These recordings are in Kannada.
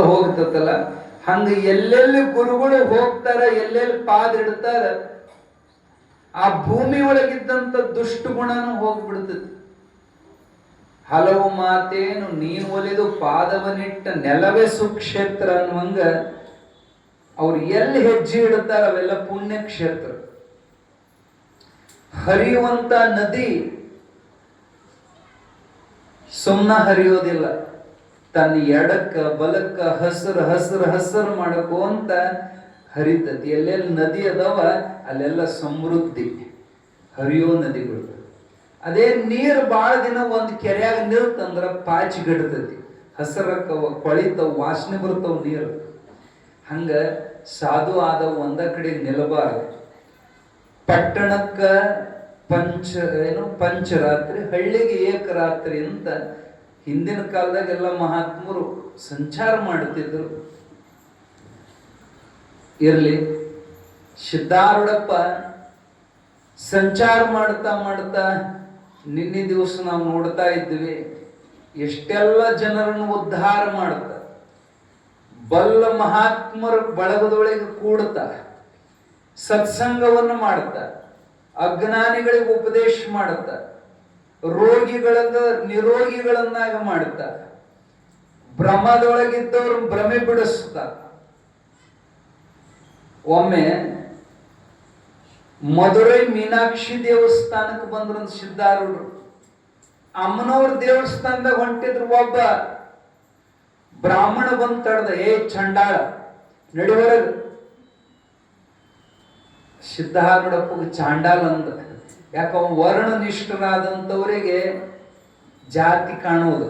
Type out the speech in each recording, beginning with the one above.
ಹೋಗ್ತಲ್ಲ ಹಂಗ ಎಲ್ಲೆಲ್ಲಿ ಗುರುಗಳು ಹೋಗ್ತಾರ, ಎಲ್ಲೆಲ್ಲಿ ಪಾದ ಇಡ್ತಾರ, ಆ ಭೂಮಿ ಒಳಗಿದ್ದಂತ ದುಷ್ಟ ಗುಣನು ಹೋಗ್ಬಿಡ್ತದೆ. ಹಲವು ಮಾತೇನು ನೀನು ಒಲಿದು ಪಾದವನಿಟ್ಟ ನೆಲವೇ ಸುಕ್ಷೇತ್ರ ಅನ್ನುವಂಗ ಅವ್ರು ಎಲ್ಲಿ ಹೆಜ್ಜೆ ಇಡುತ್ತಾರ ಅವೆಲ್ಲ ಪುಣ್ಯಕ್ಷೇತ್ರ. ಹರಿಯುವಂತ ನದಿ ಸುಮ್ಮನ ಹರಿಯೋದಿಲ್ಲ, ತನ್ನ ಎಡಕ್ಕ ಬಲಕ್ಕ ಹಸರು ಹಸರು ಹಸರು ಮಾಡಕೋ ಅಂತ ಹರಿತತಿ. ಎಲ್ಲೆಲ್ಲಿ ನದಿ ಅದಾವ ಅಲ್ಲೆಲ್ಲ ಸಮೃದ್ಧಿ, ಹರಿಯೋ ನದಿಗಳು. ಅದೇ ನೀರು ಬಾಳ ದಿನ ಒಂದು ಕೆರೆಯಾಗ ನಿಲ್ತಂದ್ರ ಪಾಚಿ ಗಡ್ತತಿ, ಹಸರಕ್ಕವ ಕೊಳಿತವ, ವಾಸನೆ ಬರ್ತಾವ ನೀರು. ಹಂಗ ಸಾಧು ಆದ ಒಂದ ಕಡೆ ನಿಲ್ಲಬಾರದು. ಪಟ್ಟಣಕ್ಕ ಪಂಚರಾತ್ರಿ, ಹಳ್ಳಿಗೆ ಏಕರಾತ್ರಿ ಅಂತ ಹಿಂದಿನ ಕಾಲದಾಗೆಲ್ಲ ಮಹಾತ್ಮರು ಸಂಚಾರ ಮಾಡುತ್ತಿದ್ರು. ಇರ್ಲಿ, ಸಿದ್ಧಾರೂಢಪ್ಪ ಸಂಚಾರ ಮಾಡ್ತಾ ಮಾಡ್ತಾ ನಿನ್ನೆ ದಿವಸ ನಾವು ನೋಡ್ತಾ ಇದ್ವಿ, ಎಷ್ಟೆಲ್ಲ ಜನರನ್ನು ಉದ್ಧಾರ ಮಾಡ್ತ, ಬಲ್ಲ ಮಹಾತ್ಮರ ಬಳಗದೊಳಗೆ ಕೂಡ್ತಾ ಸತ್ಸಂಗವನ್ನು ಮಾಡ್ತ, ಅಜ್ಞಾನಿಗಳಿಗೆ ಉಪದೇಶ ಮಾಡುತ್ತ, ರೋಗಿಗಳನ್ನ ನಿರೋಗಿಗಳನ್ನಾಗ ಮಾಡುತ್ತ, ಭ್ರಮದೊಳಗಿದ್ದವ್ರು ಭ್ರಮೆ ಬಿಡಿಸ್ತ. ಒಮ್ಮೆ ಮಧುರೈ ಮೀನಾಕ್ಷಿ ದೇವಸ್ಥಾನಕ್ಕೆ ಬಂದ್ರು ಸಿದ್ಧಾರೂಢರು. ಅಮ್ಮನವ್ರ ದೇವಸ್ಥಾನದಾಗ ಹೊಂಟಿದ್ರು. ಒಬ್ಬ ಬ್ರಾಹ್ಮಣ ಬಂದ್ ತಡ್ದ, ಏ ಚಂಡಾಳ ನಡಿವರೆಗ. ಸಿದ್ಧಾರೂಢಪ್ಪಗೆ ಚಾಂಡಾಲ ಅಂದ. ಯಾಕ ವರ್ಣನಿಷ್ಠರಾದಂಥವರಿಗೆ ಜಾತಿ ಕಾಣುವುದು.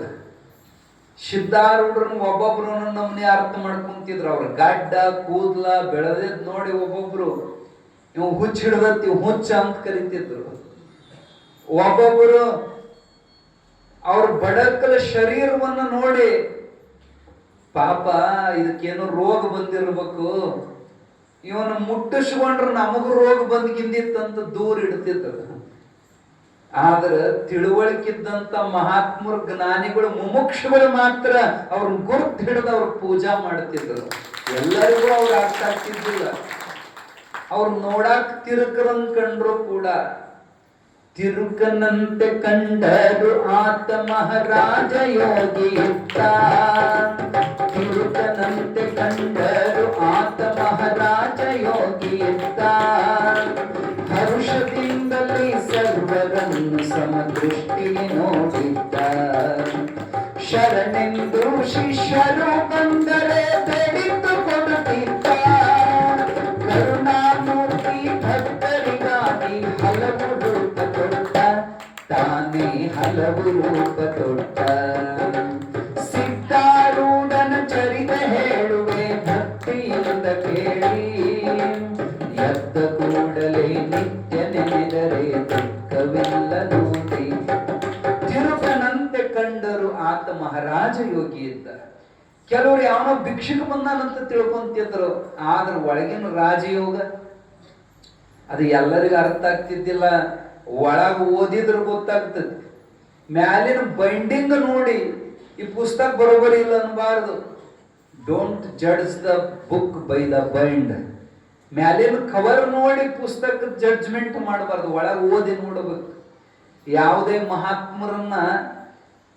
ಸಿದ್ಧಾರೂಢರನ್ನ ಒಬ್ಬೊಬ್ರು ನಮ್ಮನೆ ಅರ್ಥ ಮಾಡ್ಕೊಂತಿದ್ರು. ಅವ್ರ ಗಡ್ಡ ಕೂದ್ಲ ಬೆಳೆದಿದ್ ನೋಡಿ ಒಬ್ಬೊಬ್ರು ಇವ್ ಹುಚ್ಚ ಹಿಡ್ದತ್ತಿ ಹುಚ್ಚ ಅಂತ ಕರಿತಿದ್ರು. ಒಬ್ಬೊಬ್ಬರು ಅವ್ರ ಬಡಕಲ ಶರೀರವನ್ನು ನೋಡಿ ಪಾಪ ಇದಕ್ಕೇನೋ ರೋಗ ಬಂದಿರ್ಬೇಕು, ಇವನ ಮುಟ್ಟಿಸ್ಕೊಂಡ್ರೆ ನಮಗೂ ರೋಗ ಬಂದ್ಗಿಂದಿತ್ತಂತ ದೂರ ಇಡ್ತಿದ್ರು. ಆದ್ರೆ ತಿಳುವಳಿಕಿದ್ದಂತ ಮಹಾತ್ಮರು ಜ್ಞಾನಿಗಳು ಮುಮುಕ್ಷಗಳು ಮಾತ್ರ ಅವ್ರನ್ನ ಗುರುತು ಹಿಡಿದು ಅವ್ರ ಪೂಜಾ ಮಾಡ್ತಿದ್ರು. ಎಲ್ಲರಿಗೂ ಅವ್ರು ಅರ್ಥ ಆಗ್ತಿದ್ದಿಲ್ಲ. ಅವ್ರು ನೋಡಾಕ್ ತಿರುಕರನ್ ಕಂಡ್ರು ಕೂಡ ತಿರುಕನಂತೆ ಕಂಡರು ಆತ ಮಹಾರಾಜ ಯೋಗಿ ಇದ್ದ. ತಿರುಕನಂತೆ ಕಂಡರು ಆತ ಮಹಾರಾಜ ಯೋಗಿ ಇದ್ದ. ಹರುಷದಿಂದಲೇ ಸರ್ವರನ್ನು ಸಮದೃಷ್ಟಿ ನೋಡಿದ್ದ. ಶರಣೆಂದು ಶಿಷ್ಯರು ಬಂದರೆ ಬೆಳೆದು ಕೊಡುತ್ತಿದ್ದ. ಕರುಣಾಮೂರ್ತಿ ಭಕ್ತರಿಗಾಗಿ ಹಲವು ರೂಪ ತೊಟ್ಟ, ತಾನೇ ಹಲವು ರೂಪ ತೊಟ್ಟ. ಸಿದ್ಧಾರೂಢನ ಚರಿತ ಹೇಳುವೆ ಭಕ್ತಿಯಿಂದ ಕೇಳಿ. ಎದ್ದ ಕೂಡಲೇ ನಿತ್ಯ ನೆನೆದರೆ ದುಃಖವಿಲ್ಲ ನೋಡಿ. ತಿರುಕನಂತೆ ಕಂಡರು ಆತ ಮಹಾರಾಜ ಯೋಗಿ ಇದ್ದ. ಕೆಲವರು ಯಾವನೋ ಭಿಕ್ಷುಕ ಬಂದಾನಂತ ತಿಳ್ಕೊಂತಿದ್ರು. ಆದ್ರ ಒಳಗಿನ ರಾಜಯೋಗ ಅದು ಎಲ್ಲರಿಗೂ ಅರ್ಥ ಆಗ್ತಿದ್ದಿಲ್ಲ. ಒಳಗ ಓದಿದ್ರು ಗೊತ್ತಾಗ್ತದೆ. ಮ್ಯಾಲಿನ ಬೈಂಡಿಂಗ್ ನೋಡಿ ಈ ಪುಸ್ತಕ ಬರೋಬರಿ ಇಲ್ಲ ಅನ್ಬಾರ್ದು. Don't judge the book by the bind. ಮ್ಯಾಲಿನ ಕವರ್ ನೋಡಿ ಪುಸ್ತಕದ ಜಡ್ಜ್ಮೆಂಟ್ ಮಾಡಬಾರ್ದು, ಒಳಗೆ ಓದಿ ನೋಡಬೇಕು. ಯಾವುದೇ ಮಹಾತ್ಮರನ್ನ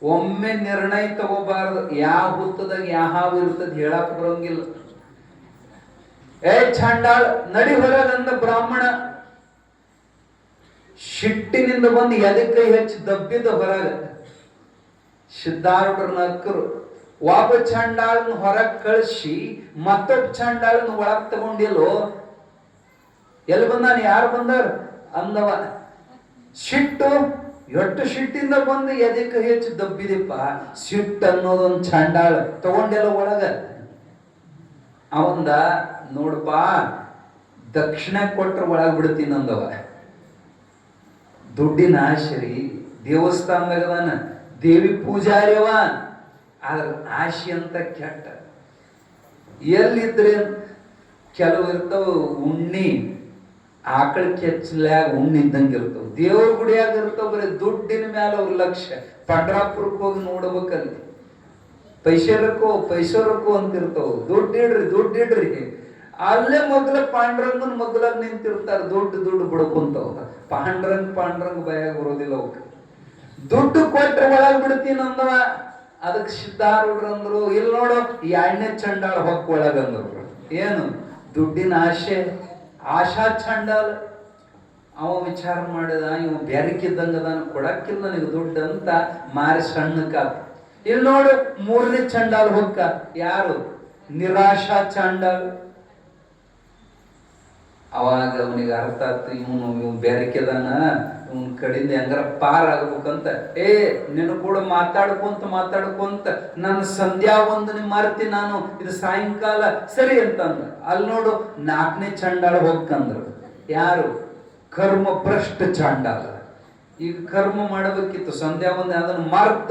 ಒಮ್ಮೆ ನಿರ್ಣಯ ತಗೋಬಾರ್ದು. ಯಾವ ಹುತ್ತದಾಗ ಯಾವ ಇರ್ತದ ಹೇಳಕ್ ಬರೋಂಗಿಲ್ಲ. ಏ ಚಾಂಡಾಳ್ ನಡಿ ಹೊರಗಂದ ಬ್ರಾಹ್ಮಣ ಶಿಟ್ಟಿನಿಂದ ಬಂದು ಎದಕ್ಕೈ ಹೆಚ್ಚು ದಬ್ಬಿದ ಹೊರಗ. ಸಿದ್ಧಾರೂಢರನ್ನ ಅಕ್ಕರು ಒಬ್ಬ ಚಾಂಡಾಳನ್ನ ಹೊರಗ್ ಕಳಿಸಿ ಮತ್ತೊಬ್ಬ ಚಾಂಡಾಳನ್ನ ಒಳಗ್ ತಗೊಂಡಿಲ್ಲೋ. ಎಲ್ಲಿ ಬಂದಾನ, ಯಾರು ಬಂದಾರ ಅಂದವ. ಸಿಟ್ಟು ಎಷ್ಟು ಸಿಟ್ಟಿಂದ ಬಂದು ಎದಕ್ಕೆ ಹೆಚ್ಚು ದಬ್ಬಿದೆಪ್ಪ. ಸಿಟ್ಟು ಅನ್ನೋದೊಂದು ಚಾಂಡಾಳ ತಗೊಂಡೆಲ್ಲ ಒಳಗ. ಅವಂದ ನೋಡಪ್ಪ ದಕ್ಷಿಣ ಕೊಟ್ರ ಒಳಗ್ ಬಿಡ್ತೀನಿ ಅಂದವ. ದುಡ್ಡಿನ ಆಶರಿ ದೇವಸ್ಥಾನದಾಗದಾನ, ದೇವಿ ಪೂಜಾರಿಯವ. ಆದ್ರ ಆಶಿ ಅಂತ ಕೆಟ್ಟ. ಎಲ್ಲಿದ್ರೆ ಕೆಲವು ಇರ್ತಾವ ಉಣ್ಣಿ ಆಕಳ ಕೆಚ್ಚಲ್ಯಾಗ ಉಣ್ಣಿದ್ದಂಗೆ ಇರ್ತಾವ. ದೇವ್ರ ಗುಡಿಯಾಗ ಇರ್ತಾವ. ಬರೀ ದುಡ್ಡಿನ ಮ್ಯಾಲ ಅವ್ರ ಲಕ್ಷ್ಯ. ಪಂಡ್ರಾಪುರಕ್ಕೆ ಹೋಗಿ ನೋಡ್ಬೇಕಲ್ಲಿ. ಪೈಸರಕ್ಕೋ ಅಂತಿರ್ತಾವ. ದುಡ್ಡಿಡ್ರಿ ಅಲ್ಲೇ ಮಗ್ಲ ಪಾಂಡ್ರಂಗನ್ ಮಗ್ಲಾಗ ನಿಂತಿರ್ತಾರ. ದುಡ್ಡು ಬಿಡ್ಕೊಂತಾವ. ಪಾಂಡ್ರಂಗ್ ಭಯ ಬರೋದಿಲ್ಲ ಅವಕ್ಕೆ. ದುಡ್ಡು ಕೊಟ್ರೆ ಒಳಗ್ ಬಿಡ್ತೀನಿ ಅಂದವ. ಅದಕ್ಕೆ ಸಿದ್ಧಾರೂಢರು ಅಂದ್ರು, ಇಲ್ಲಿ ನೋಡು ಎಣ್ಣೆ ಚಂಡಾಳ ಹೊಕ್ಕ ಒಳಗಂದ್ರು. ಏನು ದುಡ್ಡಿನ ಆಶಾ ಚಂಡಾಲ. ಅವ ವಿಚಾರ ಮಾಡಿದ, ಇವ್ ಬೆರಕಿದ್ದಂಗದಾನ, ಕೊಡಕ್ಕಿಲ್ಲ ನನಗೆ ದುಡ್ಡು ಅಂತ ಮಾರಿ ಸಣ್ಣಕ್ಕ. ಇಲ್ಲಿ ನೋಡು 3ನೇ ಚಂಡಾಲ ಹೊಕ್ಕ. ಯಾರು? ನಿರಾಶಾ ಚಂಡಾಲ. ಅವಾಗ ಅವನಿಗೆ ಅರ್ಥ ಆಯ್ತು, ಇವನು ಬೆರಕಿದಾನ, ಇವನ್ ಕಡೆಯಿಂದ ಹೆಂಗಾರ ಪಾರ್ ಆಗ್ಬೇಕಂತ. ನಿನ್ನ ಕೂಡ ಮಾತಾಡ್ಕೊಂತ ನನ್ನ ಸಂಧ್ಯಾ ವಂದನೆ ಮಾಡ್ತೀನಿ ನಾನು, ಇದು ಸಾಯಂಕಾಲ ಸರಿ ಅಂತಂದ. ಅಲ್ಲಿ ನೋಡು 4ನೇ ಚಂಡಾಳ ಹೋಗ್ಕಂದ್ರು. ಯಾರು? ಕರ್ಮ ಭ್ರಷ್ಟ ಚಾಂಡಾಲ. ಈಗ ಕರ್ಮ ಮಾಡಬೇಕಿತ್ತು, ಸಂಧ್ಯಾ ವಂದನೆ, ಅದನ್ನ ಮರ್ತ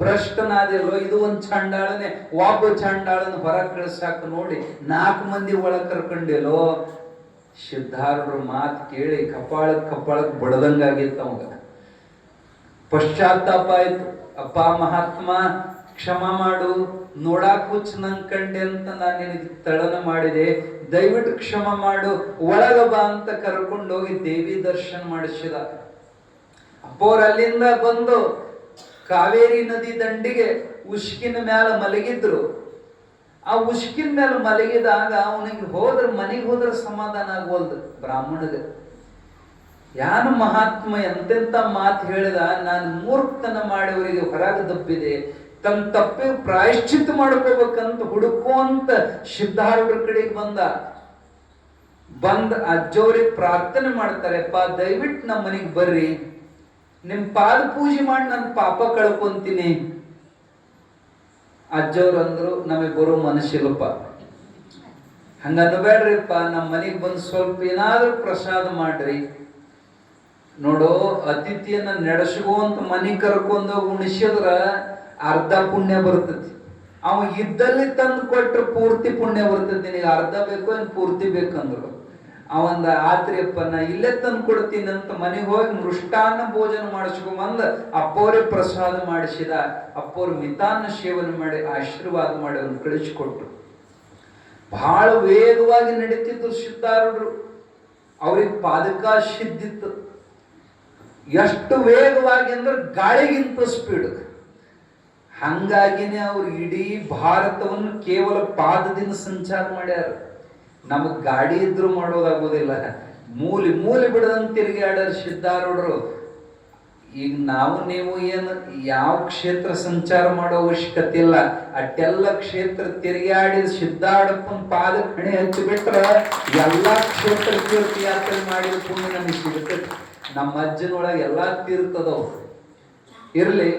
ಭ್ರಷ್ಟನಾದಿಲ್ಲೋ. ಇದು ಒಂದು ಚಾಂಡಾಳನೆ. ಒಬ್ಬ ಚಾಂಡಾಳನ ಹೊರ ಕಳಿಸಾಕ ನೋಡಿ 4 ಮಂದಿ ಒಳಗ್ ಕರ್ಕೊಂಡಿಲ್ಲೋ. ಸಿದ್ಧಾರೂಢರ ಮಾತು ಕೇಳಿ ಕಪಾಳಕ್ ಬಡದಂಗಾಗಿತ್ತು ಅವಾಗ. ಪಶ್ಚಾತ್ತಾಪ ಆಯ್ತು. ಅಪ್ಪ ಮಹಾತ್ಮ ಕ್ಷಮ ಮಾಡು, ನೋಡಾಕ್ ಹುಚ್ಚ ನಂಗ್ ಕಂಡೆ ಅಂತ ನಾನು ನಿನಗೆ ತಳನ ಮಾಡಿದೆ, ದಯವಿಟ್ಟು ಕ್ಷಮ ಮಾಡು, ಒಳಗ ಬಾ ಅಂತ ಕರ್ಕೊಂಡು ಹೋಗಿ ದೇವಿ ದರ್ಶನ ಮಾಡಿಸಿದ. ಅಪ್ಪೋರ್ ಅಲ್ಲಿಂದ ಬಂದು ಕಾವೇರಿ ನದಿ ದಂಡಿಗೆ ಉಷ್ಕಿನ ಮ್ಯಾಲ ಮಲಗಿದ್ರು. ಆ ಉಷ್ಕಿನ ಮೇಲೆ ಮಲಗಿದಾಗ ಅವನಿಗೆ ಮನೆಗೆ ಹೋದ್ರೆ ಸಮಾಧಾನ ಆಗೋಲ್ದು. ಬ್ರಾಹ್ಮಣಗೆ ಯಾನು ಮಹಾತ್ಮ ಎಂತೆಂತ ಮಾತು ಹೇಳಿದ, ನಾನು ಮೂರ್ಖತನ ಮಾಡಿವರಿಗೆ ಹೊರಗೆ ದಬ್ಬಿದೆ, ತನ್ನ ತಪ್ಪಿ ಪ್ರಾಯಶ್ಚಿತ್ತ ಮಾಡ್ಕೋಬೇಕಂತ ಹುಡುಕೋಂತ ಸಿದ್ಧಾರೂಢರ ಕಡೆಗೆ ಬಂದ ಅಜ್ಜವ್ರಿಗೆ ಪ್ರಾರ್ಥನೆ ಮಾಡ್ತಾರೆ, ಅಪ್ಪ ದಯವಿಟ್ಟು ನಮ್ಮ ಮನೆಗೆ ಬರ್ರಿ, ನಿಮ್ ಪಾದ ಪೂಜೆ ಮಾಡಿ ನನ್ನ ಪಾಪ ಕಳ್ಕೊಂತೀನಿ. ಅಜ್ಜವ್ರು ಅಂದ್ರು, ನಮಗೆ ಬರೋ ಮನಸ್ಸಿಲ್ಲಪ್ಪ, ಹಂಗ ಅನ್ಬೇಡ್ರಿಪ್ಪ, ನಮ್ಮ ಮನೆಗೆ ಬಂದು ಸ್ವಲ್ಪ ಏನಾದ್ರೂ ಪ್ರಸಾದ ಮಾಡ್ರಿ. ನೋಡು, ಅತಿಥಿಯನ್ನ ನಡೆಸ್ಕೊಂತ ಮನೆಗೆ ಕರ್ಕೊಂಡೋಗಿ ಉಣಿಸಿದ್ರ ಅರ್ಧ ಪುಣ್ಯ ಬರ್ತತಿ. ಅವ ಇದ್ದಲ್ಲಿ ತಂದು ಕೊಟ್ರೆ ಪೂರ್ತಿ ಪುಣ್ಯ ಬರ್ತತಿ. ನಿನಗೆ ಅರ್ಧ ಬೇಕು ಏನ್ ಪೂರ್ತಿ ಬೇಕಂದ್ರು. ಅವಂದ ಆತ್ರಿಯಪ್ಪ, ನಾ ಇಲ್ಲೇ ತಂದು ಕೊಡ್ತೀನಿ ಅಂತ ಮನೆಗೆ ಹೋಗಿ ಮೃಷ್ಟಾನ್ನ ಭೋಜನ ಮಾಡಿಸ್ಕೊಂಬಂದ ಅಪ್ಪವ್ರೆ ಪ್ರಸಾದ ಮಾಡಿಸಿದ. ಅಪ್ಪವ್ರು ಮಿತಾನ್ನ ಸೇವನೆ ಮಾಡಿ ಆಶೀರ್ವಾದ ಮಾಡಿ ಅವ್ರನ್ನ ಕಳಿಸಿಕೊಟ್ರು. ಬಹಳ ವೇಗವಾಗಿ ನಡೀತಿದ್ರು ಸಿದ್ಧಾರೂಢರು. ಅವ್ರಿಗೆ ಪಾದಕ ಸಿದ್ಧಿತ್ತು. ಎಷ್ಟು ವೇಗವಾಗಿ ಅಂದ್ರೆ ಗಾಳಿಗಿಂತ ಸ್ಪೀಡ್. ಹಂಗಾಗಿನೇ ಅವ್ರು ಇಡೀ ಭಾರತವನ್ನು ಕೇವಲ ಪಾದದಿಂದ ಸಂಚಾರ ಮಾಡ್ಯಾರ. ನಮಗ್ ಗಾಡಿ ಇದ್ರು ಮಾಡೋದಾಗೋದಿಲ್ಲ. ಮೂಲಿ ಬಿಡದಂತ ತಿರುಗಾಡ್ಯಾರ ಸಿದ್ಧಾರೂಢರು. ಈಗ ನೀವು ಏನು ಯಾವ ಕ್ಷೇತ್ರ ಸಂಚಾರ ಮಾಡೋ ಅವಶ್ಯಕತೆ ಇಲ್ಲ. ಅಟ್ಟೆಲ್ಲ ಕ್ಷೇತ್ರ ತಿರುಗಾಡಿದ ಸಿದ್ಧಾರೂಢಪ್ಪನ ಪಾದಕ್ಕೆ ಹಣೆ ಹಚ್ಚಿ ಬಿಟ್ರ ಎಲ್ಲಾ ಕ್ಷೇತ್ರ ತೀರ್ಥಯಾತ್ರೆ ಮಾಡಿದ ಪುಣ್ಯ ನಮಗೆ ಸಿಗುತ್ತದೆ. ನಮ್ಮ ಅಜ್ಜನೊಳಗೆ ಎಲ್ಲಾ ತೀರ್ಥದವು ಇರ್ಲಿ.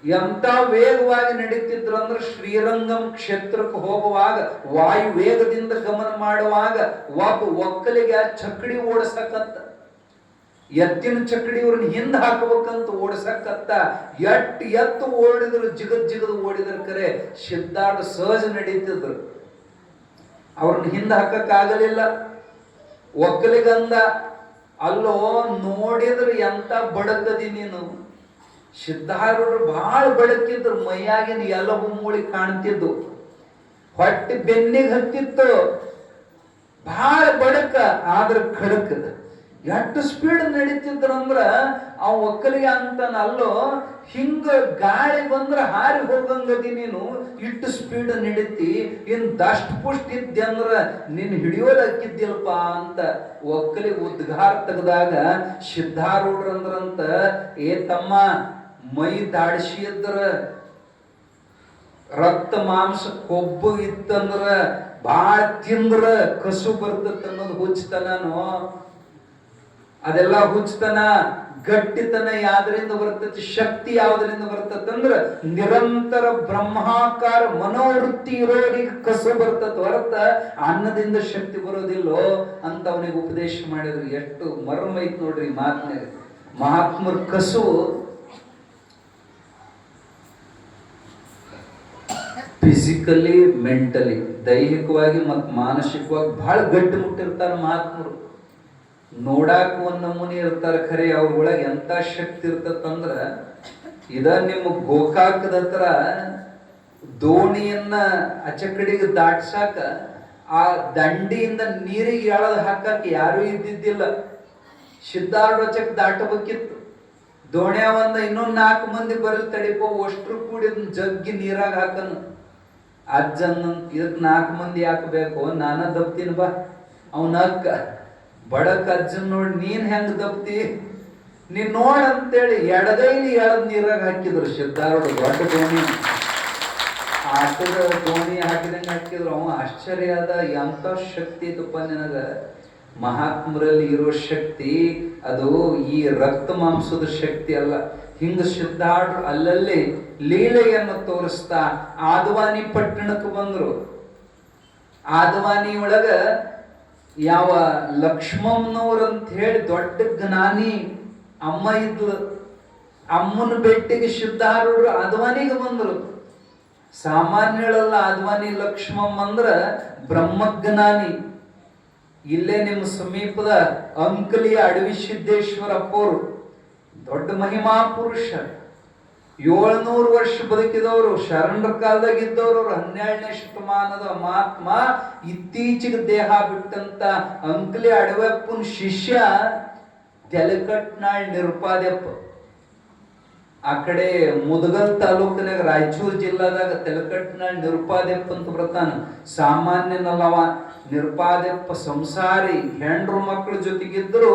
ಎಂತ ವೇಗವಾಗಿ ನಡೀತಿದ್ರು ಅಂದ್ರೆ ಶ್ರೀರಂಗಂ ಕ್ಷೇತ್ರಕ್ಕೆ ಹೋಗುವಾಗ ವಾಯು ವೇಗದಿಂದ ಗಮನ ಮಾಡುವಾಗ ಒಕ್ಕಲಿಗೆ ಚಕ್ಕಡಿ ಓಡಿಸಕತ್ತ, ಎತ್ತಿನ ಚಕ್ಕಡಿ ಇವ್ರನ್ನ ಹಿಂದೆ ಹಾಕಬೇಕಂತ ಓಡಿಸಕತ್ತ. ಎತ್ತು ಓಡಿದ್ರು, ಜಿಗದ್ ಓಡಿದ್ರ ಕರೆ ಸಿದ್ಧಾರ್ಥ ಸಹಜ ನಡೀತಿದ್ರು. ಅವ್ರನ್ನ ಹಿಂದೆ ಹಾಕಕ್ಕಾಗಲಿಲ್ಲ. ಒಕ್ಕಲಿಗಂದ, ಅಲ್ಲೋ ನೋಡಿದ್ರು ಎಂತ ಬಡಕದಿ ನೀನು. ಸಿದ್ಧಾರೂಢರು ಬಹಳ ಬಡಕಿದ್ರು. ಮೈಯಾಗಿನ ಎಲ್ಲವೂ ಮೂಳಿ ಕಾಣ್ತಿದ್ದು, ಹೊಟ್ಟೆ ಬೆನ್ನಿಗೆ ಹತ್ತಿತ್ತು. ಬಹಳ ಬಡಕ ಆದ್ರ ಖಡಕ್. ಎಷ್ಟು ಸ್ಪೀಡ್ ನಡೀತಿದ್ರಂದ್ರ ಆ ಒಕ್ಕಲಿಗೆ ಅಂತಾನ, ಅಲ್ಲೋ ಹಿಂಗ ಗಾಳಿ ಬಂದ್ರ ಹಾರಿ ಹೋಗಂಗದಿ ನೀನು, ಇಟ್ಟು ಸ್ಪೀಡ್ ನಡೀತಿ, ಇನ್ ದಷ್ಟ ಪುಷ್ಟ ಇದ್ದೆ ಅಂದ್ರ ನೀನ್ ಹಿಡಿಯೋದಕ್ಕಿದ್ದಿಲ್ಪ ಅಂತ ಒಕ್ಕಲಿಗೆ ಉದ್ಗಾರ ತೆಗ್ದಾಗ ಸಿದ್ಧಾರೂಢರಂದ್ರಂತ, ತಮ್ಮ ಮೈ ದಾಡಿಸಿ ಇದ್ರ ರಕ್ತ ಮಾಂಸ ಕೊಬ್ಬು ಇತ್ತಂದ್ರ ಬಾಳ ತಿಂದ್ರ ಕಸು ಬರ್ತದ ಅನ್ನೋದು ಹುಚ್ಚತನೋ. ಅದೆಲ್ಲ ಹುಚ್ಚತನ. ಗಟ್ಟಿತನ ಯಾವ್ದ್ರಿಂದ ಬರ್ತತಿ, ಶಕ್ತಿ ಯಾವ್ದ್ರಿಂದ ಬರ್ತದಂದ್ರ ನಿರಂತರ ಬ್ರಹ್ಮಾಕಾರ ಮನೋವೃತ್ತಿ ಇರೋರಿಗೆ ಕಸು ಬರ್ತದ ಹೊರತ ಅನ್ನದಿಂದ ಶಕ್ತಿ ಬರೋದಿಲ್ಲೋ ಅಂತ ಅವನಿಗೆ ಉಪದೇಶ ಮಾಡಿದ್ರು. ಎಷ್ಟು ಮರ್ಮ ಐತ್ ನೋಡ್ರಿ ಮಾತಿನಾಗ. ಮಹಾತ್ಮರ ಕಸು ಫಿಸಿಕಲಿ, ಮೆಂಟಲಿ, ದೈಹಿಕವಾಗಿ ಮತ್ತು ಮಾನಸಿಕವಾಗಿ ಬಹಳ ಗಟ್ಟಿ ಮುಟ್ಟಿರ್ತಾರ ಮಹಾತ್ಮರು. ನೋಡಾಕ ಒಂದ್ ನಮೂನಿ ಇರ್ತಾರ, ಖರೆ ಅವ್ರ ಒಳಗೆ ಎಂತ ಶಕ್ತಿ ಇರ್ತದಂದ್ರ, ಇದ ನಿಮ್ಮ ಗೋಕಾಕದ ಹತ್ರ ದೋಣಿಯನ್ನ ಆಚೆ ಕಡೆಗೆ ದಾಟ್ಸಾಕ ಆ ದಂಡಿಯಿಂದ ನೀರಿಗೆ ಎಳೆದು ಹಾಕಕ್ಕೆ ಯಾರೂ ಇದ್ದಿದ್ದಿಲ್ಲ. ಸಿದ್ಧಾರೂಢ ದಾಟಬೇಕಿತ್ತು. ದೋಣ್ಯಾವಂದ ಇನ್ನೊಂದು 4 ಮಂದಿ ಬರಲ್ ತಡಿಪೋ, ಅಷ್ಟ್ರು ಕೂಡಿ ಜಗ್ಗಿ ನೀರಾಗ ಹಾಕನು. ಅಜ್ಜನ್ನ ಇದಕ್ 4 ಮಂದಿ ಹಾಕಬೇಕು, ನಾನ ದಪ್ತೀನಿ ಬಾ. ಅವನ ಅಕ್ಕ ಬಡಕ್ ಅಜ್ಜನ್ ನೋಡಿ, ನೀನ್ ಹೆಂಗ್ ದಪ್ತಿ, ನೀನ್ ನೋಡ್ ಅಂತೇಳಿ ಎಡಗೈಲಿ ಎಳದ್ ನೀರಾಗ ಹಾಕಿದ್ರು ಸಿದ್ಧಾರೂಢ. ದೊಡ್ಡ ದೋಣಿ, ಆಟದ ದೋಣಿ ಹಾಕಿದಂಗೆ ಹಾಕಿದ್ರು. ಅವ ಆಶ್ಚರ್ಯ ಆದ, ಎಂತ ಶಕ್ತಿ ಇತ್ತಪ್ಪ ನಿನಗ. ಮಹಾತ್ಮರಲ್ಲಿ ಇರೋ ಶಕ್ತಿ ಅದು ಈ ರಕ್ತ ಮಾಂಸದ ಶಕ್ತಿ ಅಲ್ಲ. ಹಿಂಗ ಸಿದ್ಧಾರೂಢ ಅಲ್ಲಲ್ಲಿ ಲೀಲೆಯನ್ನು ತೋರಿಸ್ತಾ ಆದವಾನಿ ಪಟ್ಟಣಕ್ಕೆ ಬಂದ್ರು. ಆದವಾನಿ ಒಳಗ ಯಾವ ಲಕ್ಷ್ಮಮ್ಮನವ್ರಂತ ಹೇಳಿ ದೊಡ್ಡ ಜ್ಞಾನಿ ಅಮ್ಮ ಇದ್ಲು. ಅಮ್ಮನ ಭೇಟಿಗೆ ಸಿದ್ಧಾರೂಢರು ಆದವಾನಿಗೆ ಬಂದ್ರು. ಸಾಮಾನ್ಯಳಲ್ಲ ಆದವಾನಿ ಲಕ್ಷ್ಮಮ್ಮ ಅಂದ್ರ ಬ್ರಹ್ಮಜ್ಞಾನಿ. ಇಲ್ಲೇ ನಿಮ್ಮ ಸಮೀಪದ ಅಂಕಲಿಯ ಅಡವಿ ಸಿದ್ದೇಶ್ವರಪ್ಪವರು ದೊಡ್ಡ ಮಹಿಮಾ ಪುರುಷ. 700 ವರ್ಷ ಬದುಕಿದವರು, ಶರಣರ ಕಾಲದಾಗ ಇದ್ದವರು. 12ನೇ ಶತಮಾನದ ಮಹಾತ್ಮ. ಇತ್ತೀಚೆಗೆ ದೇಹ ಬಿಟ್ಟಂತ ಅಂಕಲಿ ಅಡವಪ್ಪನ ಶಿಷ್ಯ ತೆಲಕಟ್ನಾಳ್ ನಿರುಪಾದ್ಯಪ್ಪ. ಆ ಕಡೆ ಮುದಗಲ್ ತಾಲೂಕಿನಾಗ ರಾಯಚೂರು ಜಿಲ್ಲಾದಾಗ ತೆಲಕಟ್ನಾಳ್ ನಿರುಪಾದ್ಯಪ್ಪ ಅಂತ ಬರ್ತಾನ. ಸಾಮಾನ್ಯನಲ್ಲವ. ನಿರುಪಾದ್ಯಪ್ಪ ಸಂಸಾರಿ, ಹೆಂಡ್ರು ಮಕ್ಕಳ ಜೊತೆಗಿದ್ರು.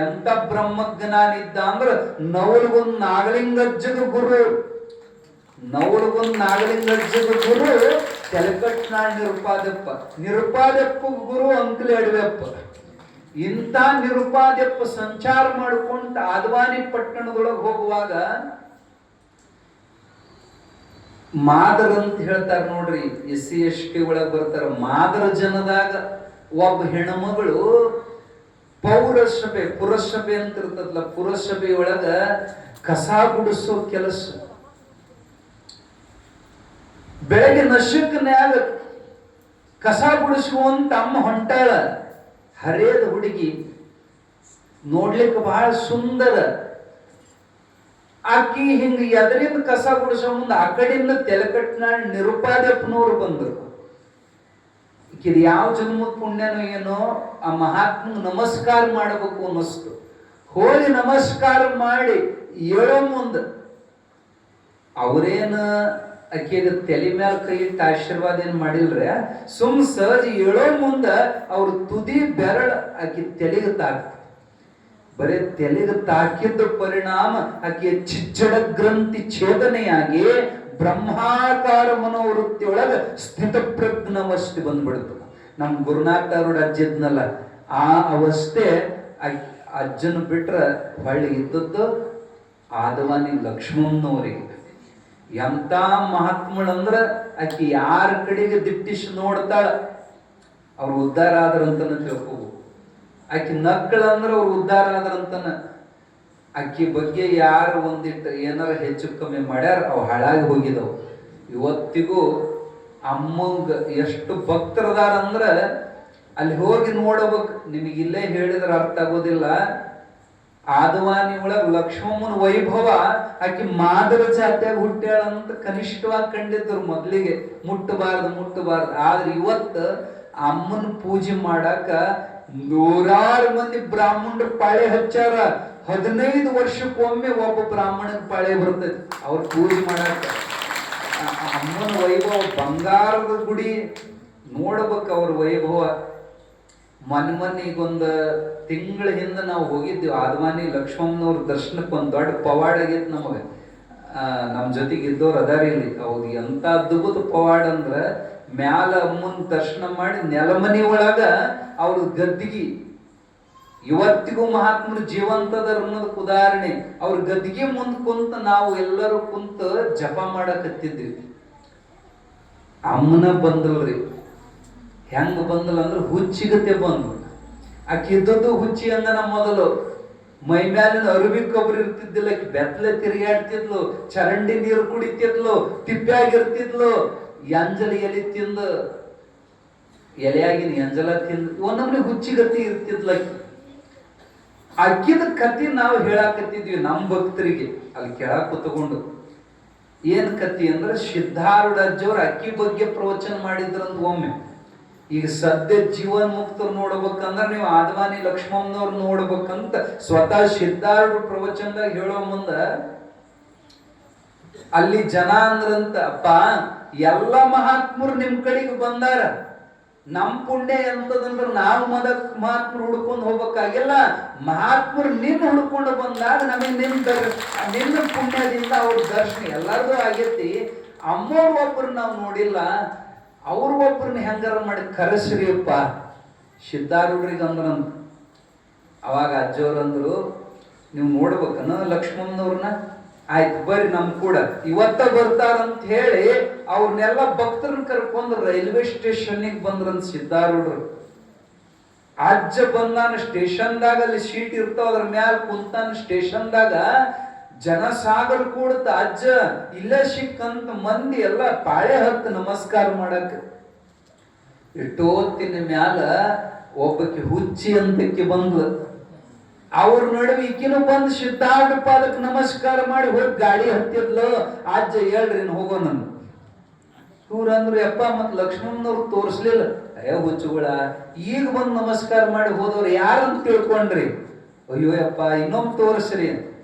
ಎಂತ ಬ್ರಹ್ಮಜ್ಞಾನಿ ಇದ್ದ ಅಂದ್ರ ನವಲ್ಗೊಂದ್ ನಾಗಲಿಂಗಜ್ಜದ ಗುರು. ನವಲ್ಗೊಂದ್ ನಾಗಲಿಂಗಜ್ಜದ ಗುರು ತೆಲಕಟ್ನಾಳ್ ನಿರುಪಾದ್ಯಪ್ಪ. ನಿರುಪಾದ್ಯಪ್ಪ ಗುರು ಅಂಕಲಿ ಅಡವೆಪ್ಪ. ಇಂಥ ನಿರುಪಾದ್ಯಪ್ಪ ಸಂಚಾರ ಮಾಡ್ಕೊಂತ ಆದವಾನಿ ಪಟ್ಟಣದೊಳಗೆ ಹೋಗುವಾಗ ಮಾದರ್ ಅಂತ ಹೇಳ್ತಾರೆ ನೋಡ್ರಿ, SC/ST ಒಳಗೆ ಬರ್ತಾರ. ಮಾದರ ಜನದಾಗ ಒಬ್ಬ ಹೆಣ್ಮಗಳು ಪುರಸಭೆ ಅಂತ ಇರ್ತದಲ್ಲ, ಪುರಸಭೆ ಒಳಗ ಕಸ ಗುಡಿಸೋ ಕೆಲಸ. ಬೆಳಗ್ಗೆ ನಶಕ್ನ್ಯಾಗ ಕಸ ಗುಡಿಸುವಂತ ಅಮ್ಮ ಹೊಂಟಾಳ. ಹರೇದ ಹುಡುಗಿ, ನೋಡ್ಲಿಕ್ಕೆ ಬಹಳ ಸುಂದರ. ಆಕಿ ಹಿಂಗ ಎದರಿಂದ ಕಸ ಗುಡಿಸೋ ಮುಂದೆ ಆ ಕಡೆಯಿಂದ ತೆಲಕಟ್ನಾಳ್ ನಿರುಪಾದ್ಯಪ್ಪನವ್ರು ಬಂದರು. ಇದು ಯಾವ ಜನ್ಮದ ಪುಣ್ಯನೋ ಏನೋ, ಆ ಮಹಾತ್ಮ ನಮಸ್ಕಾರ ಮಾಡಬೇಕು ಅನ್ನಿಸ್ತು. ಹೋಗಿ ನಮಸ್ಕಾರ ಮಾಡಿ ಹೇಳೋ ಮುಂದ ಅವ್ರೇನ ಆಕೆಗ ತಲೆ ಮ್ಯಾಲ ಕೈ ಇಟ್ಟು ಆಶೀರ್ವಾದ ಏನ್ ಮಾಡಿಲ್ರೆ, ಸುಮ್ ಸಹಜ ಹೇಳೋ ಮುಂದ ಅವ್ರ ತುದಿ ಬೆರಳ ಆಕಿ ತೆಲೆಗೆ ತಾಕ್ತ. ಬರೇ ತೆಲೆಗೆ ತಾಕಿದ್ದ ಪರಿಣಾಮ ಆಕೆಯ ಚಿಚ್ಚಡ ಗ್ರಂಥಿ ಛೇದನೆಯಾಗಿ ಬ್ರಹ್ಮಾಕಾರ ಮನೋವೃತ್ತಿಯೊಳಗ ಸ್ಥಿತ ಪ್ರಜ್ಞವಸ್ಥೆ ಬಂದ್ಬಿಡ್ತು. ನಮ್ ಗುರುನಾಥ ಅವ್ರ ಅಜ್ಜಿದ್ನಲ್ಲ, ಆ ಅವಸ್ಥೆ ಅಜ್ಜನ ಬಿಟ್ರ ಹೊಳ್ಳಿ ಇದ್ದದ್ದು ಆದವಾನಿ ಲಕ್ಷ್ಮಮ್ಮನವರಿಗೆ. ಎಂತ ಮಹಾತ್ಮಳಂದ್ರ ಆಕಿ ಯಾರ ಕಡೆಗೆ ದಿಟ್ಟಿಸಿ ನೋಡ್ತಾಳ ಅವ್ರು ಉದ್ಧಾರ ಆದ್ರಂತನ ತಿಳ್ಕೋಬಹುದು. ಆಕಿ ನಕ್ಕಳಂದ್ರ ಅವ್ರು ಉದ್ಧಾರ ಆದ್ರಂತನ. ಆಕಿ ಬಗ್ಗೆ ಯಾರು ಒಂದಿಟ್ಟು ಏನಾರ ಹೆಚ್ಚು ಕಮ್ಮಿ ಮಾಡ್ಯಾರ, ಅವು ಹಾಳಾಗಿ ಹೋಗಿದವು. ಇವತ್ತಿಗೂ ಅಮ್ಮಂಗ ಎಷ್ಟು ಭಕ್ತರದಾರ ಅಂದ್ರ ಅಲ್ಲಿ ಹೋಗಿ ನೋಡಬೇಕು. ನಿಮಗಿಲ್ಲೇ ಹೇಳಿದ್ರೆ ಅರ್ಥ ಆಗೋದಿಲ್ಲ. ಆದವಾನಿ ಒಳಗ ಲಕ್ಷ್ಮಮ್ಮನ ವೈಭವ ಆಕಿ ಮಾದರ ಜಾತ್ಯಾಗ ಹುಟ್ಟ್ಯಾಳಂತ ಕನಿಷ್ಠವಾಗಿ ಕಂಡಿದ್ರು ಮೊದ್ಲಿಗೆ. ಮುಟ್ಟಬಾರ್ದು. ಆದ್ರೆ ಇವತ್ತು ಅಮ್ಮನ ಪೂಜೆ ಮಾಡಾಕ 100 ಮಂದಿ ಬ್ರಾಹ್ಮಣರು ಪಾಳೆ ಹಚ್ಚಾರ. 15 ವರ್ಷಕ್ಕೊಮ್ಮೆ ಒಬ್ಬ ಬ್ರಾಹ್ಮಣನ ಪಾಳೆ ಬರ್ತೈತಿ ಅವ್ರ ಪೂಜೆ ಮಾಡಾಕ. ಅಮ್ಮನ ವೈಭವ, ಬಂಗಾರದ ಗುಡಿ ನೋಡ್ಬೇಕು ಅವ್ರ ವೈಭವ. ಮೊನ್ನೆ ಈಗೊಂದು ತಿಂಗಳ ಹಿಂದೆ ನಾವು ಹೋಗಿದ್ದೀವಿ ಆದವಾನಿ ಲಕ್ಷ್ಮಮ್ಮನವ್ರ ದರ್ಶನಕ್ಕೆ. ಒಂದು ದೊಡ್ಡ ಪವಾಡ ಆಗೈತಿ ನಮಗೆ. ನಮ್ಮ ಜೊತೆಗೆ ಇದ್ದವ್ರು ಅದಾರ ಇಲ್ಲಿ. ಹೌದು, ಎಂತ ಅದ್ಭುತ ಪವಾಡ ಅಂದ್ರ, ಮ್ಯಾಲ ಅಮ್ಮನ ದರ್ಶನ ಮಾಡಿ ನೆಲಮನಿ ಒಳಗ ಅವ್ರ ಗದ್ದಿಗೆ, ಇವತ್ತಿಗೂ ಮಹಾತ್ಮರು ಜೀವಂತದರ ಅನ್ನೋದಕ್ಕೆ ಉದಾಹರಣೆ. ಅವ್ರ ಗದ್ದಿಗೆ ಮುಂದೆ ಕುಂತ ನಾವು ಎಲ್ಲರೂ ಕುಂತ ಜಪ ಮಾಡಕತ್ತಿದ್ವಿ. ಅಮ್ಮನ ಬಂದಲ್ರಿ. ಹೆಂಗ ಬಂದಲ್ಲ ಅಂದ್ರೆ ಹುಚ್ಚಿಗತೆ ಬಂದು. ಆಕೆ ಇದ್ದದ್ದು ಹುಚ್ಚಿ ಅಂದನ ಮೊದಲು. ಮೈ ಮ್ಯಾಲಿನ ಅರುಬಿ ಕೊಬ್ಬರಿ ಇರ್ತಿದ್ದಿಲ್ಲ, ಆಕಿ ಬೆತ್ತಲೆ ತಿರುಗಾಡ್ತಿದ್ಲು, ಚರಂಡಿ ನೀರು ಕುಡಿತಿದ್ಲು, ತಿಪ್ಪಾಗಿರ್ತಿದ್ಲು. ಎಂಜಲ ಎಲೆ ತಿಂದು, ಎಲೆಯಾಗಿನ ಎಂಜಲ ತಿಂದು ಒಂದೊಮ್ಮೆ ಹುಚ್ಚಿಗತಿ ಇರ್ತಿದ್ಲ. ಅಕ್ಕಿದ ಕತಿ ನಾವು ಹೇಳಾಕತ್ತಿದ್ವಿ ನಮ್ಮ ಭಕ್ತರಿಗೆ ಅಲ್ಲಿ ಕೆಳಕ್ ಕೂತ್ಕೊಂಡು. ಏನ್ ಕತಿ ಅಂದ್ರೆ ಸಿದ್ಧಾರೂಢ ಅಜ್ಜವ್ರು ಅಕ್ಕಿ ಬಗ್ಗೆ ಪ್ರವಚನ ಮಾಡಿದ್ರಂತ ಒಮ್ಮೆ. ಈಗ ಸದ್ಯ ಜೀವನ್ ಮುಕ್ತರು ನೋಡ್ಬೇಕಂದ್ರೆ ನೀವು ಆದ್ವಾನಿ ಲಕ್ಷ್ಮಮ್ಮನವ್ರು ನೋಡ್ಬೇಕಂತ ಸ್ವತಃ ಸಿದ್ಧಾರೂಢ ಪ್ರವಚನದಾಗ ಹೇಳೋ ಮುಂದ ಅಲ್ಲಿ ಜನ ಅಂದ್ರಂತ, ಅಪ್ಪ ಎಲ್ಲ ಮಹಾತ್ಮರು ನಿಮ್ ಕಡೆಗೆ ಬಂದಾರ, ನಮ್ ಪುಣ್ಯ ಎಂತದಂದ್ರ ನಾವು ಮಹಾತ್ಮರು ಹುಡ್ಕೊಂಡು ಹೋಗ್ಬೇಕಾಗಿಲ್ಲ, ಮಹಾತ್ಮರು ನಿನ್ನ ಹುಡ್ಕೊಂಡು ಬಂದಾಗ ನಮಗೆ ನಿನ್ನ ಪುಣ್ಯದಿಂದ ಅವ್ರ ದರ್ಶನ ಎಲ್ಲಾರ್ದು ಆಗೈತಿ. ಅಮ್ಮವ್ರ ಒಬ್ಬರು ನಾವು ನೋಡಿಲ್ಲ, ಅವ್ರ ಒಬ್ಬರನ್ನ ಹೆಂಗಾರ ಮಾಡಿ ಕರೆಸ್ರಿಯಪ್ಪ ಸಿದ್ಧಾರೂಢರಿಗೆ ಅಂದ್ರಂತ. ಅವಾಗ ಅಜ್ಜವ್ರಂದ್ರು, ನೀವು ನೋಡ್ಬೇಕನ ಲಕ್ಷ್ಮಮ್ಮನವ್ರನ್ನ, ಆಯ್ತು ಬರ್ರಿ ನಮ್ ಕೂಡ ಇವತ್ತ ಬರ್ತಾರಂತ ಹೇಳಿ ಅವ್ರನ್ನೆಲ್ಲ ಭಕ್ತರನ್ನ ಕರ್ಕೊಂಡು ರೈಲ್ವೆ ಸ್ಟೇಷನ್ಗೆ ಬಂದ್ರಂತ ಸಿದ್ಧಾರೂಢರು. ಅಜ್ಜ ಬಂದಾನ ಸ್ಟೇಷನ್ದಾಗ, ಅಲ್ಲಿ ಸೀಟ್ ಇರ್ತಾವ ಅದ್ರ ಮ್ಯಾಲ ಕುಂತಾನ ಸ್ಟೇಷನ್ದಾಗ, ಜನಸಾಗರ ಕೂಡತ ಅಜ್ಜ ಇಲ್ಲೇ ಸಿಕ್ಕಂತ ಮಂದಿ ಎಲ್ಲ ಪಾಳೆ ಹತ್ತು ನಮಸ್ಕಾರ ಮಾಡಕ್. ಇಟ್ಟೋತ್ತಿನ ಮ್ಯಾಲ ಒಬ್ಬಕ್ಕೆ ಹುಚ್ಚಿ ಅಂತಕ್ಕೆ ಬಂದ್ಲ. ಅವ್ರ ನಡುವೆ ಈಕಿನೂ ಬಂದು ಸಿದ್ಧಾರೂಢ ಪಾದಕ್ಕೆ ನಮಸ್ಕಾರ ಮಾಡಿ ಹೋಗಿ ಗಾಡಿ ಹತ್ತಿದ್ಲು. ಅಜ್ಜ ಹೇಳ್ರಿ ಹೋಗೋಣ. ಇವ್ರಂದ್ರು, ಯಪ್ಪ ಮತ್ ಲಕ್ಷ್ಮಣನವ್ರು ತೋರಿಸ್ಲಿಲ್ಲ. ಹುಚ್ಚುಗಳ ಈಗ ಬಂದು ನಮಸ್ಕಾರ ಮಾಡಿ ಹೋದವ್ರು ಯಾರಂತ ತಿಳ್ಕೊಂಡ್ರಿ? ಅಯ್ಯೋ ಯಪ್ಪ ಇನ್ನೊಮ್ಮೆ ತೋರಿಸ್ರಿ.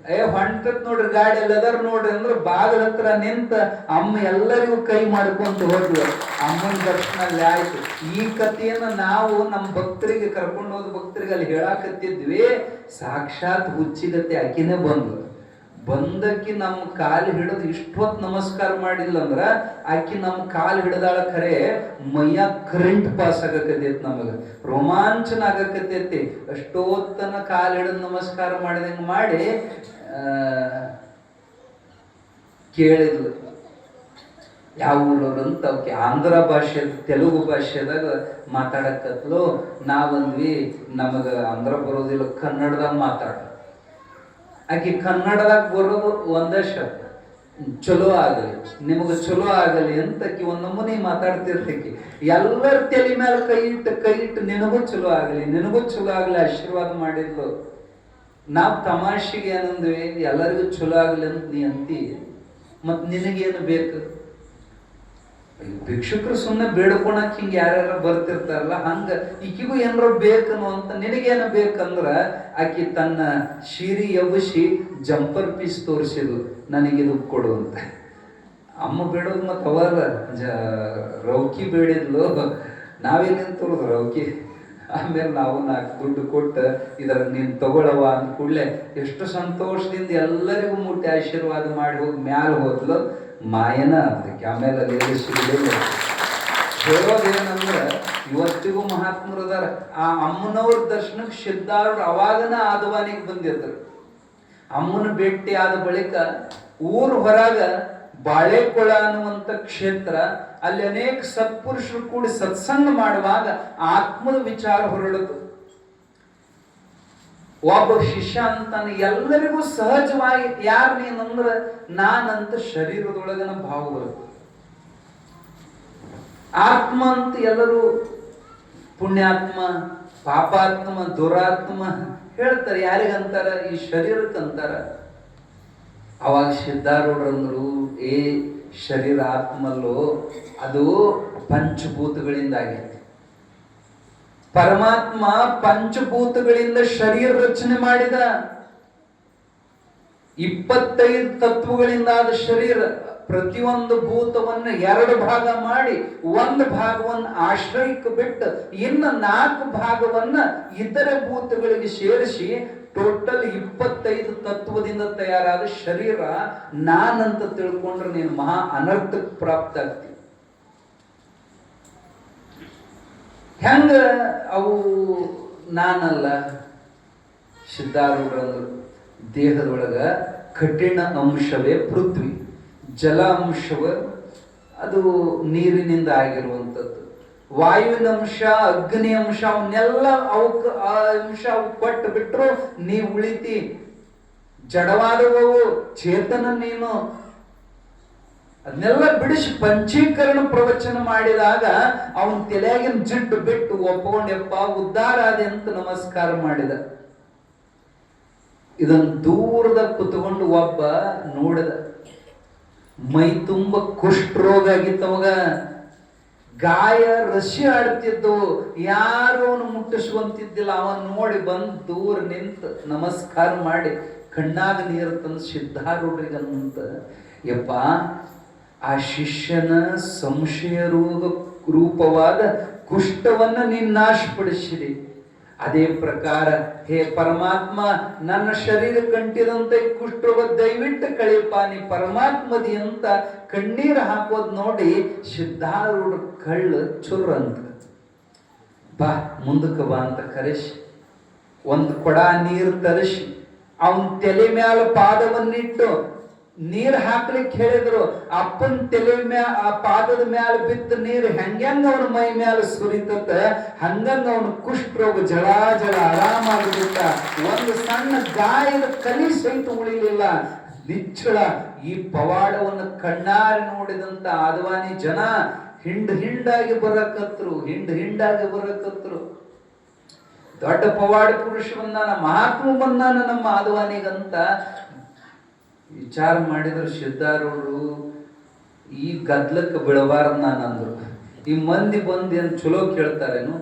ಹೊಂಟತ್ ನೋಡ್ರಿ ಗಾಡಿ ಎಲ್ಲದಾರ ನೋಡ್ರಿ ಅಂದ್ರೆ ಬಾಗಿಲ ಹತ್ರ ನಿಂತ ಅಮ್ಮ ಎಲ್ಲರಿಗೂ ಕೈ ಮಾಡ್ಕೊಂತ ಹೋದ್ಲು. ಅಮ್ಮನ ದರ್ಶನ ಅಲ್ಲಿ ಆಯ್ತು. ಈ ಕಥೆಯನ್ನ ನಾವು ನಮ್ಮ ಭಕ್ತರಿಗೆ ಕರ್ಕೊಂಡು ಹೋದ ಭಕ್ತರಿಗೆ ಅಲ್ಲಿ ಹೇಳಾಕತ್ತಿದ್ವಿ. ಸಾಕ್ಷಾತ್ ಹುಚ್ಚಿಗತ್ತೆ ಆಕಿನೇ ಬಂದಕ್ಕಿ ನಮ್ಮ ಕಾಲು ಹಿಡಿದು ಇಷ್ಟೊತ್ತು ನಮಸ್ಕಾರ ಮಾಡಿಲ್ಲ ಅಂದ್ರ ಆಕಿ ನಮ್ಮ ಕಾಲು ಹಿಡ್ದಾಳ. ಖರೆ ಮೈಯ ಕರೆಂಟ್ ಪಾಸ್ ಆಗಕತ್ತೈತಿ, ನಮಗ ರೋಮಾಂಚನ ಆಗಕತ್ತೈತಿ. ಅಷ್ಟೊತ್ತನ ಕಾಲು ಹಿಡಿದು ನಮಸ್ಕಾರ ಮಾಡಿದಂಗ ಮಾಡಿ ಕೇಳಿದ್ಲು ಯಾವ ಊರವ್ರಂತ. ಅವಕ್ಕೆ ಆಂಧ್ರ ಭಾಷೆ ತೆಲುಗು ಭಾಷೆದಾಗ ಮಾತಾಡಕತ್ಲು. ನಾವಂದ್ವಿ ನಮಗ ಆಂಧ್ರ ಬರೋದಿಲ್ಲ, ಕನ್ನಡದಾಗ ಮಾತಾಡ. ಆಕಿ ಕನ್ನಡದಾಗ ಬರೋದು ಒಂದೇ ಶಬ್ದ, ಚಲೋ ಆಗಲಿ ನಿಮಗ ಚಲೋ ಆಗಲಿ ಅಂತ ಆಕಿ ಒಂದ್ ನಮೂನಿ ಮಾತಾಡ್ತಿರ್ತಕಿ. ಎಲ್ಲರ ತಲೆ ಮೇಲೆ ಕೈ ಇಟ್ಟು ನಿನಗೂ ಚಲೋ ಆಗಲಿ ನಿನಗೂ ಚಲೋ ಆಗಲಿ ಆಶೀರ್ವಾದ ಮಾಡಿದ್ಲು. ನಾವ್ ತಮಾಷೆಗೆ ಏನಂದ್ವಿ, ಎಲ್ಲರಿಗೂ ಚಲೋ ಆಗಲಿ ಅಂತ ನೀ ಅಂತಿ, ಮತ್ ನಿನಗೇನು ಬೇಕು? ಭಿಕ್ಷುಕರು ಸುಮ್ಮನೆ ಬೇಡ್ಕೊಳಕ್ ಹಿಂಗ ಯಾರ್ಯಾರ ಬರ್ತಿರ್ತಾರಲ್ಲ, ಹಂಗ ಈಕಿಗೂ ಏನಾರ ಬೇಕನು ಅಂತ. ನಿನಗೇನು ಬೇಕಂದ್ರ ಆಕಿ ತನ್ನ ಶೀರಿ ಎಬ್ಬಿಸಿ ಜಂಪರ್ ಪೀಸ್ ತೋರಿಸಿದ್ಲು, ನನಗಿದು ಕೊಡು ಅಂತ. ಅಮ್ಮ ಬೇಡೋದು ಮತ್ತ ಅವಾಗ ರೌಕಿ ಬೇಡಿದ್ಲು. ನಾವೇನೇನು ತೋರುದು ರೌಕಿ. ಆಮೇಲೆ ನಾವು 4 ದುಡ್ಡು ಕೊಟ್ಟು ಇದರ ನೀನ್ ತಗೊಳವ ಅಂದ ಕೂಡಲೇ ಎಷ್ಟು ಸಂತೋಷದಿಂದ ಎಲ್ಲರಿಗೂ ಮುಟ್ಟಿ ಆಶೀರ್ವಾದ ಮಾಡಿ ಹೋಗಿ ಮ್ಯಾಲ ಹೋದ್ಲು. ಮಾಯನ ಅದಕ್ಕೆ ಆಮೇಲೆ ಅಲ್ಲಿ ಸಿಗಲಿಲ್ಲ. ಹೇಳೋದೇನಂದ್ರೆ ಇವತ್ತಿಗೂ ಮಹಾತ್ಮರು ಅದಾರ. ಆ ಅಮ್ಮನವ್ರ ದರ್ಶನಕ್ಕೆ ಸಿದ್ಧಾರೂಢರು ಅವಾಗನ ಆದವಾನಿಗೆ ಬಂದಿದ್ರು. ಅಮ್ಮನ ಭೇಟಿ ಆದ ಬಳಿಕ ಊರ್ ಹೊರಗ ಬಾಳೆಕೊಳ ಅನ್ನುವಂತ ಕ್ಷೇತ್ರ, ಅಲ್ಲಿ ಅನೇಕ ಸತ್ಪುರುಷರು ಕೂಡಿ ಸತ್ಸಂಗ ಮಾಡುವಾಗ ಆತ್ಮದ ವಿಚಾರ ಹೊರಡಿತು. ಒಬ್ಬ ಶಿಷ್ಯ ಅಂತಾನೆ ಎಲ್ಲರಿಗೂ ಸಹಜವಾಗಿ ಯಾರು ನೀನಂದ್ರ ನಾನಂತ ಶರೀರದೊಳಗನ ಭಾವ ಬರುತ್ತೆ. ಆತ್ಮ ಅಂತ ಎಲ್ಲರೂ ಪುಣ್ಯಾತ್ಮ, ಪಾಪಾತ್ಮ, ದುರಾತ್ಮ ಹೇಳ್ತಾರೆ. ಯಾರಿಗಂತಾರ? ಈ ಶರೀರಕ್ಕಂತಾರ. ಅವಾಗ ಸಿದ್ಧಾರೂಢರಂದ್ರು, ಏ ಶರೀರ ಆತ್ಮಲ್ಲೋ ಅದು ಪಂಚಭೂತಗಳಿಂದ ಆಗೈತೆ. ಪರಮಾತ್ಮ ಪಂಚಭೂತಗಳಿಂದ ಶರೀರ ರಚನೆ ಮಾಡಿದ. 25 ತತ್ವಗಳಿಂದ ಆದ ಶರೀರ. ಪ್ರತಿಯೊಂದು ಭೂತವನ್ನು 2 ಭಾಗ ಮಾಡಿ 1 ಭಾಗವನ್ನು ಆಶ್ರಯಕ್ಕೆ ಬಿಟ್ಟು ಇನ್ನು 4 ಭಾಗವನ್ನ ಇತರೆ ಭೂತಗಳಿಗೆ ಸೇರಿಸಿ ಟೋಟಲ್ 25 ತತ್ವದಿಂದ ತಯಾರಾದ ಶರೀರ ನಾನಂತ ತಿಳ್ಕೊಂಡ್ರೆ ನೀನು ಮಹಾ ಅನರ್ಥಕ್ಕೆ ಪ್ರಾಪ್ತ ಆಗ್ತಿ. ಹೆಂಗ ಅವು ನಾನಲ್ಲ? ಸಿದ್ಧಾರೂಢರಂದ್ರು, ದೇಹದೊಳಗ ಕಠಿಣ ಅಂಶವೇ ಪೃಥ್ವಿ, ಜಲ ಅಂಶವ ಅದು ನೀರಿನಿಂದ ಆಗಿರುವಂಥದ್ದು, ವಾಯುವಿನ ಅಂಶ, ಅಗ್ನಿ ಅಂಶ, ಅವನ್ನೆಲ್ಲ ಅವಕ್ಕೆ ಆ ಅಂಶ ಅವು ಕೊಟ್ಟು ಬಿಟ್ರು ನೀವು ಉಳಿತಿ. ಜಡವಾದವು ಚೇತನ ನೀನು. ಅದನ್ನೆಲ್ಲ ಬಿಡಿಸಿ ಪಂಚೀಕರಣ ಪ್ರವಚನ ಮಾಡಿದಾಗ ಅವನ ತಲೆಯಾಗಿನ ಜಿಡ್ಡು ಬಿಟ್ಟು ಒಪ್ಕೊಂಡೆಪ್ಪ ಉದ್ಧಾರ ಆದೆ ಅಂತ ನಮಸ್ಕಾರ ಮಾಡಿದ. ಇದನ್ನು ದೂರದ ಕುತ್ಕೊಂಡು ಒಬ್ಬ ನೋಡಿದ. ಮೈ ತುಂಬ ಕುಷ್ಠರೋಗ ಆಗಿತ್ತವಾಗ. ಗಾಯ ರಶಿ ಆಡ್ತಿದ್ದವು, ಯಾರು ಅವನು ಮುಟ್ಟಿಸುವಂತಿದ್ದಿಲ್ಲ. ಅವನ್ ನೋಡಿ ಬಂದು ದೂರ ನಿಂತು ನಮಸ್ಕಾರ ಮಾಡಿ ಕಣ್ಣಾಗ ನೀರು ತಂದು ಸಿದ್ಧಾರೂಢರಿಗಂತ, ಯಪ್ಪ ಆ ಶಿಷ್ಯನ ಸಂಶಯ ರೂಪವಾದ ಕುಷ್ಠವನ್ನ ನೀನ್ ನಾಶಪಡಿಸಿದೆ. ಅದೇ ಪ್ರಕಾರ ಹೇ ಪರಮಾತ್ಮ, ನನ್ನ ಶರೀರ ಕಂಟಿದಂತ ಈ ಕುಷ್ಠರೋಗ ದಯವಿಟ್ಟು ಕಳಿಯಪ್ಪ, ನೀ ಪರಮಾತ್ಮದಿ ಅಂತ ಕಣ್ಣೀರು ಹಾಕೋದ್ ನೋಡಿ ಸಿದ್ಧಾರೂಢ ಕಳ್ಳ ಚುರ್ರ ಅಂತ, ಬಾ ಮುಂದಕ್ಕೆ ಬಾ ಅಂತ ಕರೆಸಿ ಒಂದು ಕೊಡ ನೀರು ತರಿಸಿ ಅವನ್ ತಲೆ ಮ್ಯಾಲ ಪಾದವನ್ನಿಟ್ಟು ನೀರ್ ಹಾಕ್ಲಿಕ್ಕೆ ಹೇಳಿದ್ರು. ಅಪ್ಪನ ತಲೆ ಆ ಪಾದದ ಮ್ಯಾಲ ಬಿದ್ದ ನೀರು ಹೆಂಗಂಗ ಅವನ ಮೈ ಮ್ಯಾಲ ಸುರಿತತ್ತ, ಹಂಗಂಗ ಅವನ ಕುಷ್ಠರೋಗ ಜಳ ಜಳ ಆರಾಮಾಗಿಬಿಟ್ಟ. ಒಂದು ಸಣ್ಣ ಗಾಯದ ಕಲಿ ಸಹಿತ ಉಳಿಲಿಲ್ಲ. ನಿಚ್ಚಳ ಈ ಪವಾಡವನ್ನು ಕಣ್ಣಾರಿ ನೋಡಿದಂತ ಆದವಾನಿ ಜನ ಹಿಂಡಾಗಿ ಬರಕತ್ರು. ದೊಡ್ಡ ಪವಾಡ ಪುರುಷ ಬಂದಾನ, ಮಹಾತ್ಮ ಬಂದಾನ ನಮ್ಮ ಆದವಾನಿಗಂತ ವಿಚಾರ ಮಾಡಿದ್ರು. ಸಿದ್ಧಾರೂಢರು ಈ ಗದ್ಲಕ್ಕೆ ಬೀಳಬಾರ್ದು ನಾನಂದ್ರು. ಈ ಮಂದಿ ಬಂದು ಏನು ಚಲೋ ಕೇಳ್ತಾರೇನು?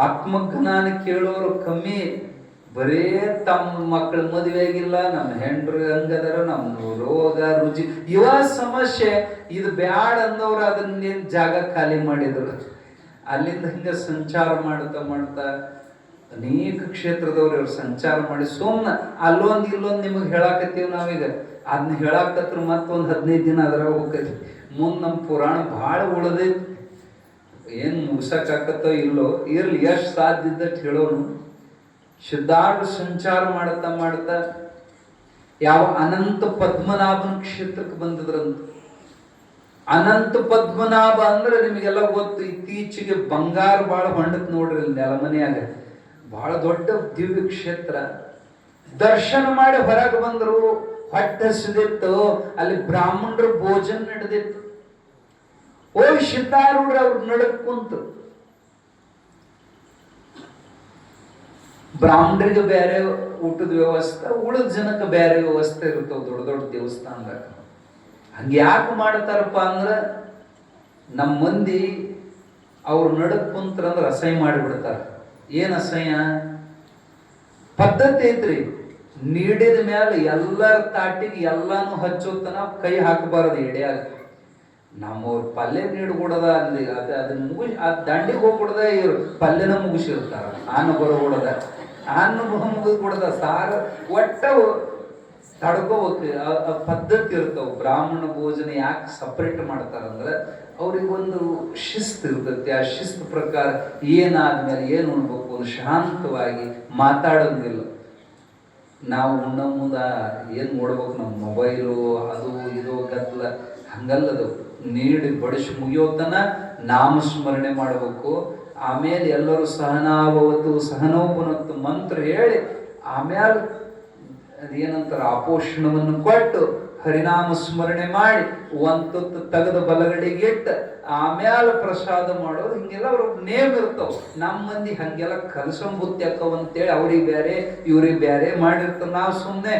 ಆತ್ಮಜ್ಞಾನ ಕೇಳೋರು ಕಮ್ಮಿ, ಬರೇ ತಮ್ಮ ಮಕ್ಕಳ ಮದುವೆ ಆಗಿಲ್ಲ, ನಮ್ಮ ಹೆಂಡ್ರು ಹಂಗದಾರ, ನಮ್ಮ ರೋಗ ರುಚಿ ಇವ ಸಮಸ್ಯೆ. ಇದು ಬ್ಯಾಡ ಅಂದವ್ರು ಅದನ್ನೇನು ಜಾಗ ಖಾಲಿ ಮಾಡಿದ್ರು. ಅಲ್ಲಿಂದ ಹಿಂಗೆ ಸಂಚಾರ ಮಾಡ್ತಾ ಅನೇಕ ಕ್ಷೇತ್ರದವ್ರು ಇವ್ರು ಸಂಚಾರ ಮಾಡಿ ಸುಮ್ಮನೆ ಅಲ್ಲೊಂದು ಇಲ್ಲೊಂದು ನಿಮಗೆ ಹೇಳಾಕತ್ತೀವಿ ನಾವೀಗ. ಅದನ್ನ ಹೇಳಾಕತ್ರ ಮತ್ತೊಂದು 15 ದಿನ ಅದರ ಹೋಗ್ತೈತಿ. ಮುಂದೆ ನಮ್ಮ ಪುರಾಣ ಭಾಳ ಉಳ್ದೈತಿ, ಏನು ಮುಗಿಸಕ್ಕಾಕತ್ತೋ ಇಲ್ಲೋ ಇರ್ಲಿ, ಎಷ್ಟು ಸಾಧ್ಯ ಇದ್ದಟ್ಟು ಹೇಳೋನು. ಸಿದ್ಧಾರೂಢ ಸಂಚಾರ ಮಾಡ್ತಾ ಯಾವ ಅನಂತ ಪದ್ಮನಾಭನ ಕ್ಷೇತ್ರಕ್ಕೆ ಬಂದಿದ್ರಂತ. ಅನಂತ ಪದ್ಮನಾಭ ಅಂದ್ರೆ ನಿಮಗೆಲ್ಲ ಗೊತ್ತು, ಇತ್ತೀಚೆಗೆ ಬಂಗಾರ ಭಾಳ ಹೊಂಡತ್ ನೋಡ್ರಿ ನೆಲಮನೆಯಾಗ. ಬಹಳ ದೊಡ್ಡ ದಿವ್ಯ ಕ್ಷೇತ್ರ. ದರ್ಶನ ಮಾಡಿ ಹೊರಗೆ ಬಂದ್ರು, ಹೊಟ್ಟೆ ಹಸಿದಿತ್ತು. ಅಲ್ಲಿ ಬ್ರಾಹ್ಮಣರ ಭೋಜನ ನಡೆದಿತ್ತು. ಹೋಗಿ ಸಿದ್ಧಾರೂಢ ಅವ್ರು ನಡಕ್ ಕುಂತು, ಬ್ರಾಹ್ಮಣರಿಗೆ ಬೇರೆ ಊಟದ ವ್ಯವಸ್ಥೆ, ಉಳಿದ ಜನಕ್ಕೆ ಬೇರೆ ವ್ಯವಸ್ಥೆ ಇರ್ತಾವ ದೊಡ್ಡ ದೊಡ್ಡ ದೇವಸ್ಥಾನದಾಗ. ಹಂಗೆ ಯಾಕೆ ಮಾಡ್ತಾರಪ್ಪ ಅಂದ್ರೆ ನಮ್ಮ ಮಂದಿ ಅವ್ರು ನಡಕ್ ಕುಂತ್ರಂದ್ರೆ ಅಸಹ್ಯ ಮಾಡಿಬಿಡ್ತಾರ. ಏನ್ ಅಸಹ್ಯ ಪದ್ಧತಿ ಐತ್ರಿ, ನೀಡಿದ ಮ್ಯಾಲ ಎಲ್ಲರ ತಾಟಿಗೆ ಎಲ್ಲಾನು ಹಚ್ಚೋತನ ಕೈ ಹಾಕಬಾರದು ಎಡೆಯಾಗ. ನಮ್ಮವ್ರ ಪಲ್ಯ ನೀಡ್ಕೊಡದ ಅಲ್ಲಿ ಅದನ್ನ ಮುಗಿಸಿ ಆ ದಂಡಿಗೆ ಹೋಗ್ಬಿಡದ, ಇವ್ರು ಪಲ್ಯನ ಮುಗಿಸಿರ್ತಾರ. ಅನ್ನ ಬರೋಬಿಡದ, ಅನ್ನ ಮುಗಿದ್ ಕೊಡದ, ಸಾರ ಒಟ್ಟ ತಡ್ಕೋಬೇಕು. ಪದ್ಧತಿ ಇರ್ತಾವ. ಬ್ರಾಹ್ಮಣ ಭೋಜನ ಯಾಕೆ ಸಪ್ರೇಟ್ ಮಾಡ್ತಾರಂದ್ರೆ ಅವ್ರಿಗೊಂದು ಶಿಸ್ತು ಇರ್ತೈತಿ. ಆ ಶಿಸ್ತು ಪ್ರಕಾರ ಏನಾದ್ಮೇಲೆ ಏನು ಉಣ್ಬೇಕು ಶಾಂತವಾಗಿ ಮಾತಾಡೋದಿಲ್ಲ. ನಾವು ಉಣ್ಣ ಮುಂದ ಏನು ನೋಡ್ಬೇಕು, ನಮ್ಮ ಮೊಬೈಲು ಅದು ಇದು ಗದ್ದಲ ಹಂಗಲ್ಲದು. ನೀಡಿ ಬಡಿಸಿ ಮುಗಿಯೋತನ ನಾಮಸ್ಮರಣೆ ಮಾಡಬೇಕು. ಆಮೇಲೆ ಎಲ್ಲರೂ ಸಹನಾಭವತ್ತು ಸಹನೋಪನತ್ತು ಮಂತ್ರ ಹೇಳಿ ಆಮೇಲೆ ಅದೇನಂತಾರ ಆಪೋಷಣವನ್ನು ಕೊಟ್ಟು ಹರಿನಾಮ ಸ್ಮರಣೆ ಮಾಡಿ ಒಂದ್ ತುತ್ತು ತೆಗೆದ ಬಲಗಡೆಗೆ ಇಟ್ಟು ಆಮೇಲೆ ಪ್ರಸಾದ ಮಾಡೋದು. ಹಿಂಗೆಲ್ಲ ಅವ್ರ ನೇಮ್ ಇರ್ತಾವ. ನಮ್ಮ ಮಂದಿ ಹಂಗೆಲ್ಲ ಕಲಸಂಬುತ್ತಿ ಅಕ್ಕವ ಅಂತೇಳಿ ಅವ್ರಿಗೆ ಬೇರೆ ಇವ್ರಿಗೆ ಬೇರೆ ಮಾಡಿರ್ತಾವ. ನಾವು ಸುಮ್ಮನೆ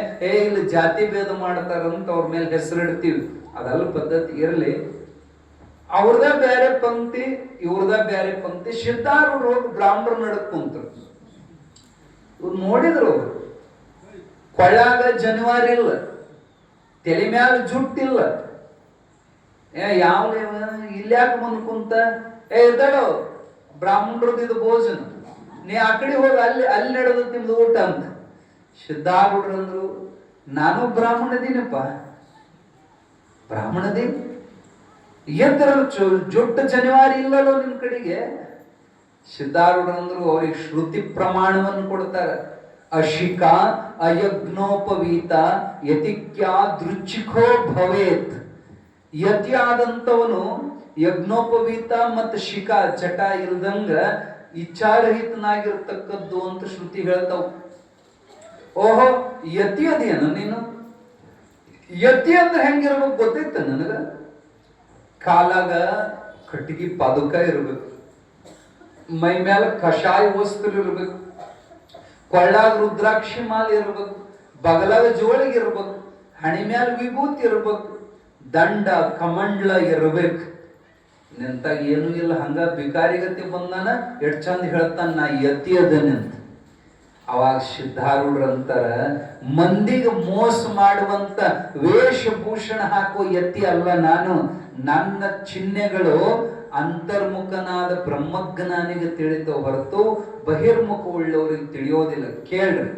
ಇಲ್ಲಿ ಜಾತಿ ಭೇದ ಮಾಡ್ತಾರಂತ ಅವ್ರ ಮೇಲೆ ಹೆಸರಿಡ್ತೀವಿ. ಅದೆಲ್ಲ ಪದ್ಧತಿ ಇರಲಿ. ಅವ್ರದ ಬೇರೆ ಪಂಕ್ತಿ, ಇವ್ರದ ಬೇರೆ ಪಂಕ್ತಿ. ಸಿದ್ಧಾರೂಢರು ಹೋಗಿ ಬ್ರಾಹ್ಮಣರು ನಡಕ್ ಕುಂತರು. ಇವ್ರು ನೋಡಿದ್ರು, ಅವ್ರು ಕೊಳ್ಳಾಗ ಜನವಾರ ಇಲ್ಲ, ತಲೆ ಮ್ಯಾಲ ಜುಟ್ಟಿಲ್ಲ. ಯಾವ ಇಲ್ಯಾಕ ಬಂದು ಕುಂತ, ಎದ್ದಾಡೋ ಬ್ರಾಹ್ಮಣರದ್ದು ಇದು ಭೋಜನ, ನೀ ಆ ಕಡೆ ಹೋಗಿ ಅಲ್ಲಿ ನಡೆದ ನಿಮ್ದು ಊಟ ಅಂತ. ಸಿದ್ಧಾರೂಢರು ಅಂದ್ರು, ನಾನು ಬ್ರಾಹ್ಮಣದೀನಪ್ಪ, ಬ್ರಾಹ್ಮಣದೀನಿ. ಎದ್ದರ ಜೊಟ್ಟ ಜನಿವಾರಿ ಇಲ್ಲಲ್ಲೋ ನಿಮ್ ಕಡೆಗೆ. ಸಿದ್ಧಾರೂಢರಂದ್ರು ಅವ್ರಿಗೆ ಶ್ರುತಿ ಪ್ರಮಾಣವನ್ನು ಕೊಡ್ತಾರೆ. ಅಶಿಕ ಅಯಜ್ಞೋಪವೀತ ಯತಿಕ್ಯಾ ದೃಚ್ಛಿಕೋ ಭವೇತ್. ಯತಿ ಆದಂತವನು ಯಜ್ಞೋಪವೀತ ಮತ್ತು ಶಿಖ ಚಟ ಇಲ್ದಂಗ ಇಚ್ಛಾರಹಿತನಾಗಿರ್ತಕ್ಕದ್ದು ಅಂತ ಶ್ರುತಿ ಹೇಳ್ತಾವ. ಓಹೋ, ಯತಿ ಅದೇನ ನೀನು? ಯತಿ ಅಂದ್ರೆ ಹೆಂಗಿರ್ಬೇಕು ಗೊತ್ತೈತ ನನಗ? ಕಾಲಾಗ ಕಟ್ಟಿಗೆ ಪಾದುಕ ಇರ್ಬೇಕು, ಮೈ ಮ್ಯಾಲ ಕಷಾಯ ವಸ್ತ್ರ ಇರ್ಬೇಕು, ಕೊಳ್ಳಾಗ ರುದ್ರಾಕ್ಷಿ ಮಾಲೆ ಇರ್ಬೇಕು, ಬಗಲಾಗ ಜೋಳಿಗೆ ಇರ್ಬೇಕು, ಹಣಿ ಮ್ಯಾಲ ವಿಭೂತಿ ಇರ್ಬೇಕು, ದಂಡ ಕಮಂಡ್ಲ ಇರ್ಬೇಕು. ನಿಂತಾಗ ಏನೂ ಇಲ್ಲ, ಹಂಗ ಬಿಕಾರಿಗತಿ ಬಂದಾನ, ಎಷ್ಟ್ ಚಂದ ಹೇಳ್ತಾನ ನಾ ಯತಿ ಅದನಂತ. ಅವಾಗ ಸಿದ್ಧಾರೂಢರಂತಾರ, ಮಂದಿಗೆ ಮೋಸ ಮಾಡುವಂತ ವೇಷಭೂಷಣ ಹಾಕುವ ಯತಿ ಅಲ್ಲ ನಾನು. ನನ್ನ ಚಿಹ್ನೆಗಳು ಅಂತರ್ಮುಖನಾದ ಬ್ರಹ್ಮಜ್ಞಾನಿಗೆ ತಿಳಿತೋ ಹೊರತು ಬಹಿರ್ಮುಖ ಉಳ್ಳವರಿಗೆ ತಿಳಿಯೋದಿಲ್ಲ. ಕೇಳ್ರಿ,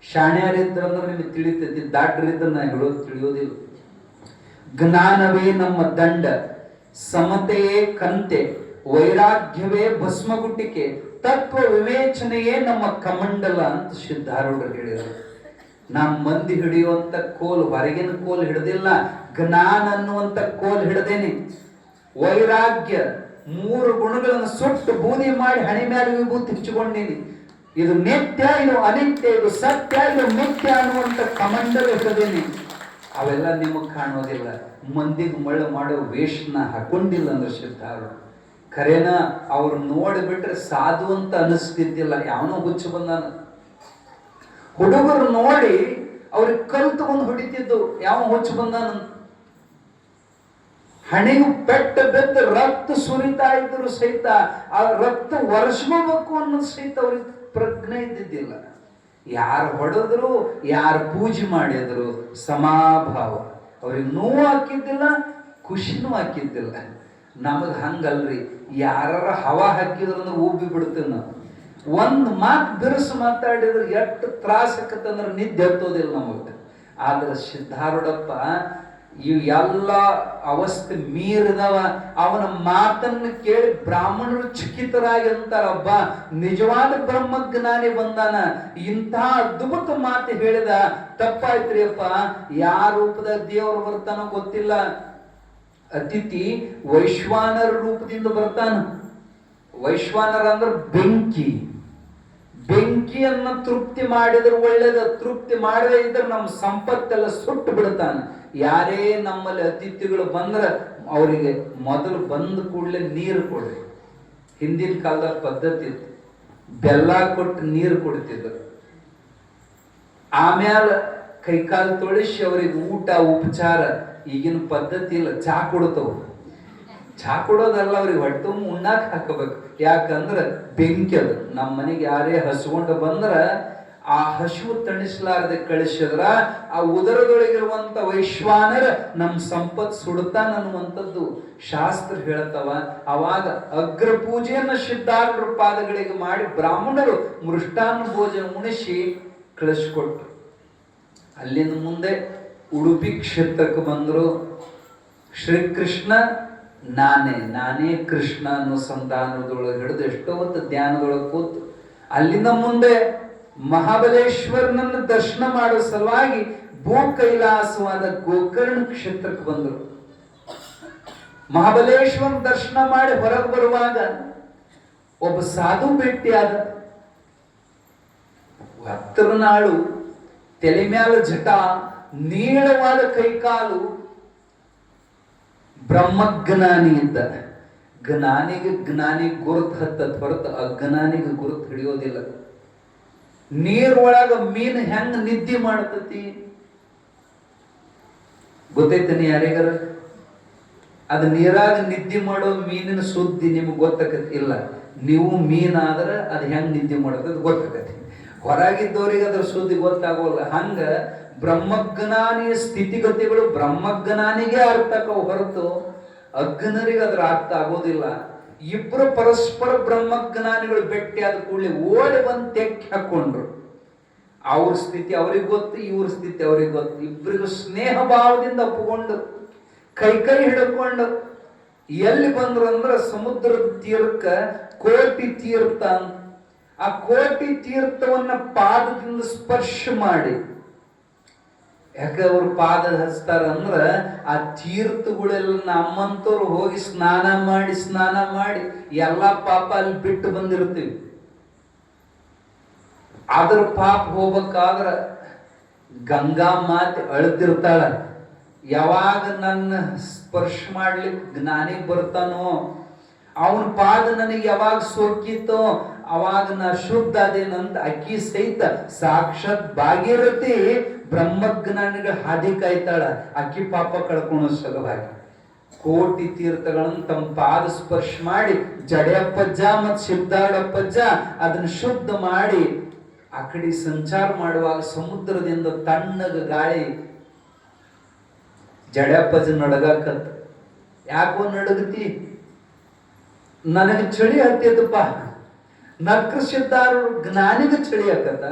ಶಾಣ್ಯಾರಿದ್ರಂದ್ರೆ ನಿಮಗೆ ತಿಳಿತೈತಿ, ದಾಟ್ರಿದ್ರೆ ನಾ ಹೇಳೋದು ತಿಳಿಯೋದಿಲ್ಲ. ಜ್ಞಾನವೇ ನಮ್ಮ ದಂಡ, ಸಮತೆಯೇ ಕಂತೆ, ವೈರಾಗ್ಯವೇ ಭಸ್ಮಗುಟ್ಟಿಕೆ, ತತ್ವ ವಿವೇಚನೆಯೇ ನಮ್ಮ ಕಮಂಡಲ ಅಂತ ಸಿದ್ಧಾರೂಢರು ಹೇಳಿದರು. ನಮ್ಮ ಮಂದಿ ಹಿಡಿಯುವಂತ ಕೋಲ್ ಹೊರಗಿನ ಕೋಲ್ ಹಿಡ್ದಿಲ್ಲ, ಜ್ಞಾನ ಅನ್ನುವಂತ ಕೋಲ್ ಹಿಡ್ದೇನೆ. ವೈರಾಗ್ಯ 3 ಗುಣಗಳನ್ನು ಸುಟ್ಟು ಬೂದಿ ಮಾಡಿ ಹಣಿ ಮೇಲೆ ವಿಭೂತಿ ಹಚ್ಚಿಕೊಂಡೀನಿ. ಇದು ನಿತ್ಯ, ಇದು ಅನಿತ್ಯ, ಇದು ಸತ್ಯ, ಇದು ಮಿಥ್ಯ ಅನ್ನುವಂತ ಕಮಂಡಲ ಹಿಡ್ದೇನೆ. ಅವೆಲ್ಲ ನಿಮಗ್ ಕಾಣೋದಿಲ್ಲ. ಮಂದಿಗೆ ಮಳ್ಳು ಮಾಡೋ ವೇಷನ ಹಾಕೊಂಡಿಲ್ಲ ಅಂದ್ರೆ ಸಿದ್ಧಾರೂಢ ಖರೇನ ಅವ್ರು ನೋಡಿಬಿಟ್ರೆ ಸಾಧು ಅಂತ ಅನಿಸ್ತಿದ್ದಿಲ್ಲ. ಯಾವನೋ ಹುಚ್ಚು ಬಂದಾನ. ಹುಡುಗರು ನೋಡಿ ಅವ್ರಿಗೆ ಕಲ್ ತಗೊಂಡು ಹೊಡಿತಿದ್ದು, ಯಾವ ಹುಚ್ಚು ಬಂದಾನ. ಹಣೆಗೂ ಪೆಟ್ಟ ಬೆದ್ದು ರಕ್ತ ಸುರಿತಾ ಇದ್ರು ಸಹಿತ ಆ ರಕ್ತ ವರ್ಷಬೇಕು ಅನ್ನೋದು ಸಹಿತ ಅವ್ರಿಗೆ ಪ್ರಜ್ಞೆ ಇದ್ದಿದ್ದಿಲ್ಲ. ಯಾರು ಹೊಡೆದ್ರು, ಯಾರು ಪೂಜೆ ಮಾಡಿದ್ರು ಸಮಾಭಾವ. ಅವ್ರಿಗೆ ನೋವು ಹಾಕಿದ್ದಿಲ್ಲ, ಖುಷಿನೂ ಹಾಕಿದ್ದಿಲ್ಲ. ನಮಗ್ ಹಂಗಲ್ರಿ, ಯಾರ ಹವಾ ಹಾಕಿದ್ರು ಅಂದ್ರೆ ಉಬ್ಬಿ ಬಿಡ್ತೀವಿ ನಾವು. ಒಂದ್ ಮಾತು ಬಿರುಸು ಮಾತಾಡಿದ್ರೆ ಎಷ್ಟು ತ್ರಾಸ ಆಕತ್ತಂದ್ರೆ ನಿದ್ದೆ ಹತ್ತೋದಿಲ್ಲ ನಮಗ. ಆದ್ರೆ ಸಿದ್ಧಾರೂಢಪ್ಪ ಇವ್ ಎಲ್ಲ ಅವಸ್ಥೆ ಮೀರಿದವ. ಅವನ ಮಾತನ್ನು ಕೇಳಿ ಬ್ರಾಹ್ಮಣರು ಚಕಿತರಾಗಿ ಅಂತಾರಬ್ಬ, ನಿಜವಾದ ಬ್ರಹ್ಮಜ್ಞಾನಿ ಬಂದಾನ, ಇಂಥ ಅದ್ಭುತ ಮಾತು ಹೇಳಿದ. ತಪ್ಪಾಯ್ತ್ರಿ ಅಪ್ಪ, ಯಾವ ರೂಪದ ದೇವರು ಬರ್ತಾನೋ ಗೊತ್ತಿಲ್ಲ. ಅತಿಥಿ ವೈಶ್ವಾನರ ರೂಪದಿಂದ ಬರ್ತಾನ. ವೈಶ್ವಾನರ ಅಂದ್ರೆ ಬೆಂಕಿ. ಬೆಂಕಿಯನ್ನ ತೃಪ್ತಿ ಮಾಡಿದ್ರೆ ಒಳ್ಳೇದ, ತೃಪ್ತಿ ಮಾಡದೇ ಇದ್ರೆ ನಮ್ಮ ಸಂಪತ್ತೆಲ್ಲ ಸುಟ್ಟು ಬಿಡ್ತಾನೆ. ಯಾರೇ ನಮ್ಮಲ್ಲಿ ಅತಿಥಿಗಳು ಬಂದ್ರೆ ಅವರಿಗೆ ಮೊದಲು ಬಂದ ಕೂಡಲೇ ನೀರು ಕೊಡ್ರಿ. ಹಿಂದಿನ ಕಾಲದ ಪದ್ಧತಿ ಇತ್ತು, ಬೆಲ್ಲ ಕೊಟ್ಟು ನೀರು ಕೊಡ್ತಿದ್ರು. ಆಮ್ಯಾಲ ಕೈಕಾಲು ತೊಳಿಸಿ ಅವರಿಗೆ ಊಟ ಉಪಚಾರ. ಈಗಿನ ಪದ್ಧತಿ ಇಲ್ಲ, ಚಾ ಕೊಡ್ತವು. ಚಾ ಕೊಡೋದಲ್ಲ, ಅವ್ರಿಗೆ ಹೊಟ್ಟೆ ಉಣ್ಣಾಕ್ ಹಾಕಬೇಕು. ಯಾಕಂದ್ರೆ ಬೆಂಕಿ ಅದು. ನಮ್ಮ ಮನೆಗೆ ಯಾರೇ ಹಸ್ಕೊಂಡು ಬಂದ್ರ ಆ ಹಸಿವು ತಣಿಸಲಾರದೆ ಕಳಿಸಿದ್ರ ಆ ಉದರದೊಳಗಿರುವಂತ ವೈಶ್ವಾನರ ನಮ್ಮ ಸಂಪತ್ ಸುಡ್ತಾನ ಅನ್ನುವಂಥದ್ದು ಶಾಸ್ತ್ರ ಹೇಳ್ತವ. ಅವಾಗ ಅಗ್ರ ಪೂಜೆಯನ್ನ ಸಿದ್ಧಾರೂಢರ ಪಾದಗಳಿಗೆ ಮಾಡಿ ಬ್ರಾಹ್ಮಣರು ಮೃಷ್ಟಾನ್ನ ಭೋಜನ ಉಣಿಸಿ ಕಳಿಸ್ಕೊಟ್ರು. ಅಲ್ಲಿಂದ ಮುಂದೆ ಉಡುಪಿ ಕ್ಷೇತ್ರಕ್ಕೆ ಬಂದರು. ಶ್ರೀಕೃಷ್ಣ ನಾನೇ ಕೃಷ್ಣ ಅನ್ನೋ ಸಂಧಾನದೊಳಗೆ ಹಿಡಿದು ಎಷ್ಟೋ ಹೊತ್ತು ಧ್ಯಾನದೊಳಗೆ ಕೂತು ಅಲ್ಲಿಂದ ಮುಂದೆ ಮಹಾಬಲೇಶ್ವರನನ್ನು ದರ್ಶನ ಮಾಡೋ ಸಲುವಾಗಿ ಭೂ ಕೈಲಾಸವಾದ ಗೋಕರ್ಣ ಕ್ಷೇತ್ರಕ್ಕೆ ಬಂದರು. ಮಹಾಬಲೇಶ್ವರನ ದರ್ಶನ ಮಾಡಿ ಹೊರಗೆ ಬರುವಾಗ ಒಬ್ಬ ಸಾಧು ಭೇಟಿಯಾದ. ಹತ್ತರ ನಾಳು, ತಲೆ ಮ್ಯಾಲ ಜಟ, ನೀಳವಾದ ಕೈಕಾಲು, ಬ್ರಹ್ಮಜ್ಞಾನಿ ಇದ್ದ. ಜ್ಞಾನಿ ಗುರುತು ಹತ್ತದ ಹೊರತು ಅಜ್ಞಾನಿಗೆ ಗುರುತು ಹಿಡಿಯೋದಿಲ್ಲ. ನೀರೊಳಗ ಮೀನು ಹೆಂಗ ನಿದ್ದೆ ಮಾಡ್ತತಿ ಗೊತ್ತೈತನಿ ಯಾರಿಗಾರ? ಅದು ನೀರಾಗ ನಿದ್ದೆ ಮಾಡೋ ಮೀನಿನ ಸುದ್ದಿ ನಿಮ್ಗೆ ಗೊತ್ತಾಕತಿ ಇಲ್ಲ. ನೀವು ಮೀನಾದ್ರೆ ಅದು ಹೆಂಗ್ ನಿದ್ದೆ ಮಾಡತದ ಗೊತ್ತಾಕತಿ. ಹೊರಗಿದ್ದವ್ರಿಗೆ ಅದ್ರ ಸುದ್ದಿ ಗೊತ್ತಾಗೋಲ್ಲ. ಹಂಗ ಬ್ರಹ್ಮಜ್ಞಾನಿಯ ಸ್ಥಿತಿಗತಿಗಳು ಬ್ರಹ್ಮಜ್ಞಾನಿಗೆ ಅರ್ಥ ಆಕವು ಹೊರತು ಅಜ್ಞರಿಗೆ ಅದ್ರ ಅರ್ಥ ಆಗೋದಿಲ್ಲ. ಇಬ್ರು ಪರಸ್ಪರ ಬ್ರಹ್ಮಜ್ಞಾನಿಗಳು ಭೇಟಿ ಆದ ಕೂಡಲೇ ಓಡಿ ಬಂದು ತೆಕ್ಕಿ ಹಾಕೊಂಡ್ರು. ಅವ್ರ ಸ್ಥಿತಿ ಅವ್ರಿಗೆ ಗೊತ್ತು, ಇವ್ರ ಸ್ಥಿತಿ ಅವ್ರಿಗೆ ಗೊತ್ತು. ಇಬ್ಬರಿಗೂ ಸ್ನೇಹ ಭಾವದಿಂದ ಒಪ್ಪಿಕೊಂಡು ಕೈ ಹಿಡ್ಕೊಂಡು ಎಲ್ಲಿ ಬಂದ್ರು ಅಂದ್ರೆ ಸಮುದ್ರದ ತೀರಕ್ಕ ಕೋಟಿ ತೀರ್ಥ ಅಂತ. ಆ ಕೋಟಿ ತೀರ್ಥವನ್ನ ಪಾದದಿಂದ ಸ್ಪರ್ಶ ಮಾಡಿ, ಯಾಕೆ ಅವ್ರ ಪಾದ ಹಚ್ತಾರ ಅಂದ್ರ ಆ ತೀರ್ಥಗಳೆಲ್ಲ ನಮ್ಮಂತವ್ರು ಹೋಗಿ ಸ್ನಾನ ಮಾಡಿ ಎಲ್ಲಾ ಪಾಪ ಅಲ್ಲಿ ಬಿಟ್ಟು ಬಂದಿರ್ತೀವಿ. ಅದ್ರ ಪಾಪ ಹೋಗ್ಬೇಕಾದ್ರ ಗಂಗಾ ಮಾತೆ ಅಳ್ತಿರ್ತಾಳ. ಯಾವಾಗ ನನ್ನ ಸ್ಪರ್ಶ ಮಾಡ್ಲಿಕ್ಕೆ ಜ್ಞಾನಿ ಬರ್ತಾನೋ, ಅವನ ಪಾದ ನನಗೆ ಯಾವಾಗ ಸೋಕಿತೋ ಅವಾಗ ನಾ ಶುದ್ಧ ಅದೇನಂತ ಅಕ್ಕಿ ಸಹಿತ ಸಾಕ್ಷಾತ್ ಭಾಗೀರಥಿ ಬ್ರಹ್ಮಜ್ಞಾನಿಗಳ ಹಾದಿ ಕಾಯ್ತಾಳ, ಅಕ್ಕಿ ಪಾಪ ಕಳ್ಕೊಳ್ಳೋ ಸಲುವಾಗಿ ಕೋಟಿ ತೀರ್ಥಗಳನ್ನು ತಮ್ಮ ಪಾದ ಸ್ಪರ್ಶ ಮಾಡಿ ಜಡೆಯಪ್ಪಜ್ಜ ಮತ್ತು ಸಿದ್ಧಾರೂಢಪ್ಪಜ್ಜ ಅದನ್ನ ಶುದ್ಧ ಮಾಡಿ ಆ ಕಡೆ ಸಂಚಾರ ಮಾಡುವಾಗ ಸಮುದ್ರದಿಂದ ತಣ್ಣಗ ಗಾಳಿ ಜಡೆಯಪ್ಪಜ್ಜ ನಡಗಾಕತ್ತ. ಯಾಕೋ ನಡಗತಿ? ನನಗೆ ಚಳಿ ಹತ್ತಿಯದಪ್ಪ. ನಕ್ರ ಸಿದ್ಧಾರೂಢ ಜ್ಞಾನಿಗ ಚಳಿ ಆಕತ್ತ.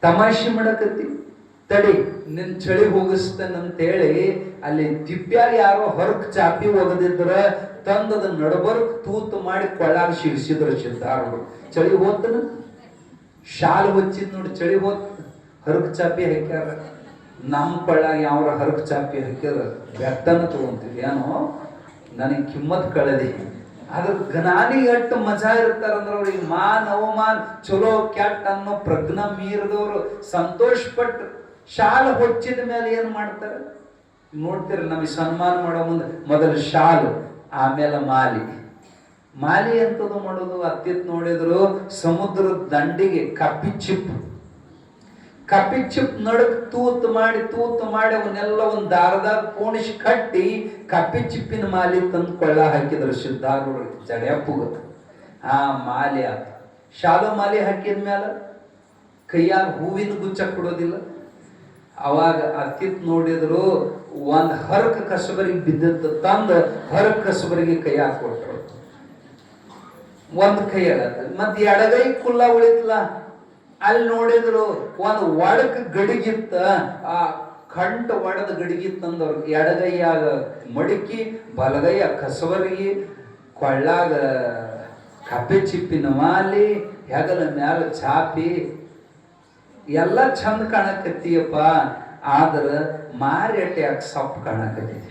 ತಮಾಷೆ ಮಾಡಕತ್ತಿ, ತಡಿ ನಿನ್ ಚಳಿ ಹೋಗಿಸ್ತೇನಂತೇಳಿ ಅಲ್ಲಿ ತಿಪ್ಪ್ಯಾಗ ಯಾರೋ ಹೊರಕ್ ಚಾಪಿ ಒಗದಿದ್ರ ತಂದದ ನಡಬರ್ಕ್ ತೂತು ಮಾಡಿ ಕೊಳ್ಳಾಗ ಸಿಗಿಸಿದ್ರು ಸಿದ್ಧಾರೂಢರು. ಚಳಿ ಹೋತನ ಶಾಲ್ ಹೊಚ್ಚಿದ್ ನೋಡಿ, ಚಳಿ ಹೋತ್. ಹರಕ್ ಚಾಪಿ ಹಾಕ್ಯಾರ. ನಮ್ಮ ಕೊಳ್ಳಾಗ ಯಾವ ಹರಕ್ ಚಾಪಿ ಹಾಕ್ಯಾರ ಬೆಟ್ಟನ ತಗೊಂತೀವಿ ಏನೋ, ನನಗೆ ಕಿಮ್ಮತ್ ಕಳದಿ. ಅದ್ರ ಜ್ಞಾನಿ ಎಷ್ಟು ಮಜಾ ಇರ್ತಾರಂದ್ರ ಅವ್ರಿಗೆ ಮಾನ್ ಅವಮಾನ್ ಚಲೋ ಕ್ಯಾಟ್ ಅನ್ನೋ ಪ್ರಜ್ಞಾ ಮೀರಿದವರು ಸಂತೋಷ ಪಟ್ಟು ಶಾಲ ಹೊಚ್ಚಿದ ಮೇಲೆ ಏನ್ ಮಾಡ್ತಾರೆ ನೋಡ್ತೀರ. ನಮಗೆ ಸನ್ಮಾನ ಮಾಡೋ ಮುಂದೆ ಮೊದಲು ಶಾಲು, ಆಮೇಲೆ ಮಾಲಿ. ಮಾಲಿ ಎಂತದು ಮಾಡೋದು ಅತ್ತಿತ್ ನೋಡಿದ್ರು ಸಮುದ್ರದ ದಂಡಿಗೆ ಕಪ್ಪಿ ಚಿಪ್ ನಡಕ್ ತೂತು ಮಾಡಿ ಅವನ್ನೆಲ್ಲ ಒಂದ್ ದಾರದಾಗ ಪೋಣಿಸಿ ಕಟ್ಟಿ ಕಪ್ಪಿ ಚಿಪ್ಪಿನ ಮಾಲಿ ತಂದು ಕೊಳ್ಳ ಹಾಕಿದ್ರು ಸಿದ್ಧಾರೂಢರು ಜಡೆಯಪ್ಪಗ. ಆ ಮಾಲಿ ಆತ. ಶಾಲು ಮಾಲಿ ಹಾಕಿದ್ಮೇಲೆ ಕೈಯಾಗ ಹೂವಿನ ಗುಚ್ಚ ಕೊಡೋದಿಲ್ಲ. ಅವಾಗ ಅತ್ತಿತ್ ನೋಡಿದ್ರು ಒಂದ್ ಹರಕ ಕಸಬರಿಗೆ ಬಿದ್ದದ್ದು ತಂದು ಹರಕ ಕಸಬರಿಗೆ ಕೈಯಾಗ ಕೊಟ್ಟರು. ಒಂದ್ ಕೈಯಾಗ ಮತ್ ಎಡಗೈ ಕುಲ್ಲ ಉಳಿತಲ್ಲ, ಅಲ್ಲಿ ನೋಡಿದ್ರು ಒಂದು ಒಡಕ್ ಗಡಿಗಿತ್ತ, ಆ ಕಂಠ ಒಡದ ಗಡಿಗಿತ್ತಂದವ್ರು ಎಡಗೈಯಾಗ ಮಡಿಕಿ ಬಲಗೈಯ ಕಸವರಿಗೆ ಕೊಳ್ಳಾಗ ಕಪ್ಪೆ ಚಿಪ್ಪಿನ ಮಾಲಿ, ಹೆಗಲ ಮ್ಯಾಲ ಚಾಪಿ ಎಲ್ಲ ಚಂದ ಕಾಣಕತ್ತೀಯಪ್ಪ. ಆದ್ರ ಮಾರಿ ಅಟ್ಟೆ ಯಾಕೆ ಸೊಪ್ಪು ಕಾಣಕತ್ತೈತಿ.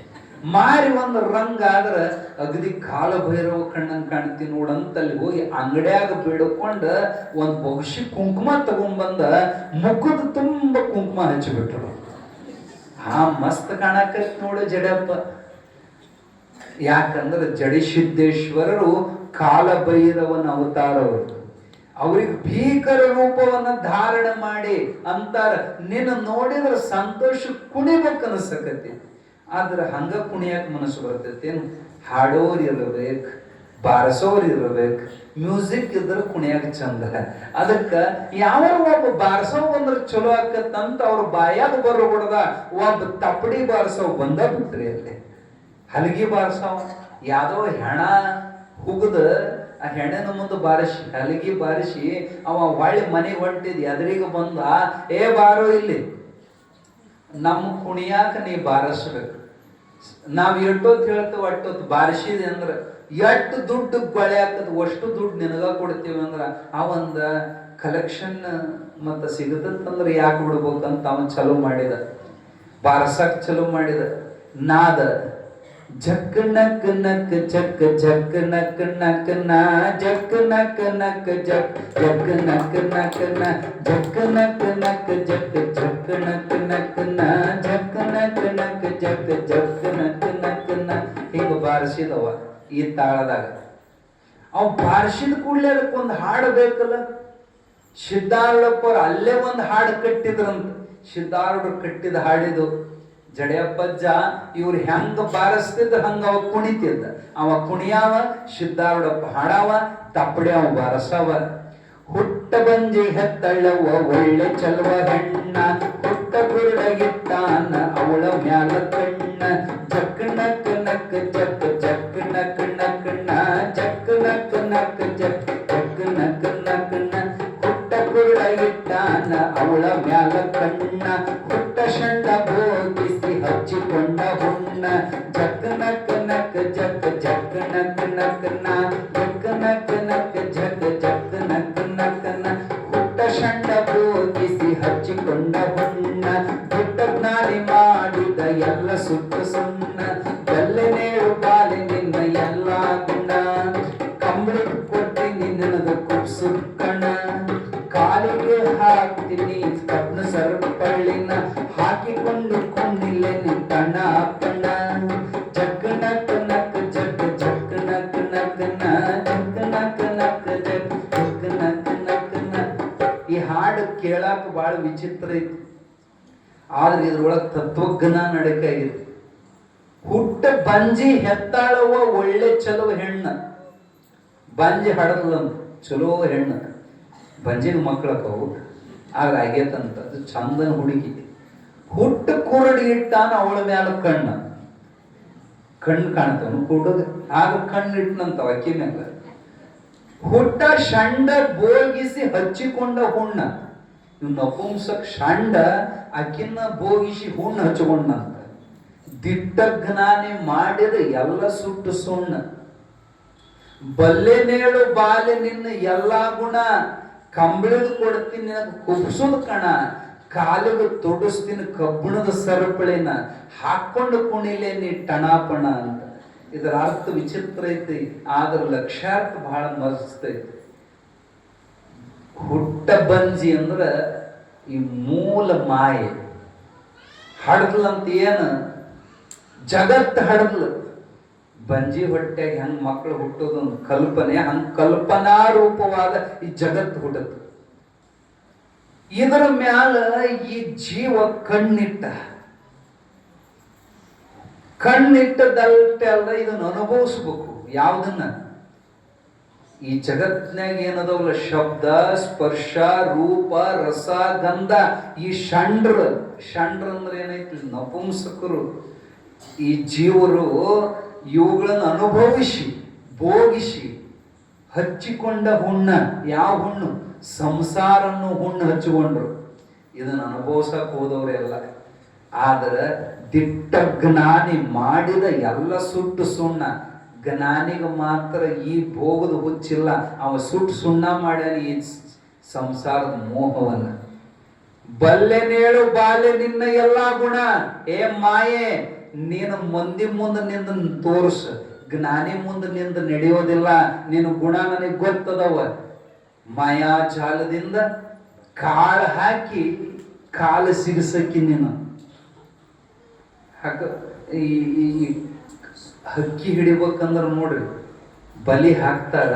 ಮಾರಿ ಒಂದು ರಂಗ ಆದ್ರ ಅಗದಿ ಕಾಲ ಭೈರವ ಕಣ್ಣಂಗ್ ಕಾಣ್ತಿ ನೋಡಂತಲ್ಲಿ ಹೋಗಿ ಅಂಗಡ್ಯಾಗ ಬೇಡ್ಕೊಂಡ ಒಂದ್ ಬೊಗಸಿ ಕುಂಕುಮ ತಗೊಂಡ್ಬಂದ ಮುಖದ ತುಂಬ ಕುಂಕುಮ ಹಚ್ಚಿಬಿಟ್ರು. ಆ ಮಸ್ತ್ ಕಾಣಕತ್ ನೋಡು ಜಡಪ್ಪ. ಯಾಕಂದ್ರೆ ಜಡಿಸಿದ್ದೇಶ್ವರರು ಕಾಲಭೈರವನ ಅವತಾರವರು. ಅವ್ರಿಗೆ ಭೀಕರ ರೂಪವನ್ನ ಧಾರಣೆ ಮಾಡಿ ಅಂತಾರ, ನಿನ್ನ ನೋಡಿದ್ರೆ ಸಂತೋಷ ಕುಣಿಬೇಕು ಅನ್ಸಕತಿ. ಆದ್ರೆ ಹಂಗ ಕುಣಿಯಾಕ ಮನಸ್ಸು ಬರ್ತೈತೇನು? ಹಾಡೋರ್ ಇರಬೇಕು, ಬಾರಿಸೋರ್ ಇರಬೇಕು, ಮ್ಯೂಸಿಕ್ ಇದ್ರೆ ಕುಣಿಯಾಕ ಚಂದ. ಅದಕ್ಕ ಯಾವ ಒಬ್ಬ ಬಾರಿಸೋ ಬಂದ್ರೆ ಚಲೋ ಆಕತ್ತಂತ ಅವ್ರ ಬಾಯಾಗ ಬರೋಬಿಡದ ಒಬ್ಬ ತಪ್ಪಡಿ ಬಾರಿಸೋ ಬಂದ ಬಿಟ್ರಿ. ಅಲ್ಲಿ ಹಲಗಿ ಬಾರಿಸೋ ಯಾವ್ದೋ ಹೆಣ ಹುಗದ ಆ ಹೆಣ್ಣನ ಮುಂದೆ ಬಾರಿಸಿ ಹಲಗಿ ಬಾರಿಸಿ ಅವ ಹೊಳ್ಳಿ ಮನೆಗೆ ಹೊಂಟಿದ್ ಎದುರಿಗೆ ಬಂದ, ಏ ಬಾರೋ ಇಲ್ಲಿ ನಮ್ಮ ಕುಣಿಯಾಕ ನೀ ಬಾರಿಸ್ಬೇಕು. ನಾವ್ ಎಷ್ಟೊತ್ತು ಹೇಳ್ತೇವೆ ಅಷ್ಟೊತ್ತು ಬಾರಿಸಿದೆ ಅಂದ್ರ ಎಷ್ಟು ದುಡ್ಡು ಬಳೆ ಆಗ್ತದ ಅಷ್ಟು ದುಡ್ಡು ನಿನಗ ಕೊಡ್ತೀವಿ ಅಂದ್ರ ಆ ಒಂದ ಕಲೆಕ್ಷನ್ ಮತ್ತ ಸಿಗತಂದ್ರ ಯಾಕೆ ಬಿಡ್ಬೇಕಂತ ಅವನ್ ಚಲೋ ಮಾಡಿದ. ಬಾರಸಕ್ ಚಲೋ ಮಾಡಿದ. ನಾದ ಜಕ್ ನಕ್ ನಕ್ ಜಕ್ ಜಕ್ ನಕ್ ನಕ್ ನ ಜಕ್ ನಕ್ ನಕ್ ಜಕ್ ಜಕ್ ನಕ್ ನಕ್ ನ ಜಕ್ ನಕ್ ನಕ್ ಜಕ್ ಜಕ್ ನಕ್ ನಕ್ ನ ಜಕ್ ನಕ್ ನಕ್ ಜಕ್ ಜಕ್ ನಕ್ ನಕ್ ನ ಹಿಂಗ ಬಾರಿಸಿದವ ಈ ತಾಳದಾಗ. ಅವ್ ಬಾರಿಸಿದ ಕೂಡಲೇ ಅದಕ್ಕೊಂದು ಹಾಡು ಬೇಕಲ್ಲ. ಸಿದ್ಧಾರೂಢಪ್ಪವ್ರು ಅಲ್ಲೇ ಒಂದು ಹಾಡು ಕಟ್ಟಿದ್ರಂತ. ಸಿದ್ಧಾರೂಢರು ಕಟ್ಟಿದ ಹಾಡಿದು ಜಡೆಯಪ್ಪಜ್ಜ ಇವ್ರು ಹೆಂಗ ಬಾರಿಸ್ತಿದ್ರ ಹಂಗ ಅವ ಕುಣಿತಿದ್ದ. ಅವ ಕುಣಿಯಾವ, ಸಿದ್ಧಾರೂಢಪ್ಪ ಹಾಡಾವ, ತಪ್ಪಡೆ ಅವ ಬಾರಸವ. ಹುಟ್ಟ ಬಂಜಿ ಹೆತ್ತಳ್ಳವ ಒಳ್ಳೆ ಚಲುವ ಹೆಣ್ಣ, ಹುಟ್ಟ ಕುರುಡಗಿಟ್ಟಾನ ಅವಳ ಮ್ಯಾಲ ಕಣ್ಣ. ಜಕ್ ನಕ್ ನಕ್ ಜಕ್ ಜಕ್ ನಕ್ ನಕ್ ನ ಜಕ್ ನಕ್ ನಕ್ ಜಕ್ ಜಕ್ ನಕ್ ನಕ್ ನ ಹುಟ್ಟ ಕುರುಡಗಿಟ್ಟಾನ ಅವಳ ಮ್ಯಾಲ ಕಣ್ಣ. ಹುಟ್ಟ ಶಂಡ ಭೋಗಿಸಿ ಹಚ್ಚಿಕೊಂಡ ಹುಣ್ಣ. ಜಕ್ ನಕ್ ನಕ್ ಜಕ್ ಜಕ್ ನಕ್ ನಕ್ ನ ಜಕ್ ನಕ್ ನಕ್ ಜಕ್ ಜಕ್ ನಕ್ ನಕ್ ನ ಹುಟ್ಟ ಶಂಡ ಭೋಗಿಸಿ ಹಚ್ಚಿಕೊಂಡ ಹುಣ್ಣ. ಹುಟ್ಟ ಜ್ಞಾನಿ ಮಾಡಿದ ಎಲ್ಲ ಸುತ್ತ ಸುಣ್ಣ. ಬೆಲ್ಲನೇಳು ಬಾಲಿ ನಿನ್ನ ಎಲ್ಲ ಗುಣ. ಕಂಬಳಿ ಕೊಟ್ಟಿನಿ ನಿನದ ಕುಪ್ಸು ಕಣ. ಕಾಲಿಗೆ ಹಾಕ್ತೀನಿ ಕಬ್ಣ ಸರಪಳ್ಳಿನ ಹಾಕಿಕೊಂಡು ಕುಂಡಿಲೆ ನಿಂತಣ್ಣ ಅಪ್ಪಣ್ಣ. ಜಗ್ ನಕ್ ನಕ್ ಜಗ್ ಜಗ್ ನಕ್ ನಕ್ ನ ಜಗ್ ನಕ್ ನಕ್ ಜಗ್ ಜಗ್ ನಕ್ ನಕ್ ನ. ಈ ಹಾಡು ಕೇಳಾಕ ಬಹಳ ವಿಚಿತ್ರ ಐತಿ, ಆದ್ರೆ ಇದ್ರೊಳಗೆ ತತ್ವಜ್ಞಾನ ನಡಕಾಗಿದೆ. ಹುಟ್ಟ ಬಂಜಿ ಹೆತ್ತಾಳವ ಒಳ್ಳೆ ಚಲೋ ಹೆಣ್ಣ, ಬಂಜಿ ಹಡದ್ಲಂತ ಚಲೋ ಹೆಣ್ಣ, ಬಂಜಿನ ಮಕ್ಕಳಕ್ಕವು ಆಗ ಆಗೇತಂತ. ಅದು ಚಂದನ ಹುಡುಗಿ. ಹುಟ್ಟ ಕುರಡಿ ಇಟ್ಟಾನ ಅವಳ ಮ್ಯಾಲ ಕಣ್ಣು ಕಾಣ್ತವನು ಹುಡುಗ, ಆಗ ಕಣ್ಣಿಟ್ನಂತ ಅಕ್ಕಿ ಮ್ಯಾಲ. ಹುಟ್ಟ ಶಂಡ ಬೋಗಿಸಿ ಹಚ್ಚಿಕೊಂಡ ಹುಣ್ಣ, ಇವ್ ನಪುಂಸಕ್ ಶಂಡ ಅಕ್ಕಿನ ಬೋಗಿಸಿ ಹುಣ್ಣ ಹಚ್ಚಿಕೊಂಡಂತ. ದಿಟ್ಟ ಜ್ಞಾನಿ ಮಾಡಿದ ಎಲ್ಲ ಸುಟ್ಟು ಸುಣ್ಣ, ಬಲ್ಲೆನೇಳು ಬಾಲೆ ನಿನ್ನ ಎಲ್ಲಾ ಗುಣ, ಕಂಬಳಿದು ಕೊಡ್ತೀನಿ ನಿನಗೆ ಕುಬ್ಸೋದು ಕಣ, ಕಾಲಿಗೆ ತೊಡಸ್ತೀನಿ ಕಬ್ಬಣದ ಸರಪಳಿನ, ಹಾಕೊಂಡು ಕುಣಿಲೆ ನೀ ಟಣಾಪಣ ಅಂತ. ಇದರ ಅರ್ಥ ವಿಚಿತ್ರ ಐತಿ, ಆದ್ರ ಲಕ್ಷ್ಯಾರ್ಥ ಬಹಳ ಮಸ್ತೈತಿ. ಹುಟ್ಟ ಬಂಜಿ ಅಂದ್ರ ಈ ಮೂಲ ಮಾಯೆ ಹಡದ್ಲಂತ. ಏನು ಜಗತ್ ಹಡದ್ಲು. ಬಂಜಿ ಹೊಟ್ಟೆಗೆ ಹೆಂಗ್ ಮಕ್ಕಳು ಹುಟ್ಟೋದೊಂದು ಕಲ್ಪನೆ, ಹಂಗ ಕಲ್ಪನಾ ರೂಪವಾದ ಈ ಜಗತ್ತು ಹುಟ್ಟತ್ತು. ಇದರ ಮ್ಯಾಲ ಈ ಜೀವ ಕಣ್ಣಿಟ್ಟದಲ್ಟೆ ಅಲ್ಲ, ಇದನ್ನ ಅನುಭವಿಸ್ಬೇಕು. ಯಾವ್ದನ್ನ? ಈ ಜಗತ್ನ್ಯಾಗ ಏನದವಲ್ಲ, ಶಬ್ದ ಸ್ಪರ್ಶ ರೂಪ ರಸ ಗಂಧ, ಈ ಷಂಡ್ರ ಅಂದ್ರೆ ಏನೈತಿ? ನಪುಂಸಕರು. ಈ ಜೀವರು ಇವುಗಳನ್ನು ಅನುಭವಿಸಿ ಭೋಗಿಸಿ ಹಚ್ಚಿಕೊಂಡ ಹುಣ್ಣ. ಯಾವ ಹುಣ್ಣು? ಸಂಸಾರನ್ನು ಹುಣ್ಣು ಹಚ್ಚಿಕೊಂಡ್ರು. ಇದನ್ನು ಅನುಭವಿಸಕ್ ಹೋದವ್ರೆಲ್ಲ. ಆದ್ರೆ ದಿಟ್ಟ ಜ್ಞಾನಿ ಮಾಡಿದ ಎಲ್ಲ ಸುಟ್ಟು ಸುಣ್ಣ. ಜ್ಞಾನಿಗೆ ಮಾತ್ರ ಈ ಭೋಗದ ಹುಚ್ಚಿಲ್ಲ. ಅವ ಸುಟ್ಟು ಸುಣ್ಣ ಮಾಡ್ಯಾನ ಈ ಸಂಸಾರದ ಮೋಹವನ್ನ. ಬಲ್ಲೆನೇಳು ಬಾಲೆ ನಿನ್ನ ಎಲ್ಲಾ ಗುಣ, ಏ ಮಾಯೆ ನೀನು ಮಂದಿ ಮುಂದೆ ನಿಂದ ತೋರ್ಸ, ಜ್ಞಾನಿ ಮುಂದೆ ನಿಂದ ನಡೆಯೋದಿಲ್ಲ. ನಿನ್ನ ಗುಣ ನನಗೆ ಗೊತ್ತದವ. ಮಾಯಾಜಾಲದಿಂದ ಕಾಳು ಹಾಕಿ ಕಾಲು ಸಿಗಸಕ್ಕಿ ನೀನು. ಈ ಹಕ್ಕಿ ಹಿಡಿಬೇಕಂದ್ರ ನೋಡ್ರಿ, ಬಲಿ ಹಾಕ್ತಾರ.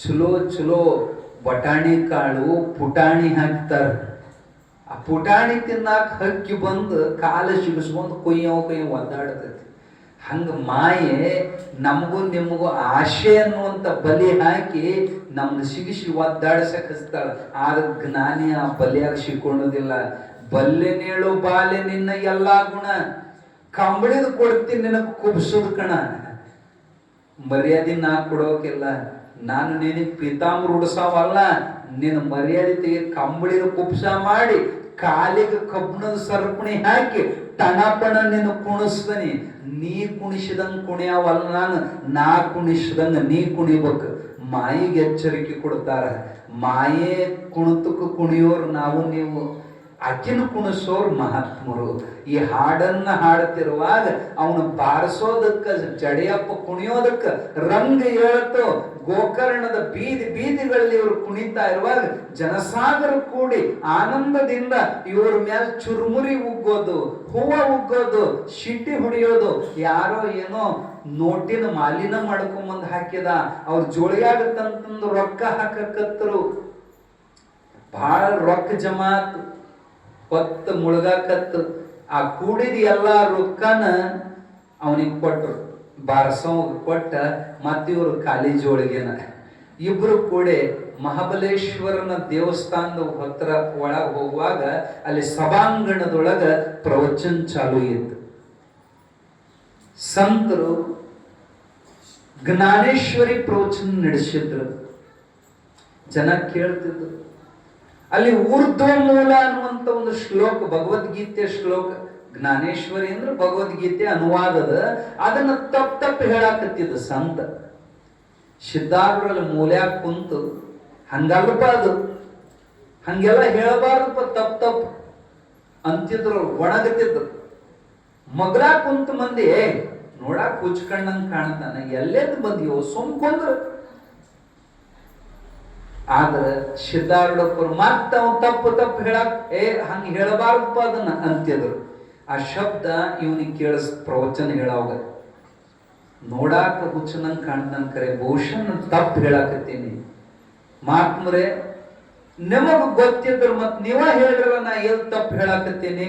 ಚಲೋ ಬಟಾಣಿ ಕಾಳು ಪುಟಾಣಿ ಹಾಕ್ತಾರ. ಆ ಪುಟಾಣಿ ತಿನ್ನಾಕ ಹಕ್ಕಿ ಬಂದು ಕಾಲು ಸಿಗಿಸ್ಕೊಂಡು ಕೊಯ್ಯೋ ಒದ್ದಾಡ್ತೈತಿ. ಹಂಗ ಮಾಯೆ ನಮಗೂ ನಿಮಗೂ ಆಶೆ ಅನ್ನುವಂತ ಬಲಿ ಹಾಕಿ ನಮ್ದು ಸಿಗಿಸಿ ಒದ್ದಾಡ್ಸಕ್ ಹಚ್ತಾಳ. ಆದ್ರೆ ಜ್ಞಾನಿ ಆ ಬಲಿಯಾಗ ಸಿಕ್ಕೊಳ್ಳೋದಿಲ್ಲ. ಬಲ್ಲೆನೇಳು ಬಾಲೆ ನಿನ್ನ ಎಲ್ಲಾ ಗುಣ, ಕಂಬಳಿದು ಕೊಡ್ತೀನಿ ನಿನಗೆ ಕುಬ್ಸೋದು ಕಣ. ಮರ್ಯಾದೆ ನಾ ಕೊಡೋಕಿಲ್ಲ. ನಾನು ನಿನಗೆ ಪೀತಾಂಬರ ಉಡ್ಸಾವಲ್ಲ, ನಿನ್ನ ಮರ್ಯಾದೆ ತೆಗೆ ಕಂಬಳಿನ ಕುಬ್ಸ ಮಾಡಿ ಕಾಲಿಗೆ ಕಬ್ಬಣದ ಸರಪಣಿ ಹಾಕಿ ಟಣಪಣ ನಿನ್ನ ಕುಣಿಸ್ತೀನಿ. ನೀ ಕುಣಿಸಿದಂಗ ಕುಣಿಯವಲ್ಲ ನಾ ಕುಣಿಸಿದಂಗ ನೀ ಕುಣಿಬೇಕು. ಮಾಯಿಗೆ ಎಚ್ಚರಿಕೆ ಕೊಡ್ತಾರ. ಮಾಯೆ ಕುಣಿತಕ್ಕೆ ಕುಣಿಯೋರು ನಾವು ನೀವು, ಅಕ್ಕಿನ ಕುಣಿಸೋರು ಮಹಾತ್ಮರು. ಈ ಹಾಡನ್ನ ಹಾಡ್ತಿರುವಾಗ ಅವನು ಬಾರಿಸೋದಕ್ಕ ಜಡಿಯಪ್ಪ ಕುಣಿಯೋದಕ್ಕ ರಂಗ ಹೇಳ್ತು. ಗೋಕರ್ಣದ ಬೀದಿಗಳಲ್ಲಿ ಇವರು ಕುಣಿತಾ ಇರುವಾಗ ಜನಸಾಗರ ಕೂಡಿ ಆನಂದದಿಂದ ಇವ್ರ ಮೇಲೆ ಚುರುಮುರಿ ಉಗ್ಗೋದು, ಹೂವ ಉಗ್ಗೋದು, ಶಿಟ್ಟಿ ಹೊಡೆಯೋದು. ಯಾರೋ ಏನೋ ನೋಟಿನ ಮಾಲಿನ ಮಾಡ್ಕೊಂಬಂದ್ ಹಾಕಿದ, ಅವ್ರ ಜೋಳಿಯಾಗತ್ತಂತಂದು ರೊಕ್ಕ ಹಾಕಕತ್ತರು. ಬಹಳ ರೊಕ್ಕ ಜಮಾತ್ ಹೊತ್ತು ಮುಳುಗಾಕತ್ತು. ಆ ಕೂಡಿದ ಎಲ್ಲಾ ರೊಕ್ಕನ ಅವನಿಗೆ ಕೊಟ್ರು, ಬಾರಸೋಗ ಕೊಟ್ಟ. ಮತ್ತಿವರು ಖಾಲಿ ಜೋಳಿಗೆನ. ಇಬ್ರು ಕೂಡಿ ಮಹಾಬಲೇಶ್ವರನ ದೇವಸ್ಥಾನದ ಹತ್ರ ಒಳಗೆ ಹೋಗುವಾಗ ಅಲ್ಲಿ ಸಭಾಂಗಣದೊಳಗ ಪ್ರವಚನ ಚಾಲು ಇತ್ತು. ಸಂತರು ಜ್ಞಾನೇಶ್ವರಿ ಪ್ರವಚನ ನಡೆಸಿದ್ರು. ಜನ ಕೇಳ್ತಿದ್ರು. ಅಲ್ಲಿ ಊರ್ಧ್ವ ಮೂಲ ಅನ್ನುವಂತ ಒಂದು ಶ್ಲೋಕ, ಭಗವದ್ಗೀತೆ ಶ್ಲೋಕ. ಜ್ಞಾನೇಶ್ವರಿ ಅಂದ್ರೆ ಭಗವದ್ಗೀತೆ ಅನುವಾದದ. ಅದನ್ನ ತಪ್ಪು ಹೇಳಾಕತ್ತಿದ್ದ ಸಂತ. ಸಿದ್ಧಾರೂಢರಲ್ಲಿ ಮೂಲ್ಯಾಗ ಕುಂತು ಹಂಗಲ್ಪ ಅದು, ಹಂಗೆಲ್ಲ ಹೇಳಬಾರ್ದಪ್ಪ, ತಪ್ಪು ಅಂತಿದ್ರು, ಒಣಗತ್ತಿದ್ರು. ಮಗಳ ಕುಂತ ಮಂದಿ ನೋಡಾಕ್ ಹುಚ್ಕಣ್ಣಂಗ್ ಕಾಣ್ತಾನೆ, ಎಲ್ಲೆದ್ದು ಬಂದಿಯೋ ಸುಮ್ಕೊಂಡ್ರು. ಆದ್ರ ಸಿದ್ಧಾರೂಢಪ್ಪರು ಮತ್ತ ಅವ್ ತಪ್ಪು ಹೇಳಕ್ ಹಂಗ ಹೇಳಬಾರ್ದಪ್ಪ ಅದನ್ನ ಅಂತಿದ್ರು. ಆ ಶಬ್ದ ಇವನಿಗೆ ಕೇಳಿಸ್ ಪ್ರವಚನ ಹೇಳಾವಾಗ ನೋಡಾಕ ಹುಚ್ಚನಂಗ್ ಕಾಣ್ತಾನ, ಕರೆ ಬಹುಶಃ ತಪ್ಪು ಹೇಳಾಕತ್ತೀನಿ. ಮಹಾತ್ಮರೇ, ನಿಮಗ ಗೊತ್ತಿದ್ರು ಮತ್ ನೀವ ಹೇಳ್ರಲ್ಲ ನಾ ಎಲ್ ತಪ್ಪು ಹೇಳಾಕತ್ತೀನಿ.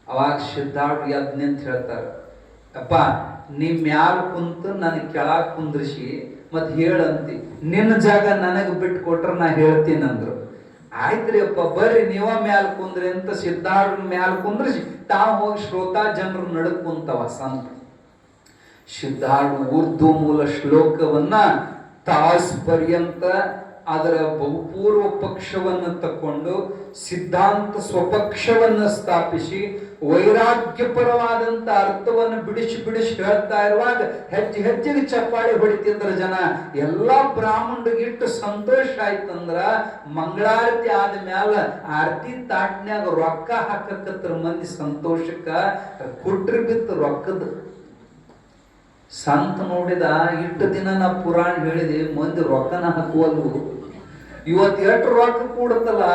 ಅವಾಗ ಸಿದ್ಧಾರ್ಥ ಎದ್ ನಿಂತ ಹೇಳ್ತಾರ, ಅಪ್ಪ ನೀ ಮ್ಯಾಲ ಕುಂತು ನನಗೆ ಕೆಳಗ್ ಕುಂದ್ರಿಸಿ ಮತ್ ಹೇಳಂತಿ, ನಿನ್ನ ಜಾಗ ನನಗ್ ಬಿಟ್ಟು ಕೊಟ್ರ ನಾ ಹೇಳ್ತೀನಿ ಅಂದ್ರು. ಆಯ್ತ್ರಿ ಅಪ್ಪ ಬರ್ರಿ ನೀವ ಮ್ಯಾಲ ಕುಂದ್ರಿ ಅಂತ ಸಿದ್ಧಾರ್ಥ ಮ್ಯಾಲ ಕುಂದ್ರಿಸಿ ತಾವ್ ಹೋಗಿ ಶ್ರೋತಾ ಜನರು ನಡಕ್ ಕುಂತವ ಸಂತ. ಸಿದ್ಧಾರ್ಥ ಉರ್ದು ಮೂಲ ಶ್ಲೋಕವನ್ನ ತಾಸ್ ಪರ್ಯಂತ ಅದರ ಬಹುಪೂರ್ವ ಪಕ್ಷವನ್ನು ತಕೊಂಡು ಸಿದ್ಧಾಂತ ಸ್ವಪಕ್ಷವನ್ನು ಸ್ಥಾಪಿಸಿ ವೈರಾಗ್ಯಪರವಾದಂತ ಅರ್ಥವನ್ನು ಬಿಡಿಸಿ ಬಿಡಿಸಿ ಹೇಳ್ತಾ ಇರುವಾಗ ಹೆಜ್ಜೆ ಹೆಜ್ಜೆಗೆ ಚಪ್ಪಾಳಿ ಹೊಡಿತಿದ್ರ ಜನ. ಎಲ್ಲಾ ಬ್ರಾಹ್ಮಣರಿಗಿಟ್ಟು ಸಂತೋಷ ಆಯ್ತಂದ್ರ ಮಂಗಳಾರತಿ ಆದ್ಮ್ಯಾಲ ಆರತಿ ತಾಟ್ನ್ಯಾಗ ರೊಕ್ಕ ಹಾಕಕತ್ರ ಮಂದಿ ಸಂತೋಷಕ್ಕ ಕುಟ್ರಿ ಬಿತ್ತು ರೊಕ್ಕದ. ಸಂತ ನೋಡಿದ, ಇಟ್ಟು ದಿನ ನಾ ಪುರಾಣ ಹೇಳಿದೆ ಮಂದಿ ರೊಕ್ಕನ ಹಾಕುವಲ್ವು, ಇವತ್ತು ಎಷ್ಟು ರೊಕ್ಕ ಕೂಡುತ್ತಲ್ಲ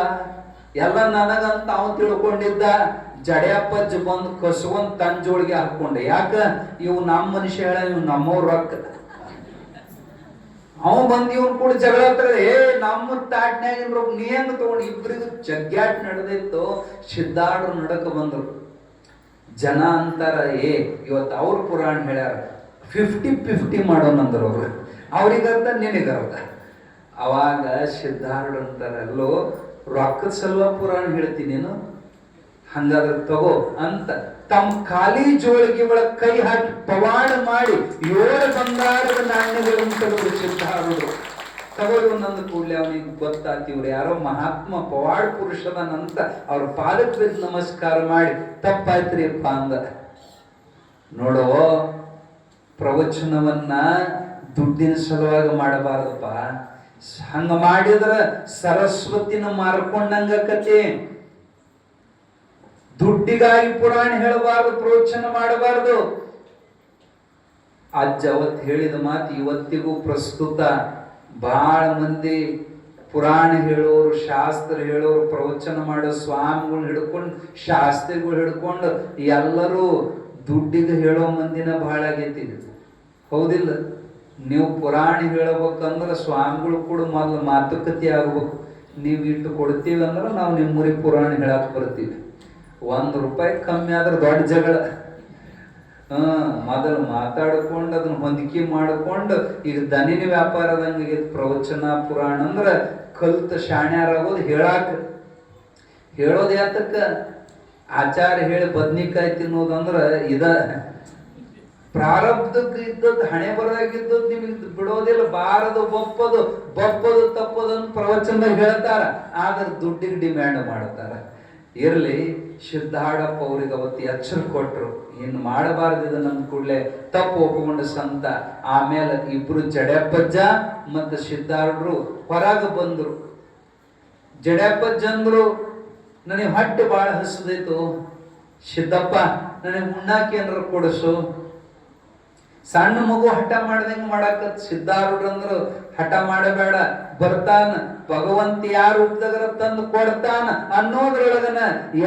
ಎಲ್ಲ ನನಗಂತ ಅವ್ ತಿಳ್ಕೊಂಡಿದ್ದ. ಜಡ್ಯಪ್ಪಜ್ಜ ಬಂದು ಕಸುವಂತ ತಂಜೋಳಿಗೆ ಹಾಕೊಂಡೆ, ಯಾಕ ಇವು ನಮ್ಮ ಮನುಷ್ಯ ಹೇಳ ಇವ್ ನಮ್ಮವ್ರ ರೊಕ್ಕ. ಅವ ಬಂದ್ ಇವ್ನ ಕೂಡ ಜಗಳ ನಮ್ಮ ತಾಟ್ನ್ಯಾಗಿನ ರೊಕ್ಕ ನೀ ಹೆಂಗ ತಗೊಂಡು ಇಬ್ರಿಗೂ ಜಗ್ಗ್ಯಾಟ್ ನಡೆದಿತ್ತು. ಸಿದ್ಧಾರ್ಥ ನಡಕ ಬಂದ್ರು. ಜನ ಅಂತಾರ, ಇವತ್ತು ಅವ್ರ ಪುರಾಣ ಹೇಳ್ಯಾರ 50-50 ಮಾಡೋಣಂದ್ರ ಅವ್ರು, ಅವ್ರಿಗರ್ಧ ನಿನಗರ್ಧ. ಅವಾಗ ಸಿದ್ಧಾರ್ಥ ಅಂತಾರಲ್ಲೋ ರೊಕ್ಕದ ಸಲ್ವ ಪುರಾಣ ಹೇಳ್ತೀನಿ ನೀನು, ಹಂಗಾದ್ರೆ ತಗೋ ಅಂತ ತಮ್ಮ ಖಾಲಿ ಜೋಳಿಗೆ ಒಳಗೆ ಕೈ ಹಾಕಿ ಪವಾಡ ಮಾಡಿ 7 ಬಂಗಾರದ ನಾಣ್ಯಗಳನ್ನು ತೆಗೆದು ಸಿದ್ಧಾರ್ಥ ತಗೊಳ್ಳಿ ನಂದು ಕೂಡಲೇ ಅವನಿಗೆ ಗೊತ್ತಾತಿ ಇವ್ರು ಯಾರೋ ಮಹಾತ್ಮ ಪವಾಡ ಪುರುಷದನಂತ ಅವ್ರ ಪಾದಕ್ಕೆ ಬಿದ್ದು ನಮಸ್ಕಾರ ಮಾಡಿ ತಪ್ಪಾಯ್ತ್ರಿಪ್ಪ ಅಂದ. ನೋಡೋ, ಪ್ರವಚನವನ್ನ ದುಡ್ಡಿನ ಸಲುವಾಗಿ ಮಾಡಬಾರದಪ್ಪ. ಹಂಗ ಮಾಡಿದ್ರ ಸರಸ್ವತಿನ ಮಾರ್ಕೊಂಡಂಗಕತಿ. ದುಡ್ಡಿಗಾಗಿ ಪುರಾಣ ಹೇಳಬಾರದು, ಪ್ರವಚನ ಮಾಡಬಾರದು. ಅಜ್ಜ ಅವತ್ತು ಹೇಳಿದ ಮಾತು ಇವತ್ತಿಗೂ ಪ್ರಸ್ತುತ. ಬಹಳ ಮಂದಿ ಪುರಾಣ ಹೇಳೋರು, ಶಾಸ್ತ್ರ ಹೇಳೋರು, ಪ್ರವಚನ ಮಾಡೋ ಸ್ವಾಮಿಗಳು ಹಿಡ್ಕೊಂಡು, ಶಾಸ್ತ್ರಿಗಳು ಹಿಡ್ಕೊಂಡು ಎಲ್ಲರೂ ದುಡ್ಡಿಗೆ ಹೇಳೋ ಮಂದಿನ ಬಹಳ ಆಗೈತಿ. ಹೌದಿಲ್ಲ? ನೀವು ಪುರಾಣ ಹೇಳಬೇಕಂದ್ರೆ ಸ್ವಾಮಿಗಳು ಕೂಡ ಮೊದಲು ಮಾತುಕತೆ ಆಗ್ಬೇಕು. ನೀವು ಇಟ್ಟು ಕೊಡ್ತೀವಿ ಅಂದ್ರೆ ನಾವು ನಿಮ್ಮೂರಿಗೆ ಪುರಾಣ ಹೇಳಕ್ ಬರ್ತೀವಿ. ₹1 ಕಮ್ಮಿ ಆದ್ರೆ ದೊಡ್ಡ ಜಗಳ. ಮೊದಲು ಮಾತಾಡ್ಕೊಂಡು ಅದನ್ನ ಹೊಂದಿಕೆ ಮಾಡಿಕೊಂಡು, ಈಗ ದನಿನ ವ್ಯಾಪಾರದಂಗೆ ಪ್ರವಚನ ಪುರಾಣ ಅಂದ್ರೆ ಕಲ್ತ ಶಾಣ್ಯಾರಾಗೋದು ಹೇಳಾಕ. ಹೇಳೋದು ಯಾತಕ್ಕ? ಆಚಾರ ಹೇಳಿ ಬದ್ನಿಕಾಯಿ ತಿನ್ನೋದಂದ್ರ ಇದ ಪ್ರಾರಬ್ಧಕ್ಕೆ ಇದ್ದದ್ದು, ಹಣೆ ಬರದಾಗಿದ್ದದ್ದು ನಿಮಗೆ ಬಿಡೋದಿಲ್ಲ. ಬಾರದು ಬಪ್ಪದು ತಪ್ಪೋದನ್ನು ಪ್ರವಚನದಾಗ ಹೇಳ್ತಾರ, ಆದ್ರೆ ದುಡ್ಡಿಗೆ ಡಿಮ್ಯಾಂಡ್ ಮಾಡ್ತಾರ. ಇರ್ಲಿ, ಸಿದ್ಧಾಡಪ್ಪ ಅವ್ರಿಗೆ ಅವತ್ತು ಎಚ್ಚರ ಕೊಟ್ರು, ಇನ್ನು ಮಾಡಬಾರ್ದಿದ ನಮ್ ಕೂಡಲೇ ತಪ್ಪು ಒಪ್ಪಿಕೊಂಡ ಸಂತ. ಆಮೇಲೆ ಇಬ್ರು ಜಡ್ಯಪ್ಪಜ್ಜ ಮತ್ತು ಸಿದ್ಧಾರ್ಢರು ಹೊರಗ ಬಂದ್ರು. ಜಡ್ಯಪ್ಪಜ್ಜ ಅಂದ್ರು, ನನಗೆ ಹೊಟ್ಟೆ ಬಹಳ ಹಸಿದೈತು, ಸಿದ್ದಪ್ಪ ನನಗೆ ಉಣ್ಣಾಕ ಏನಾರ ಕೊಡಿಸು. ಸಣ್ಣ ಮಗು ಹಠ ಮಾಡ್ದಂಗ ಮಾಡಾಕತ್. ಸಿದ್ಧಾರ್ಢರಂದ್ರು, ಹಠ ಮಾಡಬೇಡ, ಬರ್ತಾನ ಭಗವಂತ ಯಾರ ರೂಪದಾಗರ ತಂದು ಕೊಡ್ತಾನ ಅನ್ನೋದ್ರೊಳಗನ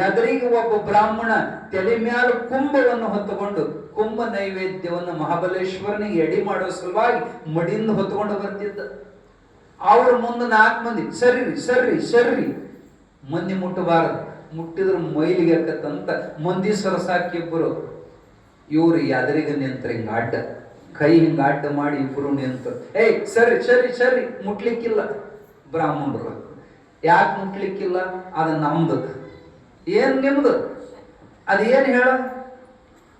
ಎದುರಿಗೆ ಒಬ್ಬ ಬ್ರಾಹ್ಮಣ ತಲೆ ಮ್ಯಾಲ ಕುಂಭವನ್ನು ಹೊತ್ತುಕೊಂಡು, ಕುಂಭ ನೈವೇದ್ಯವನ್ನು ಮಹಾಬಲೇಶ್ವರನಿಗೆ ಎಡಿ ಮಾಡೋ ಸಲುವಾಗಿ ಮಡಿಯಿಂದ ಹೊತ್ಕೊಂಡು ಬರ್ತಿದ್ದ. ಅವ್ರ ಮುಂದೆ 4 ಮಂದಿ ಸರ್ರಿ ಮಂದಿ ಮುಟ್ಟಬಾರದು, ಮುಟ್ಟಿದ್ರ ಮೈಲಿಗೆ ಹಾಕತ್ತಂತ ಮಂದಿ ಸರಸಾಕಿಬ್ಬರು. ಇವ್ರು ಎದುರಿಗೆ ನಿಂತ್ರು, ಹಿಂಗ ಅಡ್ಡ ಕೈ ಹಿಂಗ ಅಡ್ಡ ಮಾಡಿ ಇಬ್ರು ನಿಂತು, ಸರಿ ಮುಟ್ಲಿಕ್ಕಿಲ್ಲ. ಬ್ರಾಹ್ಮಣರು ಯಾಕೆ ಮುಟ್ಲಿಕ್ಕಿಲ್ಲ? ಅದು ನಮ್ದು. ಏನ್ ನಿಮ್ದು? ಅದೇನು ಹೇಳ?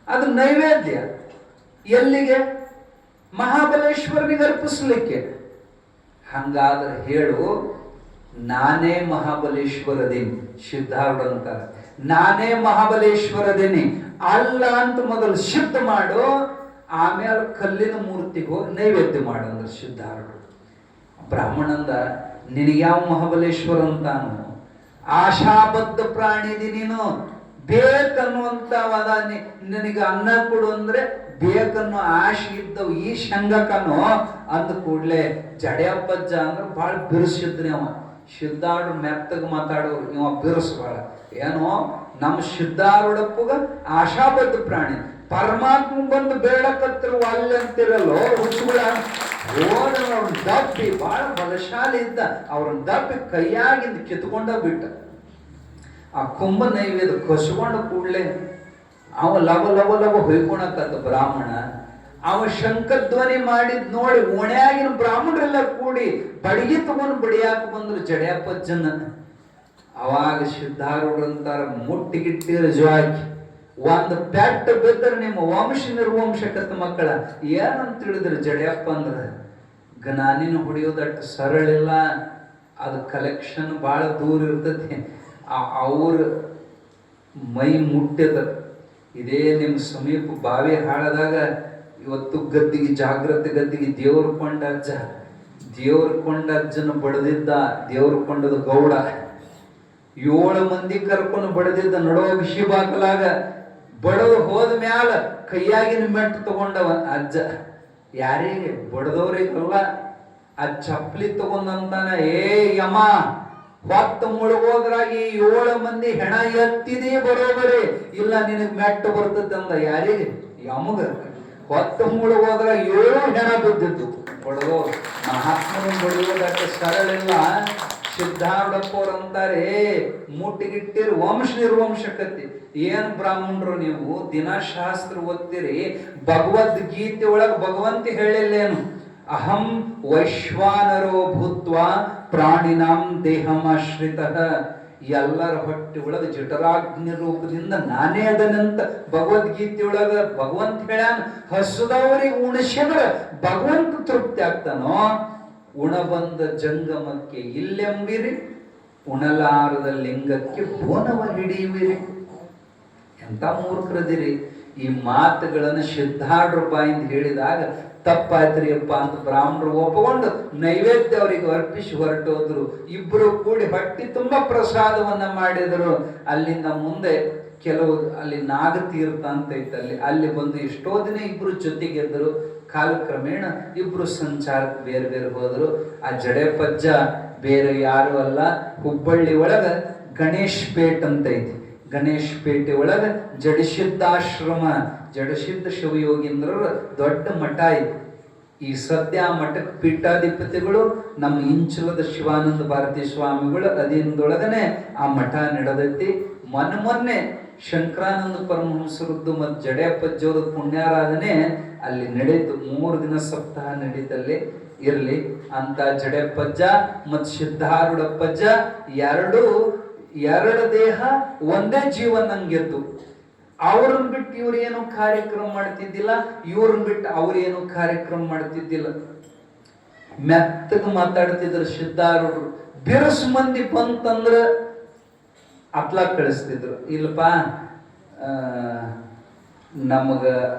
ಅದು ನೈವೇದ್ಯ. ಎಲ್ಲಿಗೆ? ಮಹಾಬಲೇಶ್ವರನಿಗೆ ಅರ್ಪಿಸ್ಲಿಕ್ಕೆ. ಹಂಗಾದ್ರೆ ಹೇಳು, ನಾನೇ ಮಹಾಬಲೇಶ್ವರದೇನಿ. ಸಿದ್ಧಾರ್ಥ ಅಂತಾರೆ, ನಾನೇ ಮಹಾಬಲೇಶ್ವರದೇನಿ ಅಲ್ಲ ಅಂತ ಮೊದಲು ಸಿದ್ಧ ಮಾಡು, ಆಮೇಲೆ ಕಲ್ಲಿನ ಮೂರ್ತಿಗೆ ಹೋಗಿ ನೈವೇದ್ಯ ಮಾಡಂದ್ರೆ ಸಿದ್ಧಾರ್ಥ. ಬ್ರಾಹ್ಮಣಂದ, ನಿನಗೆ ಯಾವ ಮಹಾಬಲೇಶ್ವರ ಅಂತಾನು? ಆಶಾಬದ್ಧ ಪ್ರಾಣಿದಿ ನೀನು. ಬೇಕನ್ನುವಂತವಾದ ನಿನಗೆ ಅನ್ನ ಕೊಡು ಅಂದ್ರೆ ಬೇಕನ್ನೋ ಆಶೆ ಇದ್ದವು ಈ ಶಂಗಕನೋ ಅಂದ ಕೂಡ್ಲೆ ಜಡ್ಯಪ್ಪಜ್ಜ ಅಂದ್ರೆ ಬಹಳ ಬಿರುಸಿದ್ರಿ ಅವ. ಸಿದ್ಧಾರ್ಥ ಮೆತ್ತಗ ಮಾತಾಡೋರು, ಇವ ಬಿರುಸು ಬಹಳ. ಏನೋ ನಮ್ಮ ಸಿದ್ಧಾರೂಢಪ್ಪಗ ಆಶಾಬದ್ಧ ಪ್ರಾಣಿ, ಪರಮಾತ್ಮ ಬಂದು ಬೇಡಕತ್ತರು ಅಲ್ಲಿ ಅಂತಿರಲ್ಲೋ ಹುಚ್ಚುಗಳ ದಪ್ಪಿ ಬಹಳ ಬಲಶಾಲಿ ಇದ್ದ. ಅವ್ರನ್ನ ದಪ್ಪಿ ಕೈಯಾಗಿಂದ ಕಿತ್ಕೊಂಡ ಬಿಟ್ಟ. ಆ ಕುಂಭ ನೈವೇದ್ಯ ಕಸ್ಕೊಂಡ ಕೂಡ್ಲೆ ಅವ ಲವ ಲವ ಲವ ಹೊಯ್ಕೊಳಕತ್ತ ಬ್ರಾಹ್ಮಣ. ಅವ ಶಂಕಧ್ವನಿ ಮಾಡಿದ್ ನೋಡಿ ಓಣ್ಯಾಗಿನ ಬ್ರಾಹ್ಮಣರೆಲ್ಲ ಕೂಡಿ ಬಡಗಿ ತಗೊಂಡು ಬಡಿಯಾಕ ಬಂದ್ರು ಜಡ್ಯಾಪಜ್ಜನ. ಅವಾಗ ಸಿದ್ಧಾರೂಢರಂತಾರ ಮುಟ್ಟಿಗಿಟ್ಟಿರ ಜೋಕಿ ಒಂದು ಪೆಟ್ಟ ಬಿದ್ದರೆ ನಿಮ್ಮ ವಂಶ ನಿರ್ವಂಶಕತ್ತ ಮಕ್ಕಳ ಏನಂತ ತಿಳಿದ್ರು ಜಡ್ಯಪ್ಪ ಅಂದ್ರ ಜ್ಞಾನಿನ ಹೊಡಿಯೋದಟ್ಟು ಸರಳಿಲ್ಲ, ಅದು ಕಲೆಕ್ಷನ್ ಬಹಳ ದೂರ ಇರ್ತೈತಿ. ಅವ್ರ ಮೈ ಮುಟ್ಟಿದ ಇದೇ ನಿಮ್ಮ ಸಮೀಪ ಬಾವಿ ಹಾಳದಾಗ ಇವತ್ತು ಗದ್ದಿಗೆ ಜಾಗ್ರತೆ ಗದ್ದಿಗೆ ದೇವ್ರ ಕೊಂಡ ಅಜ್ಜನ ಬಡದಿದ್ದ. ದೇವ್ರ ಕೊಂಡದ ಗೌಡ 7 ಮಂದಿ ಕರ್ಕೊಂಡು ಬಡದಿದ್ದ. ನಡೋ ಬಿಸಿ ಬಾಕಲಾಗ ಬಡದು ಹೋದ ಮ್ಯಾಲ ಕೈಯಾಗಿನ ಮೆಟ್ಟು ತಗೊಂಡವ ಅಜ್ಜ. ಯಾರಿಗೆ ಬಡದವ್ರಿಗಲ್ಲ, ಆ ಚಪ್ಪಲಿ ತಗೊಂಡಂತಾನ, ಏ ಯಮ ಹೊತ್ತು ಮುಳುಗೋದ್ರಾಗಿ 7 ಮಂದಿ ಹೆಣ ಎತ್ತಿದೇ ಬರೋಬರಿ ಇಲ್ಲ ನಿನಗ್ ಮೆಟ್ಟು ಬರ್ತದ ಅಂದ. ಯಾರಿಗೆ? ಯಮಗ. ಹೊತ್ತು ಮುಳುಗೋದ್ರಾಗ 7 ಹೆಣ ಬಿದ್ದಿದ್ದು. ಬಡದೋ ಮಹಾತ್ಮನ ಬಡಿಯೋದಕ್ಕೆ ಸರಳಿಲ್ಲ. ಸಿದ್ಧಾರೂಢಪ್ಪ ಅವ್ರು ಅಂತಾರೆ ಮುಟ್ಟಿಗಿಟ್ಟಿರಿ ವಂಶ ನಿರ್ವಂಶಕತಿ. ಏನ್ ಬ್ರಾಹ್ಮಣರು ನೀವು ದಿನಶಾಸ್ತ್ರ ಓದ್ತೀರಿ, ಭಗವದ್ಗೀತೆ ಒಳಗ ಭಗವಂತ ಹೇಳಿಲ್ಲೇನು? ಅಹಂ ವೈಶ್ವಾನರೋ ಭೂತ್ವ ಪ್ರಾಣಿನಾಂ ದೇಹಮಾಶ್ರಿತ. ಎಲ್ಲರ ಹೊಟ್ಟೆ ಒಳಗ ಜಠರಾಗ್ನಿ ರೂಪದಿಂದ ನಾನೇ ಅದನಂತ ಭಗವದ್ಗೀತೆ ಒಳಗ ಭಗವಂತ ಹೇಳ್ಯಾನ. ಹಸುದವರಿಗೆ ಉಣಿಸಿದ್ರ ಭಗವಂತ ತೃಪ್ತಿ ಆಗ್ತಾನೋ? ಉಣಬಂದ ಜಂಗಮಕ್ಕೆ ಇಲ್ಲೆಂಬಿರಿ, ಉಣಲಾರದ ಲಿಂಗಕ್ಕೆ ಬೋನವ ಹಿಡಿಯುವಿರಿ. ಎಂತ ಮೂರ್ಖರದಿರಿ. ಈ ಮಾತುಗಳನ್ನು ಸಿದ್ಧಾರೂಢರ ಬಾಯಿಂದ ಹೇಳಿದಾಗ ತಪ್ಪಾಯ್ತ್ರಿ ಅಪ್ಪ ಅಂತ ಬ್ರಾಹ್ಮಣರು ಒಪ್ಪಿಕೊಂಡು ನೈವೇದ್ಯ ಅವರಿಗೆ ಅರ್ಪಿಸಿ ಹೊರಟೋದ್ರು. ಇಬ್ರು ಕೂಡಿ ಹೊಟ್ಟಿ ತುಂಬಾ ಪ್ರಸಾದವನ್ನ ಮಾಡಿದರು. ಅಲ್ಲಿಂದ ಮುಂದೆ ಕೆಲವು ಅಲ್ಲಿ ನಾಗತೀರ್ಥ ಅಂತ ಇತ್ತು, ಅಲ್ಲಿ ಬಂದು ಎಷ್ಟೋ ದಿನ ಇಬ್ರು ಜೊತೆಗೆದ್ರು. ಕಾಲಕ್ರಮೇಣ ಇಬ್ರು ಸಂಚಾರಕ್ಕೆ ಬೇರೆ ಬೇರೆ ಹೋದ್ರು. ಆ ಜಡೆಪಜ್ಜ ಬೇರೆ ಯಾರು ಅಲ್ಲ, ಹುಬ್ಬಳ್ಳಿ ಒಳಗ ಗಣೇಶ್ ಪೇಟ್ ಅಂತ ಐತಿ. ಗಣೇಶ್ ಪೇಟೆ ಒಳಗ ಜಡಸಿದ್ಧಾಶ್ರಮ, ಜಡಸಿದ್ಧ ಶಿವಯೋಗೀಂದ್ರರ ದೊಡ್ಡ ಮಠ ಐತಿ. ಈ ಸದ್ಯ ಆ ಮಠಕ್ಕೆ ಪೀಠಾಧಿಪತಿಗಳು ನಮ್ಮ ಇಂಚಲದ ಶಿವಾನಂದ ಭಾರತಿ ಸ್ವಾಮಿಗಳು ಅಧೀನದೊಳಗನೆ ಆ ಮಠ ನಡೆದೈತಿ. ಮೊನ್ನೆ ಶಂಕರಾನಂದ ಪರಮಹಂಸರದ್ದು ಮತ್ತು ಜಡೆಯಪ್ಪಜ್ಜವ್ರ ಪುಣ್ಯಾರಾಧನೆ ಅಲ್ಲಿ ನಡೆಯಿತು. 3 ದಿನ ಸಪ್ತಾಹ ನಡೀತಲ್ಲಿ ಇರಲಿ ಅಂತ ಜಡೆಯಪ್ಪಜ್ಜ ಮತ್ತು ಸಿದ್ಧಾರೂಢಪ್ಪಜ್ಜ ಎರಡು ದೇಹ ಒಂದೇ ಜೀವನಂಗೆದ್ದು. ಅವ್ರನ್ನ ಬಿಟ್ಟು ಇವ್ರೇನು ಕಾರ್ಯಕ್ರಮ ಮಾಡ್ತಿದ್ದಿಲ್ಲ, ಇವ್ರನ್ನ ಬಿಟ್ಟು ಅವ್ರೇನು ಕಾರ್ಯಕ್ರಮ ಮಾಡ್ತಿದ್ದಿಲ್ಲ. ಮೆತ್ತಗ ಮಾತಾಡ್ತಿದ್ರು ಸಿದ್ಧಾರೂಢರು. ಬಿರುಸು ಮಂದಿ ಬಂತಂದ್ರ ಅತ್ಲಾ ಕಳಿಸ್ತಿದ್ರು. ಇಲ್ಲಪ್ಪ ನಮಗ